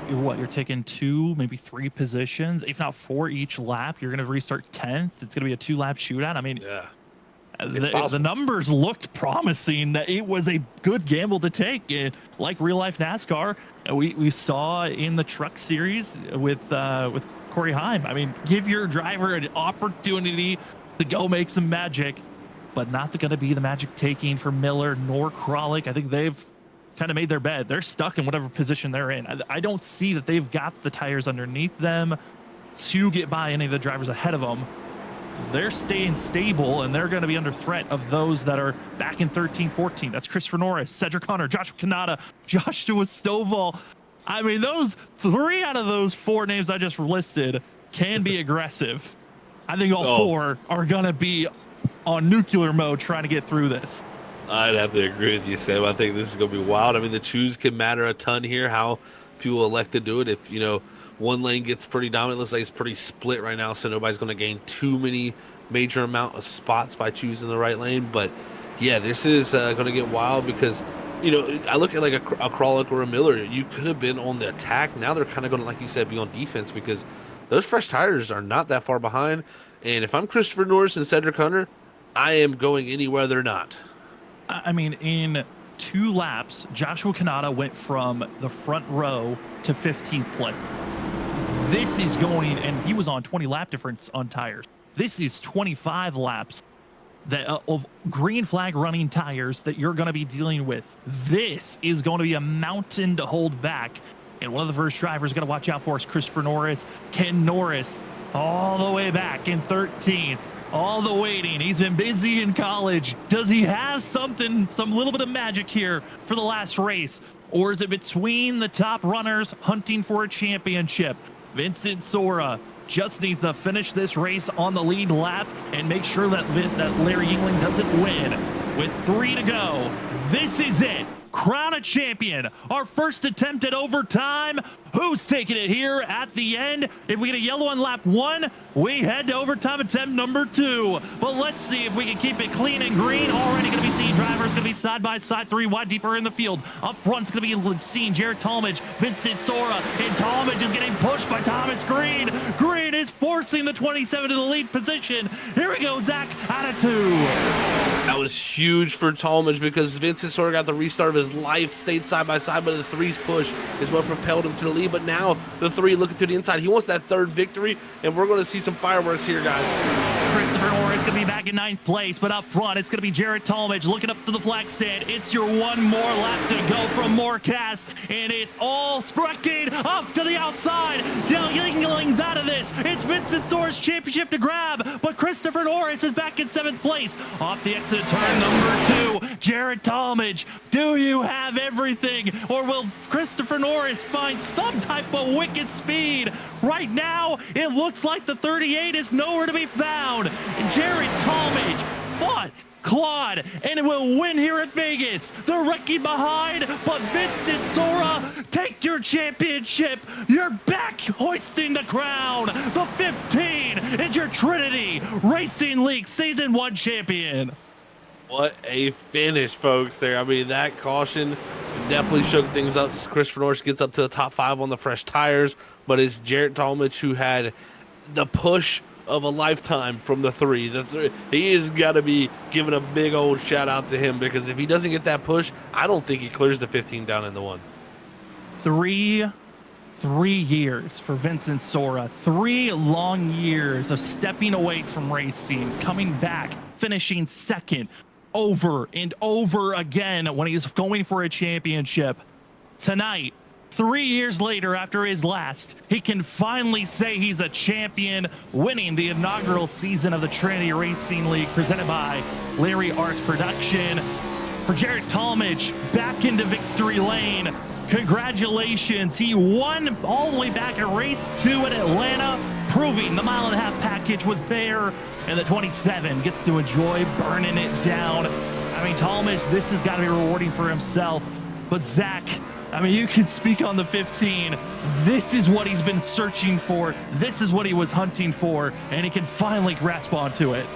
taking 2, maybe 3 positions, if not 4 each lap. You're going to restart 10th. It's going to be a 2-lap shootout. I mean, yeah. The numbers looked promising that it was a good gamble to take. Like real life NASCAR, we saw in the truck series with Corey Heim. I mean, give your driver an opportunity to go make some magic, but not going to be the magic taking for Miller nor Krolick. I think they've kind of made their bed. They're stuck in whatever position they're in. I don't see that they've got the tires underneath them to get by any of the drivers ahead of them. They're staying stable, and they're going to be under threat of those that are back in 13, 14. That's Christopher Norris, Cedric Hunter, Joshua Kanata, Joshua Stovall. I mean, those 3 out of those 4 names I just listed can be aggressive. I think all 4 are going to be on nuclear mode trying to get through this. I'd have to agree with you, Sam. I think this is going to be wild. I mean, the choose can matter a ton here, how people elect to do it. If, one lane gets pretty dominant, looks like it's pretty split right now, so nobody's going to gain too many major amount of spots by choosing the right lane. But, yeah, this is going to get wild because, I look at like a Krolick or a Miller. You could have been on the attack. Now they're kind of going to, like you said, be on defense because those fresh tires are not that far behind. And if I'm Christopher Norris and Cedric Hunter, I am going anywhere they're not. I mean, in 2 laps, Joshua Kanata went from the front row to 15th place. This is going, and he was on 20 lap difference on tires. This is 25 laps that of green flag running tires that you're going to be dealing with. This is going to be a mountain to hold back. And one of the first drivers going to watch out for is Christopher Norris. Ken Norris all the way back in 13th. all the waiting. He's been busy in college. Does he have something, some little bit of magic here for the last race? Or is it between the top runners hunting for a championship? Vincent Sora just needs to finish this race on the lead lap and make sure that Larry Yingling doesn't win. With 3 to go, this is it. Crown a champion. Our first attempt at overtime. Who's taking it here at the end? If we get a yellow on lap 1, we head to overtime attempt number 2. But let's see if we can keep it clean and green. Already going to be seeing drivers going to be side by side, 3 wide deeper in the field. Up front's going to be seeing Jared Talmadge, Vincent Sora, and Talmadge is getting pushed by Thomas Green. Green is forcing the 27 to the lead position. Here we go, Zach, out of 2. That was huge for Talmadge because Vincent Sora got the restart of his life, stayed side by side, but the 3's push is what propelled him to the lead. But now the 3 looking to the inside. He wants that 3rd victory, and we're going to see some fireworks here, guys. Christopher Norris going to be back in 9th place, but up front, it's going to be Jared Talmadge looking up to the flag stand. It's your one more lap to go from Morecast, and it's all spreading up to the outside. Yingling's out of this. It's Vincent Sora's championship to grab, but Christopher Norris is back in 7th place. Off the exit turn number 2, Jared Talmadge. Do you have everything, or will Christopher Norris find some type of wicked speed? Right now, it looks like the 38 is nowhere to be found. Jared Talmadge fought, clawed, and will win here at Vegas. The wrecking behind, but Vincent Sora, take your championship. You're back hoisting the crown. The 15 is your Trinity Racing League Season 1 champion. What a finish, folks, there. I mean, that caution definitely shook things up. Christopher Norris gets up to the top 5 on the fresh tires, but it's Jared Talmadge who had the push of a lifetime from the 3. He has got to be giving a big old shout out to him, because if he doesn't get that push, I don't think he clears the 15 down in the 1. 3 years for Vincent Sora. 3 long years of stepping away from racing, coming back, finishing 2nd over and over again when he's going for a championship. Tonight, 3 years later after his last, he can finally say he's a champion, winning the inaugural season of the Trinity Racing League presented by Larry Arts Production. For Jared Talmadge, back into victory lane. Congratulations. He won all the way back at race 2 at Atlanta, proving the mile-and-a-half package was there, and the 27 gets to enjoy burning it down. I mean, Talmadge, this has got to be rewarding for himself. But Zach, I mean, you can speak on the 15. This is what he's been searching for. This is what he was hunting for, and he can finally grasp onto it.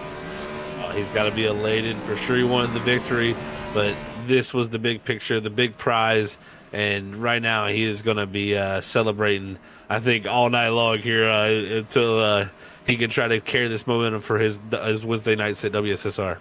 He's got to be elated. For sure he wanted the victory, but this was the big picture, the big prize. And right now he is going to be celebrating, I think, all night long here until he can try to carry this momentum for his Wednesday nights at WSSR.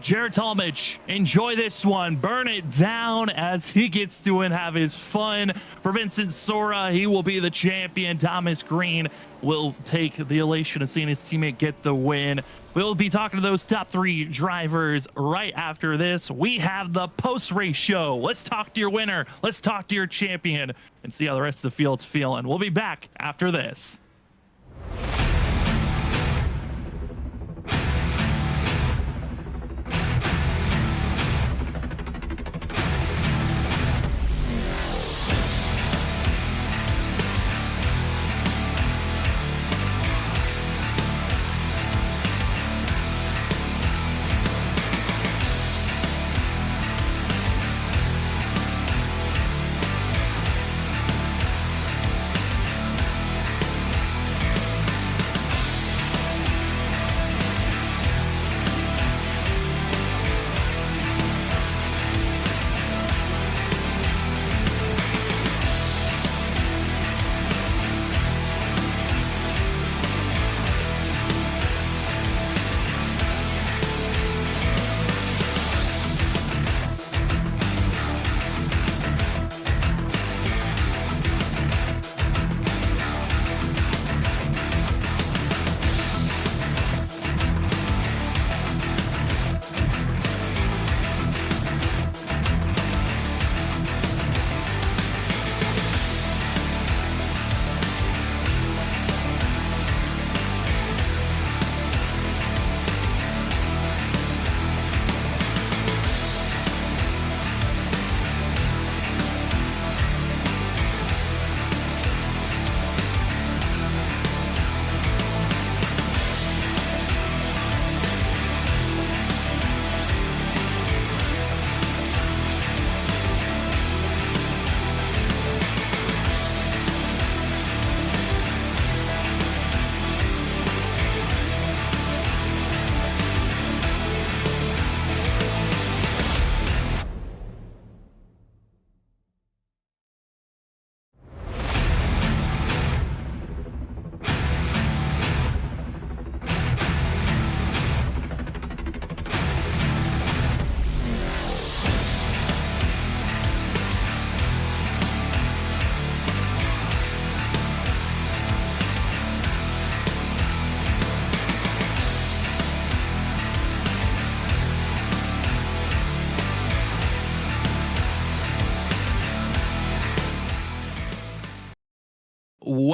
Jared Talmadge, enjoy this one. Burn it down as he gets to and have his fun. For Vincent Sora, he will be the champion. Thomas Green will take the elation of seeing his teammate get the win. We'll be talking to those top 3 drivers right after this. We have the post-race show. Let's talk to your winner. Let's talk to your champion and see how the rest of the field's feeling. We'll be back after this.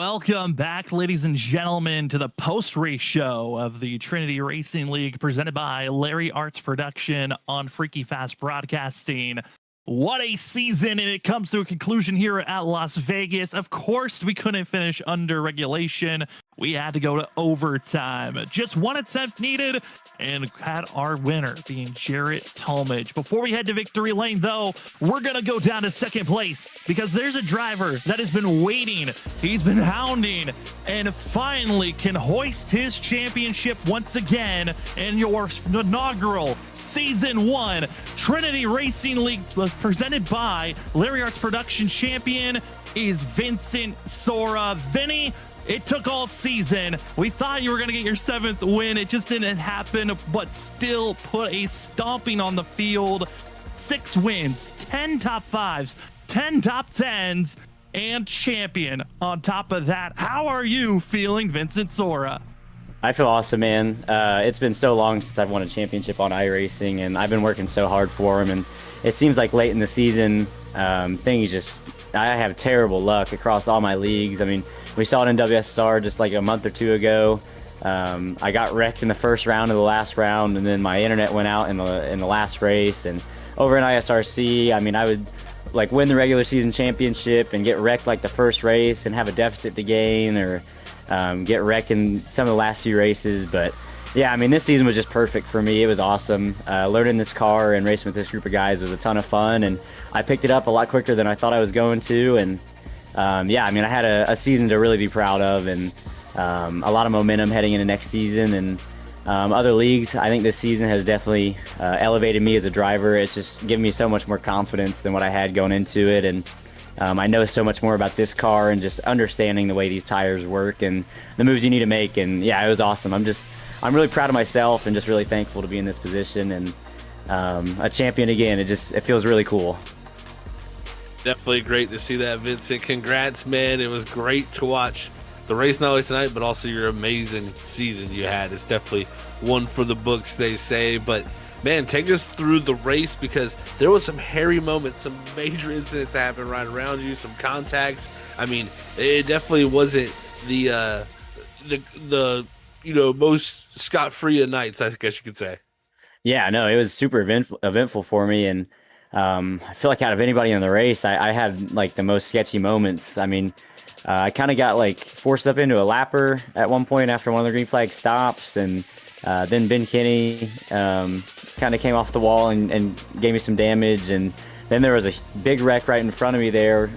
Welcome back, ladies and gentlemen, to the post-race show of the Trinity Racing League presented by Larry Arts Production on Freaky Fast Broadcasting. What a season, and it comes to a conclusion here at Las Vegas. Of course, we couldn't finish under regulation. We had to go to overtime. Just one attempt needed, and had our winner being Jarrett Talmadge. Before we head to victory lane, though, we're going to go down to second place because there's a driver that has been waiting. He's been hounding and finally can hoist his championship once again in your inaugural Season 1 Trinity Racing League presented by Larry Arts Production. Champion is Vincent Sora. Vinny, it took all season. We thought you were going to get your 7th win. It just didn't happen, but still put a stomping on the field. 6 wins, 10 top 5s, 10 top 10s, and champion on top of that. How are you feeling, Vincent Sora? I feel awesome, man. It's been so long since I've won a championship on iRacing, and I've been working so hard for him. And it seems like late in the season, I have terrible luck across all my leagues. I mean, we saw it in WSR just like a month or two ago. I got wrecked in the first round of the last round, and then my internet went out in the last race. And over in ISRC, I mean, I would like win the regular season championship and get wrecked like the first race and have a deficit to gain, or get wrecked in some of the last few races. But yeah, I mean, this season was just perfect for me. It was awesome. Learning this car and racing with this group of guys was a ton of fun, and I picked it up a lot quicker than I thought I was going to. And yeah, I mean, I had a season to really be proud of, and a lot of momentum heading into next season. And other leagues, I think this season has definitely elevated me as a driver. It's just given me so much more confidence than what I had going into it. And I know so much more about this car and just understanding the way these tires work and the moves you need to make. And yeah, it was awesome. I'm really proud of myself and just really thankful to be in this position and a champion again. It feels really cool. Definitely great to see that, Vincent. Congrats, man. It was great to watch the race not only tonight, but also your amazing season you had. It's definitely one for the books, they say. But man, take us through the race, because there was some hairy moments, some major incidents that happened right around you, some contacts. I mean, it definitely wasn't the most scot-free of nights, I guess you could say. Yeah, no, it was super eventful for me. And I feel like out of anybody in the race, I had like the most sketchy moments. I mean, I kind of got like forced up into a lapper at one point after one of the green flag stops, and then Ben Kinney kind of came off the wall and gave me some damage. And then there was a big wreck right in front of me there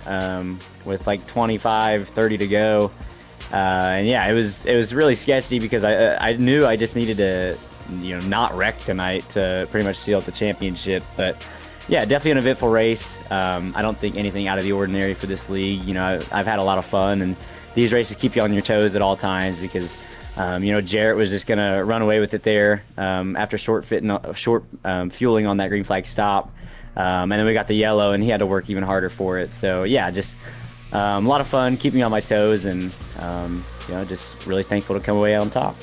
with like 25-30 to go. And yeah, it was really sketchy because I knew I just needed to not wreck tonight to pretty much seal up the championship. But yeah, definitely an eventful race. I don't think anything out of the ordinary for this league. I've had a lot of fun, and these races keep you on your toes at all times because Jarrett was just gonna run away with it there after short fueling on that green flag stop, and then we got the yellow, and he had to work even harder for it. So yeah, just a lot of fun, keeping me on my toes, and just really thankful to come away on top.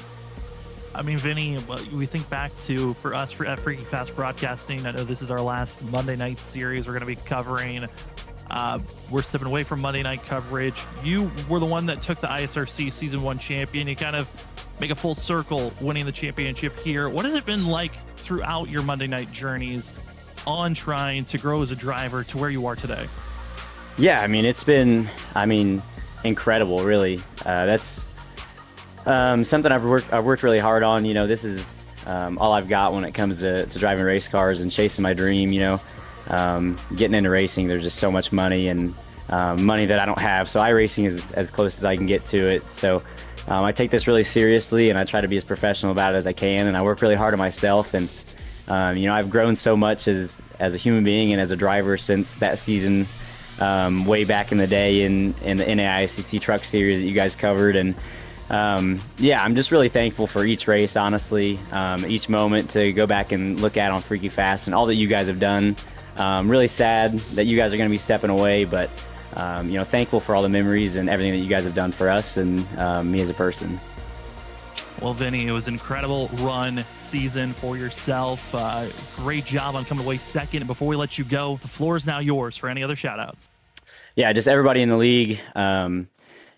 I mean, Vinny, we think back to, for us at Freaky Fast Broadcasting, I know this is our last Monday night series we're going to be covering. We're stepping away from Monday night coverage. You were the one that took the ISRC Season 1 champion. You kind of make a full circle winning the championship here. What has it been like throughout your Monday night journeys on trying to grow as a driver to where you are today? Yeah, I mean, it's been, incredible, really. That's something I've worked really hard on. This is all I've got when it comes to driving race cars and chasing my dream. Getting into racing, there's just so much money and money that I don't have. So iRacing is as close as I can get to it. So I take this really seriously, and I try to be as professional about it as I can. And I work really hard on myself. And I've grown so much as a human being and as a driver since that season, way back in the day in the NAICC Truck Series that you guys covered. And yeah, I'm just really thankful for each race, honestly, each moment to go back and look at on Freaky Fast and all that you guys have done. Really sad that you guys are going to be stepping away, but thankful for all the memories and everything that you guys have done for us and me as a person. Well, Vinny, it was an incredible run season for yourself. Great job on coming away second. And before we let you go, the floor is now yours for any other shout outs. Yeah, just everybody in the league.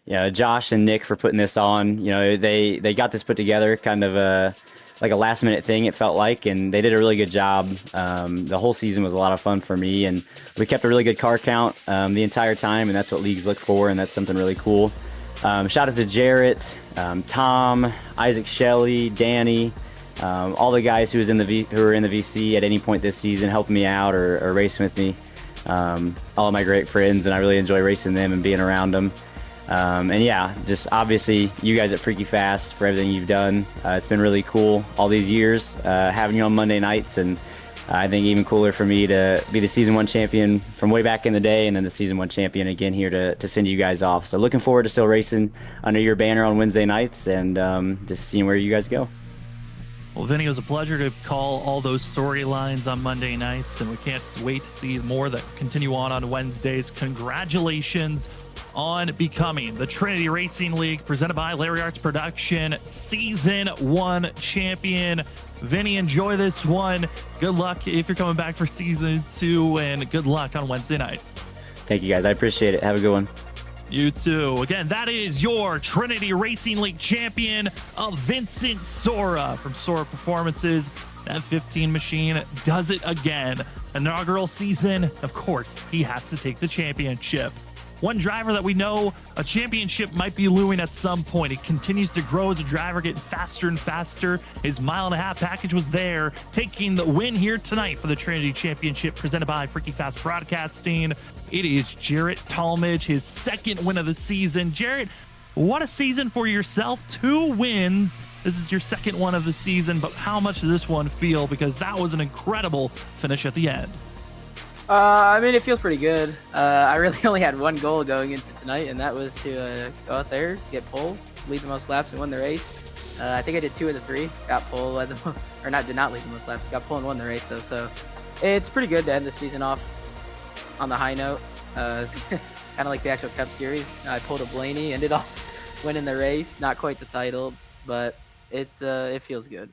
Josh and Nick for putting this on. They got this put together kind of like a last minute thing, it felt like, and they did a really good job. The whole season was a lot of fun for me, and we kept a really good car count the entire time, and that's what leagues look for, and that's something really cool. Shout out to Jarrett, Tom, Isaac Shelley, Danny, all the guys who were in the VC at any point this season, helping me out or racing with me. All of my great friends, and I really enjoy racing them and being around them. And yeah, just obviously you guys at Freaky Fast for everything you've done. It's been really cool all these years having you on Monday nights, and I think even cooler for me to be the season 1 champion from way back in the day, and then the season 1 champion again here to send you guys off. So looking forward to still racing under your banner on Wednesday nights, and just seeing where you guys go. Well, Vinny, it was a pleasure to call all those storylines on Monday nights, and we can't wait to see more that continue on Wednesdays. Congratulations on becoming the Trinity Racing League, presented by Larry Arts Production, Season 1 champion. Vinny, enjoy this one. Good luck if you're coming back for Season 2, and good luck on Wednesday nights. Thank you, guys. I appreciate it. Have a good one. You too. Again, that is your Trinity Racing League champion, Vincent Sora from Sora Performances. That 15 machine does it again. Inaugural season, of course, he has to take the championship. One driver that we know a championship might be looming at some point. He continues to grow as a driver, getting faster and faster. His mile-and-a-half package was there, taking the win here tonight for the Trinity Championship, presented by Freaky Fast Broadcasting. It is Jarrett Talmadge, his second win of the season. Jarrett, what a season for yourself. 2 wins. This is your second one of the season, but how much does this one feel? Because that was an incredible finish at the end. I mean, it feels pretty good. I really only had one goal going into tonight, and that was to go out there, get pole, lead the most laps, and win the race. I think I did 2 of the 3. Got pole, did not lead the most laps. Got pole and won the race though. So it's pretty good to end the season off on the high note. Kind of like the actual Cup Series. I pulled a Blaney, ended off winning the race. Not quite the title, but it feels good.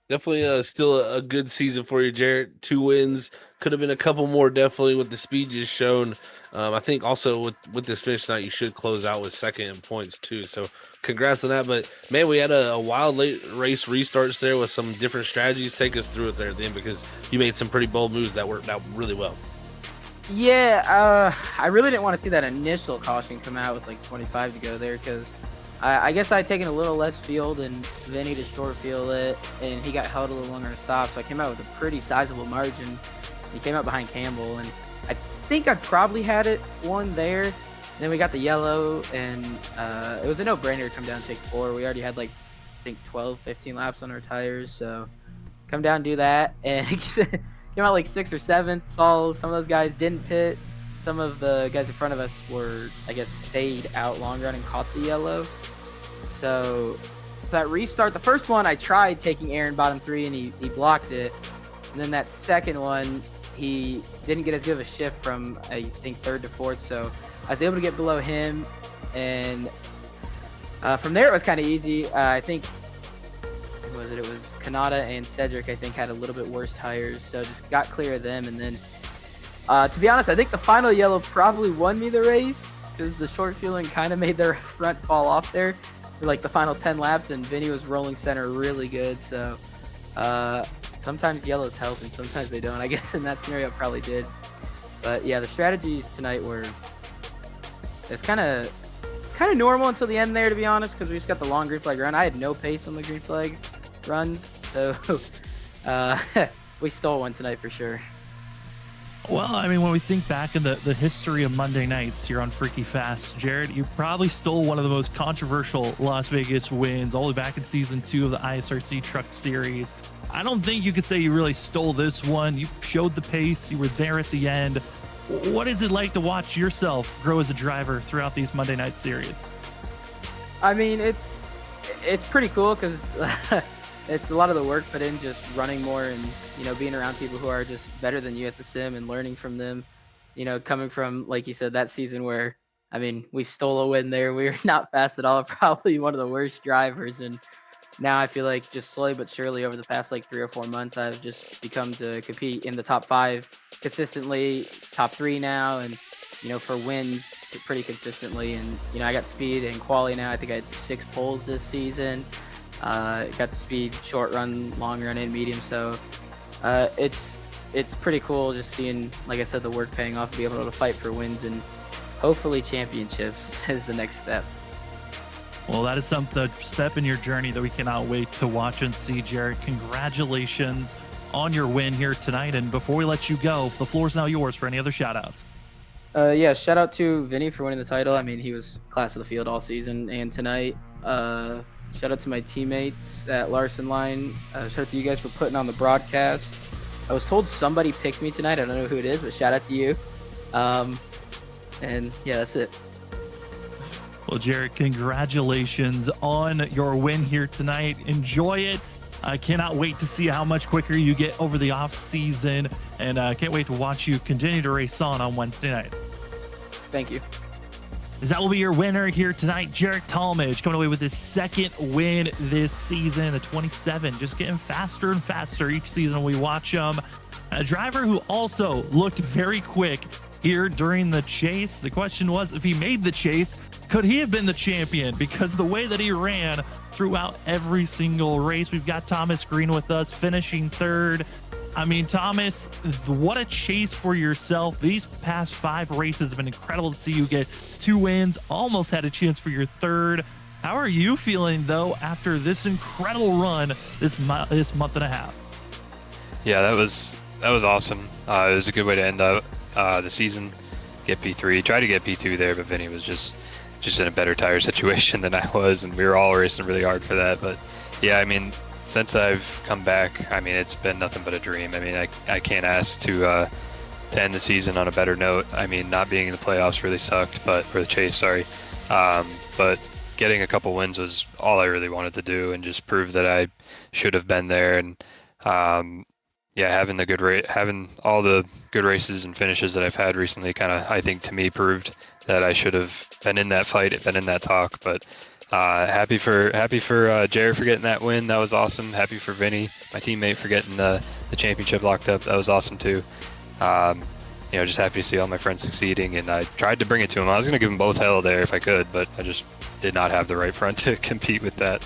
Definitely still a good season for you, Jarrett. 2 wins. Could have been a couple more, definitely, with the speed just shown. I think also with this finish tonight, you should close out with second in points, too. So congrats on that. But, man, we had a wild late race restarts there with some different strategies. Take us through it there at the end, because you made some pretty bold moves that worked out really well. Yeah, I really didn't want to see that initial caution come out with like 25 to go there, because I guess I had taken a little less field and Vinny to short field it, and he got held a little longer to stop, so I came out with a pretty sizable margin. He came out behind Campbell, and I think I probably had it won there. Then we got the yellow, and it was a no-brainer to come down and take 4. We already had like, I think 12, 15 laps on our tires, so come down and do that, and came out like 6th or 7th. Saw some of those guys didn't pit. Some of the guys in front of us were, I guess, stayed out longer and caught the yellow. So that restart, the first one I tried taking Aaron bottom 3 and he blocked it. And then that second one, he didn't get as good of a shift from, I think, 3rd to 4th. So I was able to get below him. And from there, it was kind of easy. I think, who was it? It was Kanata and Cedric, I think, had a little bit worse tires. So just got clear of them. And then, to be honest, I think the final yellow probably won me the race, because the short fueling kind of made their front fall off there for like the final 10 laps, and Vinny was rolling center really good. So sometimes yellows help and sometimes they don't. I guess in that scenario it probably did. But yeah, the strategies tonight were, it's kind of normal until the end there, to be honest, because we just got the long green flag run. I had no pace on the green flag runs, so we stole one tonight for sure. Well, I mean, when we think back in the history of Monday nights here on Freaky Fast, Jared, you probably stole one of the most controversial Las Vegas wins all the way back in season 2 of the ISRC Truck Series. I don't think you could say you really stole this one. You showed the pace. You were there at the end. What is it like to watch yourself grow as a driver throughout these Monday night series? I mean, it's pretty cool, because it's a lot of the work put in just running more and, you know, being around people who are just better than you at the sim and learning from them. You know, coming from, like you said, that season where, I mean, we stole a win there. We were not fast at all, probably one of the worst drivers. And now I feel like just slowly but surely over the past like 3 or 4 months, I've just become to compete in the top 5 consistently, top 3 now. And for wins pretty consistently. And I got speed and quality now. I think I had 6 poles this season. Got the speed, short run, long run, and medium. So it's pretty cool just seeing, like I said, the work paying off, be able to fight for wins and hopefully championships is the next step. Well, that is the step in your journey that we cannot wait to watch and see, Jared. Congratulations on your win here tonight. And before we let you go, the floor is now yours for any other shout outs. Yeah, shout out to Vinny for winning the title. I mean, he was class of the field all season and tonight. Shout out to my teammates at Larson Line. Shout out to you guys for putting on the broadcast. I was told somebody picked me tonight. I don't know who it is, but shout out to you. And yeah, that's it. Well, Jared, congratulations on your win here tonight. Enjoy it. I cannot wait to see how much quicker you get over the off season, and I can't wait to watch you continue to race on Wednesday night. Thank you. As that will be your winner here tonight, Jared Talmadge, coming away with his 2nd win this season, the 27, just getting faster and faster each season we watch him. A driver who also looked very quick here during the chase. The question was, if he made the chase, could he have been the champion? Because the way that he ran throughout every single race. We've got Thomas Green with us, finishing 3rd. I mean, Thomas, what a chase for yourself. These past 5 races have been incredible to see you get 2 wins, almost had a chance for your 3rd. How are you feeling, though, after this incredible run this month and a half? Yeah, that was awesome. It was a good way to end up the season. Get P3, tried to get P2 there, but Vinny was just in a better tire situation than I was, and we were all racing really hard for that. But yeah, I mean, since I've come back, I mean, it's been nothing but a dream. I mean, I can't ask to end the season on a better note. I mean, not being in the playoffs really sucked, for the chase, sorry. But getting a couple wins was all I really wanted to do, and just prove that I should have been there. And yeah, having all the good races and finishes that I've had recently, kind of, I think, to me, proved that I should have been in that fight, been in that talk. But happy for Jared for getting that win. That was awesome. Happy for Vinny, my teammate, for getting the championship locked up. That was awesome too. Just happy to see all my friends succeeding, and I tried to bring it to him. I was going to give them both hell there if I could, but I just did not have the right front to compete with that.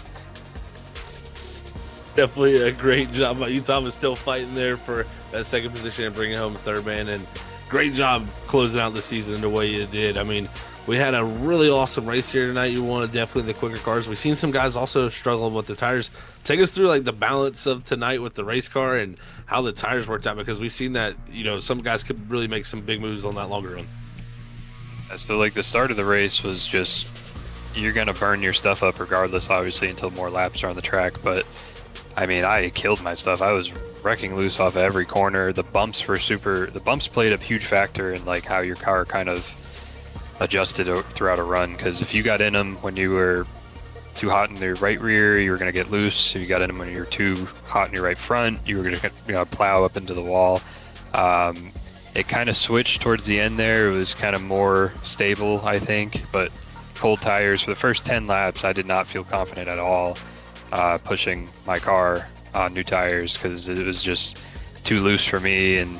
Definitely a great job by you, Thomas, still fighting there for that 2nd position and bringing home 3rd, man. And great job closing out the season the way you did. I mean, we had a really awesome race here tonight. You wanted definitely the quicker cars. We've seen some guys also struggling with the tires. Take us through like the balance of tonight with the race car and how the tires worked out, because we've seen that, some guys could really make some big moves on that longer run. So like the start of the race was just, you're going to burn your stuff up regardless, obviously, until more laps are on the track. But I mean, I killed my stuff. I was wrecking loose off of every corner. The bumps played a huge factor in like how your car kind of adjusted throughout a run, because if you got in them when you were too hot in your right rear, you were going to get loose. If you got in them when you were too hot in your right front, you were going to plow up into the wall. It kind of switched towards the end there. It was kind of more stable, I think, but cold tires for the first 10 laps, I did not feel confident at all pushing my car on new tires, because it was just too loose for me, and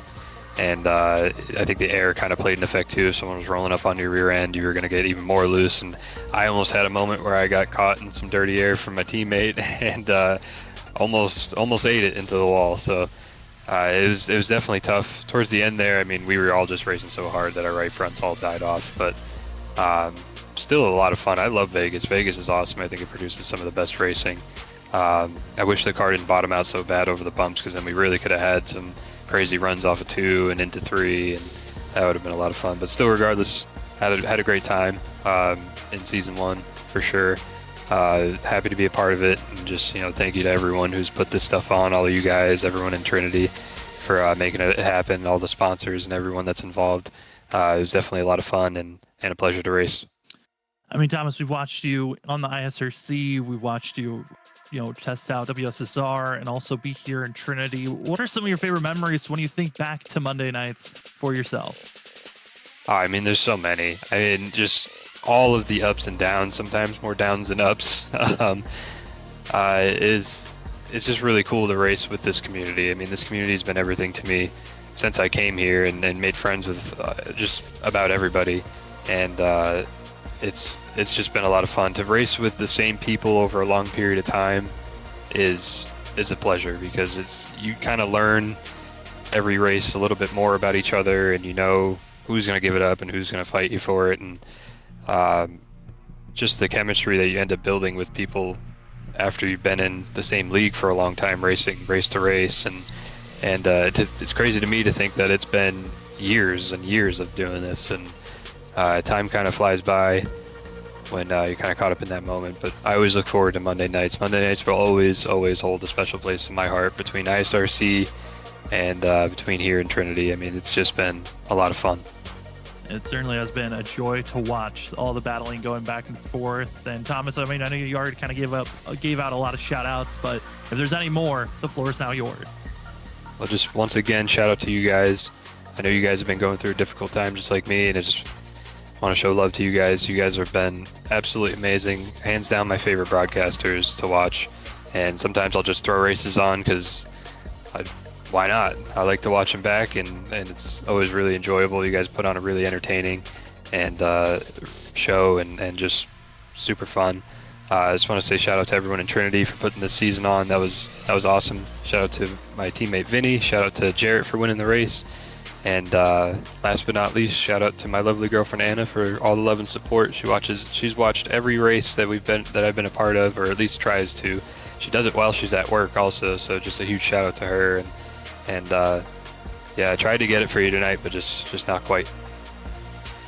I think the air kind of played an effect too. If someone was rolling up on your rear end, you were going to get even more loose. And I almost had a moment where I got caught in some dirty air from my teammate and almost ate it into the wall. So it was definitely tough towards the end there. I mean, we were all just racing so hard that our right fronts all died off, but still a lot of fun. I love Vegas. Vegas is awesome. I think it produces some of the best racing. I wish the car didn't bottom out so bad over the bumps, because then we really could have had some crazy runs off of 2 and into 3, and that would have been a lot of fun. But still, regardless, had a great time in season 1 for sure. Happy to be a part of it, and just thank you to everyone who's put this stuff on, all of you guys, everyone in Trinity, for making it happen, all the sponsors and everyone that's involved. It was definitely a lot of fun and a pleasure to race. I mean, Thomas, we've watched you on the ISRC. We've watched you, test out WSSR and also be here in Trinity. What are some of your favorite memories when you think back to Monday nights for yourself? I mean, there's so many. I mean, just all of the ups and downs, sometimes more downs than ups. It's just really cool to race with this community. I mean, this community has been everything to me since I came here and made friends with just about everybody, and it's just been a lot of fun. To race with the same people over a long period of time is a pleasure, because you kind of learn every race a little bit more about each other, and you know who's going to give it up and who's going to fight you for it, and just the chemistry that you end up building with people after you've been in the same league for a long time, racing race to race, and it's crazy to me to think that it's been years and years of doing this, and time kind of flies by when you're kind of caught up in that moment. But I always look forward to Monday nights. Monday nights will always hold a special place in my heart, between ISRC and between here and Trinity. I mean, it's just been a lot of fun. It certainly has been a joy to watch all the battling going back and forth. And Thomas, I mean, I know you already kind of gave out a lot of shout outs, but if there's any more, the floor is now yours. Well, just once again, shout out to you guys. I know you guys have been going through a difficult time just like me, and I just want to show love to you guys. You guys have been absolutely amazing. Hands down my favorite broadcasters to watch. And sometimes I'll just throw races on because why not? I like to watch them back, and it's always really enjoyable. You guys put on a really entertaining and show, and just super fun. I just want to say shout out to everyone in Trinity for putting this season on. That was awesome. Shout out to my teammate Vinny. Shout out to Jarrett for winning the race. And last but not least, shout out to my lovely girlfriend Anna for all the love and support. She's watched every race that I've been a part of, or at least tries to. She does it while she's at work also, so just a huge shout out to her. And yeah, I tried to get it for you tonight, but just not quite.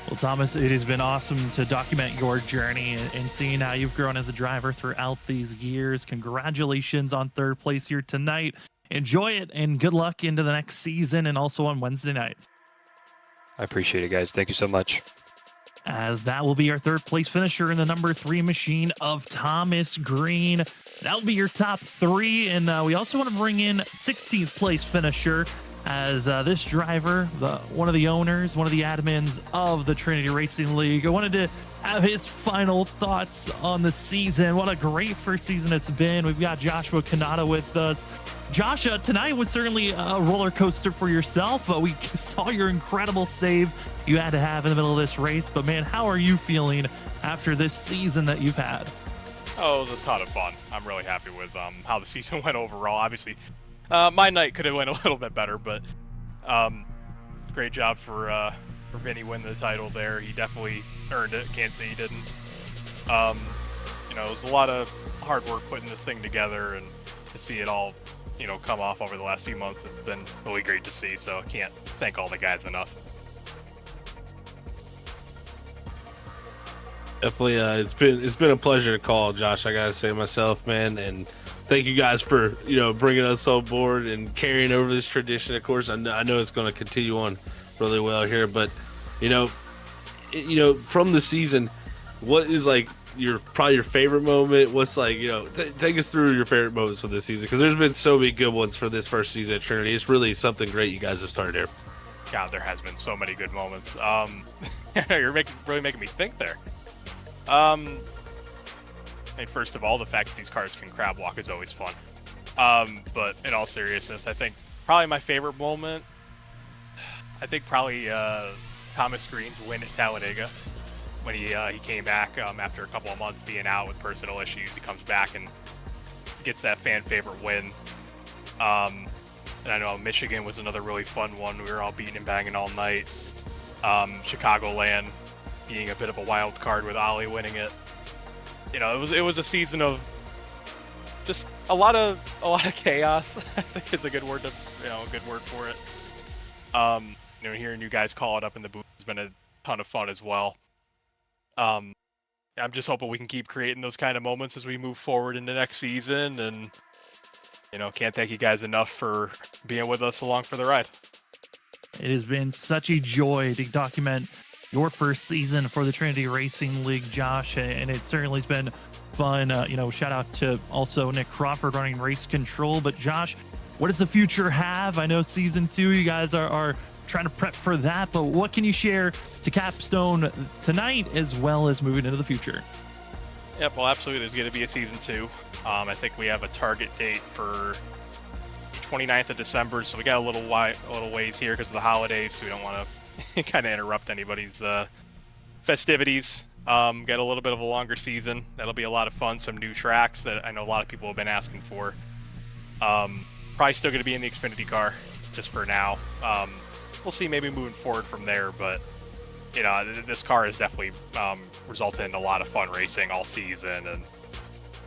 Well, Thomas, it has been awesome to document your journey and seeing how you've grown as a driver throughout these years. Congratulations on third place here tonight. Enjoy it, and good luck into the next season and also on Wednesday nights. I appreciate it, guys. Thank you so much. As that will be our third place finisher in the number 3 machine of Thomas Green. That'll be your top 3. And we also want to bring in 16th place finisher, as this driver, one of the owners, one of the admins of the Trinity Racing League, I wanted to have his final thoughts on the season. What a great first season it's been. We've got Joshua Kanata with us. Josh, tonight was certainly a roller coaster for yourself. We saw your incredible save you had to have in the middle of this race. But man, how are you feeling after this season that you've had? Oh, it was a ton of fun. I'm really happy with how the season went overall. Obviously, my night could have went a little bit better, but great job for Vinny winning the title there. He definitely earned it. Can't say he didn't. It was a lot of hard work putting this thing together, and to see it all come off over the last few months, it's been really great to see. So I can't thank all the guys enough. Definitely, it's been a pleasure to call, Josh. I gotta say myself, man, and thank you guys for bringing us on board and carrying over this tradition. Of course, I know it's going to continue on really well here, but from the season, what is like probably your favorite moment? What's like take us through your favorite moments of this season, because there's been so many good ones for this first season at Trinity. It's really something great you guys have started here. God, there has been so many good moments. You're really making me think there. First of all, the fact that these cars can crab walk is always fun. But in all seriousness, I think probably my favorite moment, Thomas Green's win at Talladega, when he came back after a couple of months being out with personal issues. He comes back and gets that fan favorite win. And I know Michigan was another really fun one. We were all beating and banging all night. Chicagoland being a bit of a wild card with Ollie winning it. It was a season of just a lot of chaos. I think is a good word for it. Hearing you guys call it up in the booth has been a ton of fun as well. I'm just hoping we can keep creating those kind of moments as we move forward into next season, and can't thank you guys enough for being with us along for the ride. It has been such a joy to document your first season for the Trinity Racing League, Josh, and it certainly has been fun. Shout out to also Nick Crawford running race control. But Josh, what does the future have? I know season 2, you guys are trying to prep for that, but what can you share to capstone tonight as well as moving into the future? Yep, well, absolutely. There's going to be a season 2. I think we have a target date for 29th of December, so we got a little ways here because of the holidays, so we don't want to kind of interrupt anybody's festivities. Got a little bit of a longer season. That'll be a lot of fun. Some new tracks that I know a lot of people have been asking for. Probably still going to be in the Xfinity car just for now. We'll see maybe moving forward from there, but you know, this car has definitely resulted in a lot of fun racing all season. And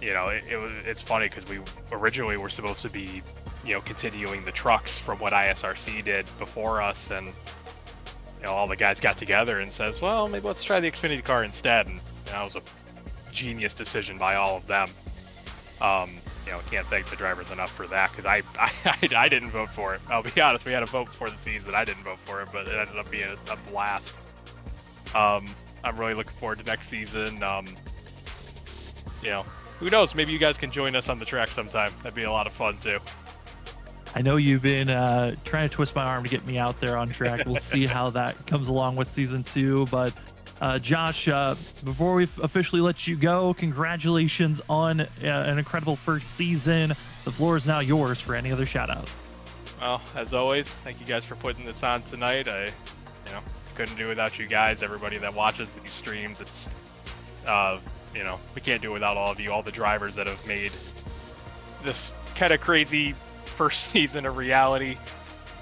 you know, it's funny because we originally were supposed to be, you know, continuing the trucks from what ISRC did before us, and you know, all the guys got together and says, well, maybe let's try the Xfinity car instead. And that was a genius decision by all of them. You know, can't thank the drivers enough for that, because I didn't vote for it. I'll be honest, we had a vote before the season. I didn't vote for it, but it ended up being a blast. I'm really looking forward to next season. You know, who knows? Maybe you guys can join us on the track sometime. That'd be a lot of fun too. I know you've been trying to twist my arm to get me out there on track. We'll see how that comes along with season 2. But Josh, before we officially let you go, congratulations on an incredible first season. The floor is now yours for any other shout-outs. Well, as always, thank you guys for putting this on tonight. I couldn't do it without you guys, everybody that watches these streams. It's, you know, we can't do it without all of you, all the drivers that have made this kind of crazy first season of reality.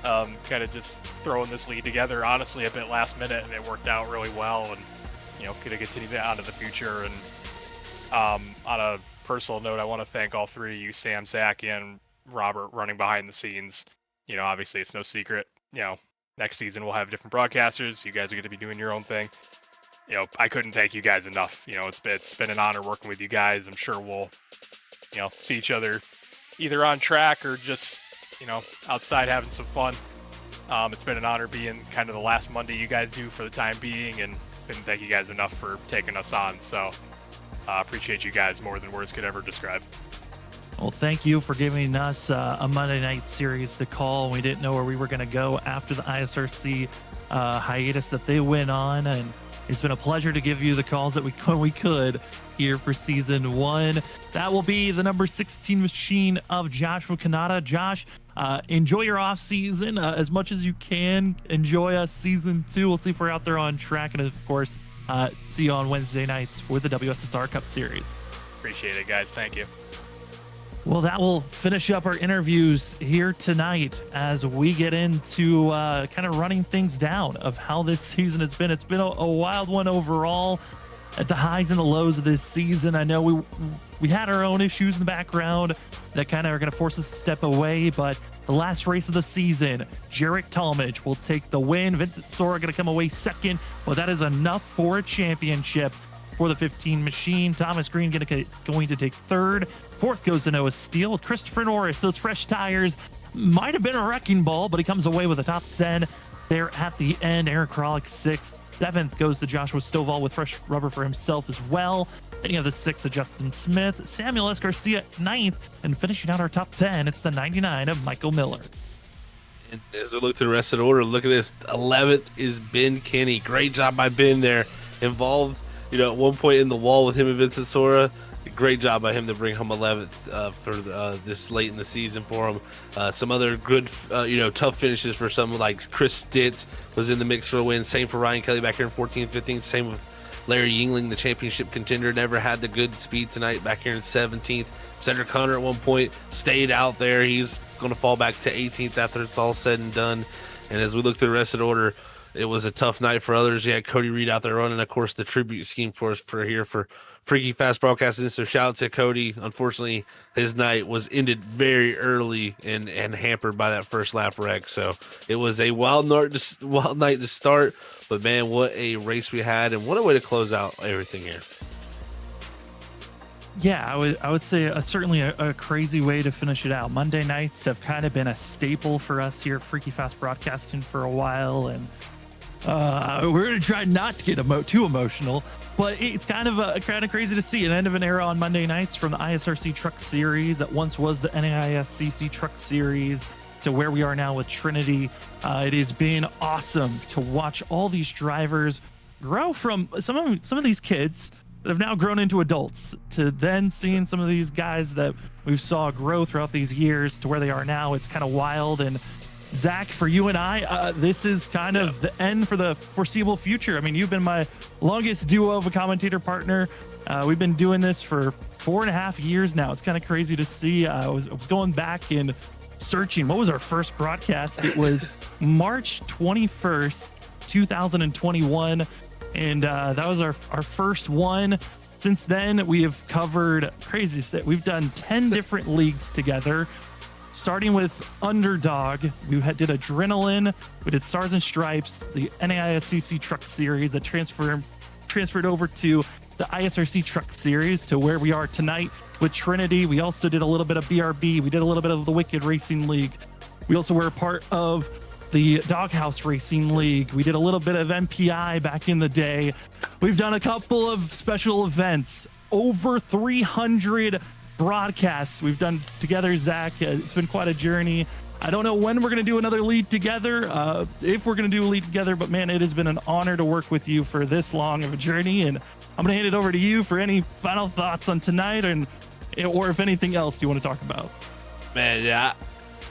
Kind of just throwing this lead together, honestly, a bit last minute, and it worked out really well, and you know, could have continued that onto the future. And on a personal note, I want to thank all three of you, Sam, Zach, and Robert, running behind the scenes. You know, obviously it's no secret, you know, next season we'll have different broadcasters. You guys are going to be doing your own thing. You know, I couldn't thank you guys enough. You know, it's been an honor working with you guys. I'm sure we'll, you know, see each other either on track or just, you know, outside having some fun. It's been an honor being kind of the last Monday you guys do for the time being, and couldn't thank you guys enough for taking us on. So appreciate you guys more than words could ever describe. Well, thank you for giving us a Monday night series to call. We didn't know where we were going to go after the ISRC hiatus that they went on, and it's been a pleasure to give you the calls that we could here for season 1. That will be the number 16 machine of Joshua Kanata. Josh, enjoy your off season as much as you can. Enjoy season 2. We'll see if we're out there on track, and of course, see you on Wednesday nights for the WSSR Cup Series. Appreciate it, guys. Thank you. Well, that will finish up our interviews here tonight as we get into kind of running things down of how this season has been. It's been a wild one overall, at the highs and the lows of this season. I know we had our own issues in the background that kind of are going to force us to step away, but the last race of the season, Jarek Talmadge will take the win. Vincent Sora going to come away second, but that is enough for a championship for the 15 machine. Thomas Green going to take third. Fourth goes to Noah Steele. Christopher Norris, those fresh tires might have been a wrecking ball, but he comes away with a top 10 there at the end. Aaron Kralik sixth. Seventh goes to Joshua Stovall with fresh rubber for himself as well. Then you have the 6th of Justin Smith. Samuel S. Garcia ninth, and finishing out our top 10, it's the 99 of Michael Miller. And as we look to the rest of the order, look at this. 11th is Ben Kinney. Great job by Ben there. Involved, you know, at one point in the wall with him and Vincent Sora. Great job by him to bring home 11th for this late in the season for him. Some other good, tough finishes for some, like Chris Stitz was in the mix for a win. Same for Ryan Kelly back here in 14th, 15th. Same with Larry Yingling, the championship contender. Never had the good speed tonight back here in 17th. Cedric Connor at one point stayed out there. He's going to fall back to 18th after it's all said and done. And as we look through the rest of the order, it was a tough night for others. You had Cody Reed out there running, of course, the tribute scheme for us for Freaky Fast Broadcasting. So shout out to Cody. Unfortunately, his night was ended very early and hampered by that first lap wreck. So it was a wild night to start. But man, what a race we had, and what a way to close out everything here. Yeah, I would say certainly a crazy way to finish it out. Monday nights have kind of been a staple for us here at Freaky Fast Broadcasting for a while, and we're going to try not to get too emotional, but it's kind of crazy to see an end of an era on Monday nights from the ISRC Truck Series that once was the NAISCC Truck Series to where we are now with Trinity. It has been awesome to watch all these drivers grow from some of these kids that have now grown into adults, to then seeing some of these guys that we've saw grow throughout these years to where they are now. It's kind of wild. And Zach, for you and I, this is kind of the end for the foreseeable future. I mean, you've been my longest duo of a commentator partner. We've been doing this for 4.5 years now. It's kind of crazy to see. I was going back and searching. What was our first broadcast? It was March 21st, 2021. And that was our first one. Since then, we have covered crazy shit. We've done 10 different leagues together, starting with Underdog. We did Adrenaline. We did Stars and Stripes, the NAISCC Truck Series that transferred over to the ISRC Truck Series to where we are tonight with Trinity. We also did a little bit of BRB. We did a little bit of the Wicked Racing League. We also were a part of the Doghouse Racing League. We did a little bit of MPI back in the day. We've done a couple of special events, over 300 broadcasts we've done together, Zach. It's been quite a journey. I don't know when we're going to do another lead together, if we're going to do a lead together, but man, it has been an honor to work with you for this long of a journey. And I'm going to hand it over to you for any final thoughts on tonight, or if anything else you want to talk about. Man, yeah.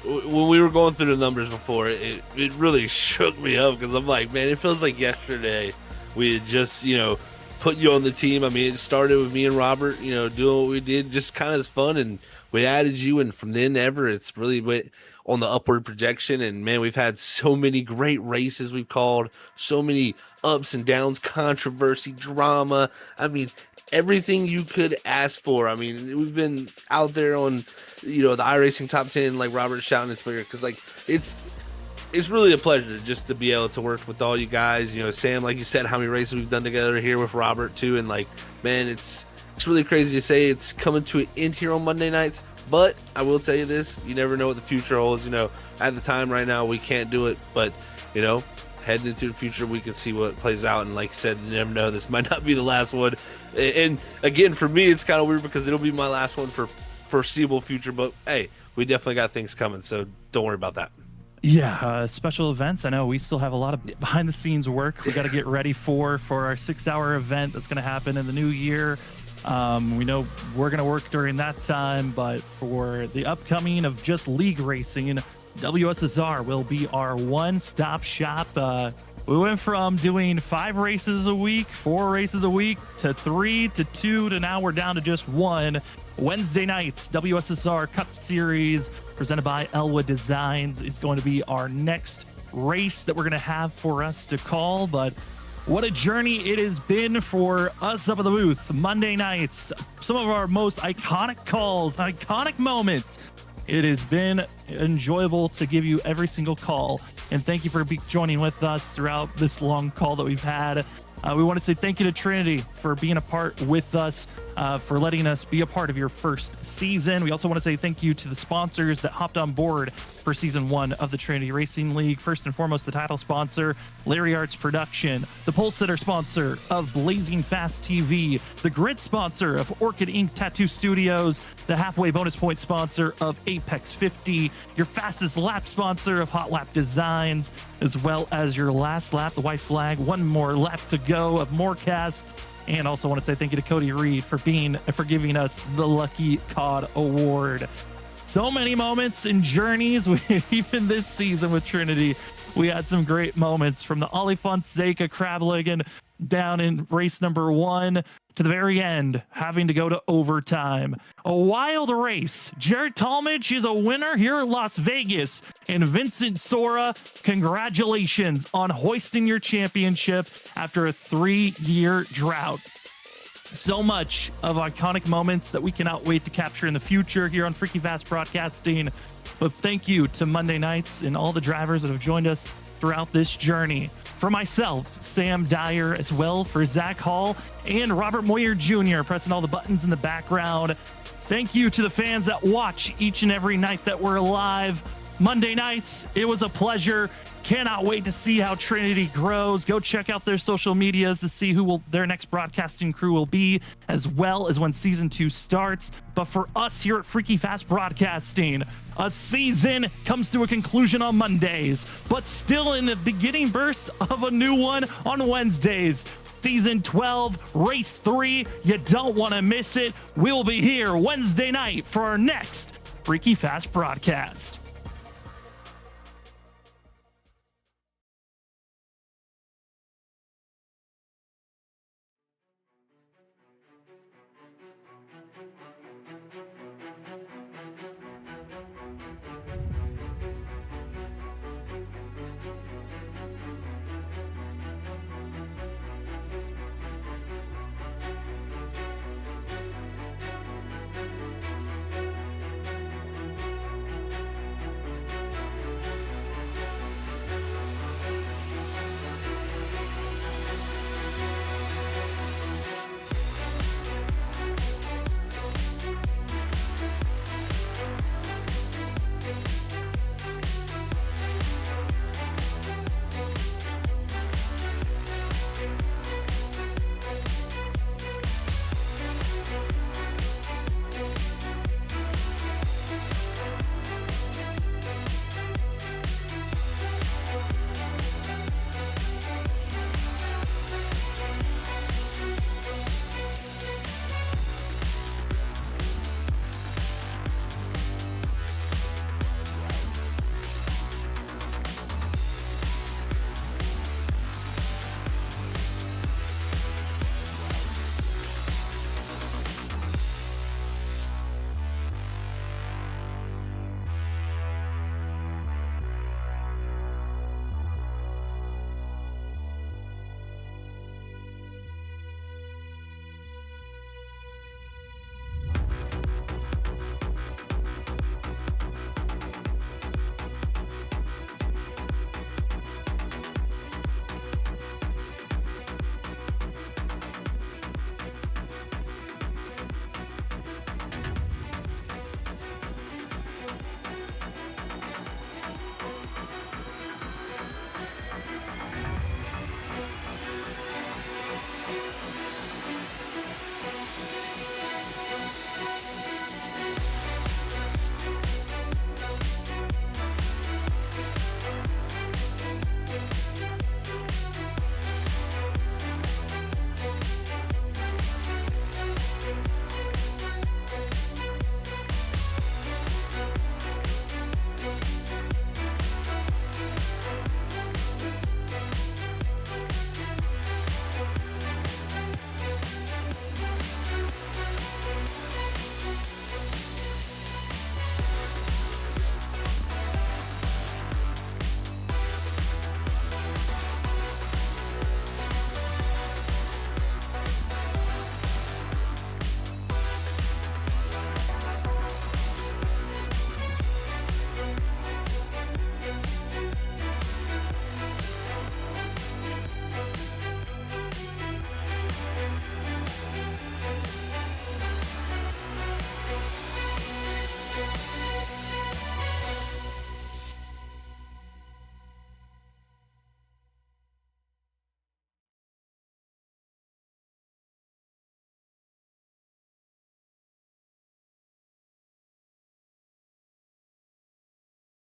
When we were going through the numbers before, it really shook me up, because I'm like, man, it feels like yesterday we had just, put you on the team. I mean, it started with me and Robert, doing what we did, just kind of as fun, and we added you, and from then ever, it's really went on the upward projection. And man, we've had so many great races we've called, so many ups and downs, controversy, drama. I mean, everything you could ask for. I mean, we've been out there on, the iRacing top 10, like Robert shouting its bigger, because it's really a pleasure just to be able to work with all you guys. Sam, like you said, how many races we've done together here with Robert too, and man, it's really crazy to say it's coming to an end here on Monday nights. But I will tell you this: you never know what the future holds. At the time right now, we can't do it, but heading into the future, we can see what plays out. And like you said, you never know. This might not be the last one. And again, for me, it's kind of weird because it'll be my last one for foreseeable future. But hey, we definitely got things coming, so don't worry about that. Yeah, special events. I know we still have a lot of behind the scenes work we got to get ready for our 6-hour event that's going to happen in the new year. We know we're going to work during that time, but for the upcoming of just league racing, WSSR will be our one-stop shop. We went from doing 5 races a week, 4 races a week, to 3 to 2 to now we're down to just 1. Wednesday nights, WSSR Cup Series presented by Elwood Designs. It's going to be our next race that we're going to have for us to call, but what a journey it has been for us up at the booth. Monday nights, some of our most iconic calls, iconic moments. It has been enjoyable to give you every single call, and thank you for joining with us throughout this long call that we've had. We want to say thank you to Trinity for being a part with us, for letting us be a part of your first season. We also want to say thank you to the sponsors that hopped on board for season 1 of the Trinity Racing League. First and foremost, the title sponsor, Larry Arts Production, the pole sitter sponsor of Blazing Fast TV, the grid sponsor of Orchid Ink Tattoo Studios, the halfway bonus point sponsor of Apex 50, your fastest lap sponsor of Hot Lap Designs, as well as your last lap, the white flag, one more lap to go of Morecast. And also want to say thank you to Cody Reed for giving us the Lucky Cod Award. So many moments and journeys, even this season with Trinity. We had some great moments, from the Ollie Fonseca crab legging down in race number 1 to the very end, having to go to overtime. A wild race. Jared Talmadge is a winner here at Las Vegas. And Vincent Sora, congratulations on hoisting your championship after a 3-year drought. So much of iconic moments that we cannot wait to capture in the future here on Freaky Fast Broadcasting. But thank you to Monday nights and all the drivers that have joined us throughout this journey. For myself, Sam Dyer, as well for Zach Hall and Robert Moyer Jr. pressing all the buttons in the background. Thank you to the fans that watch each and every night that we're live. Monday nights, it was a pleasure. Cannot wait to see how Trinity grows. Go check out their social medias to see who their next broadcasting crew will be, as well as when season 2 starts. But for us here at Freaky Fast Broadcasting, a season comes to a conclusion on Mondays, but still in the beginning bursts of a new one on Wednesdays. Season 12, Race 3. You don't want to miss it. We'll be here Wednesday night for our next Freaky Fast broadcast.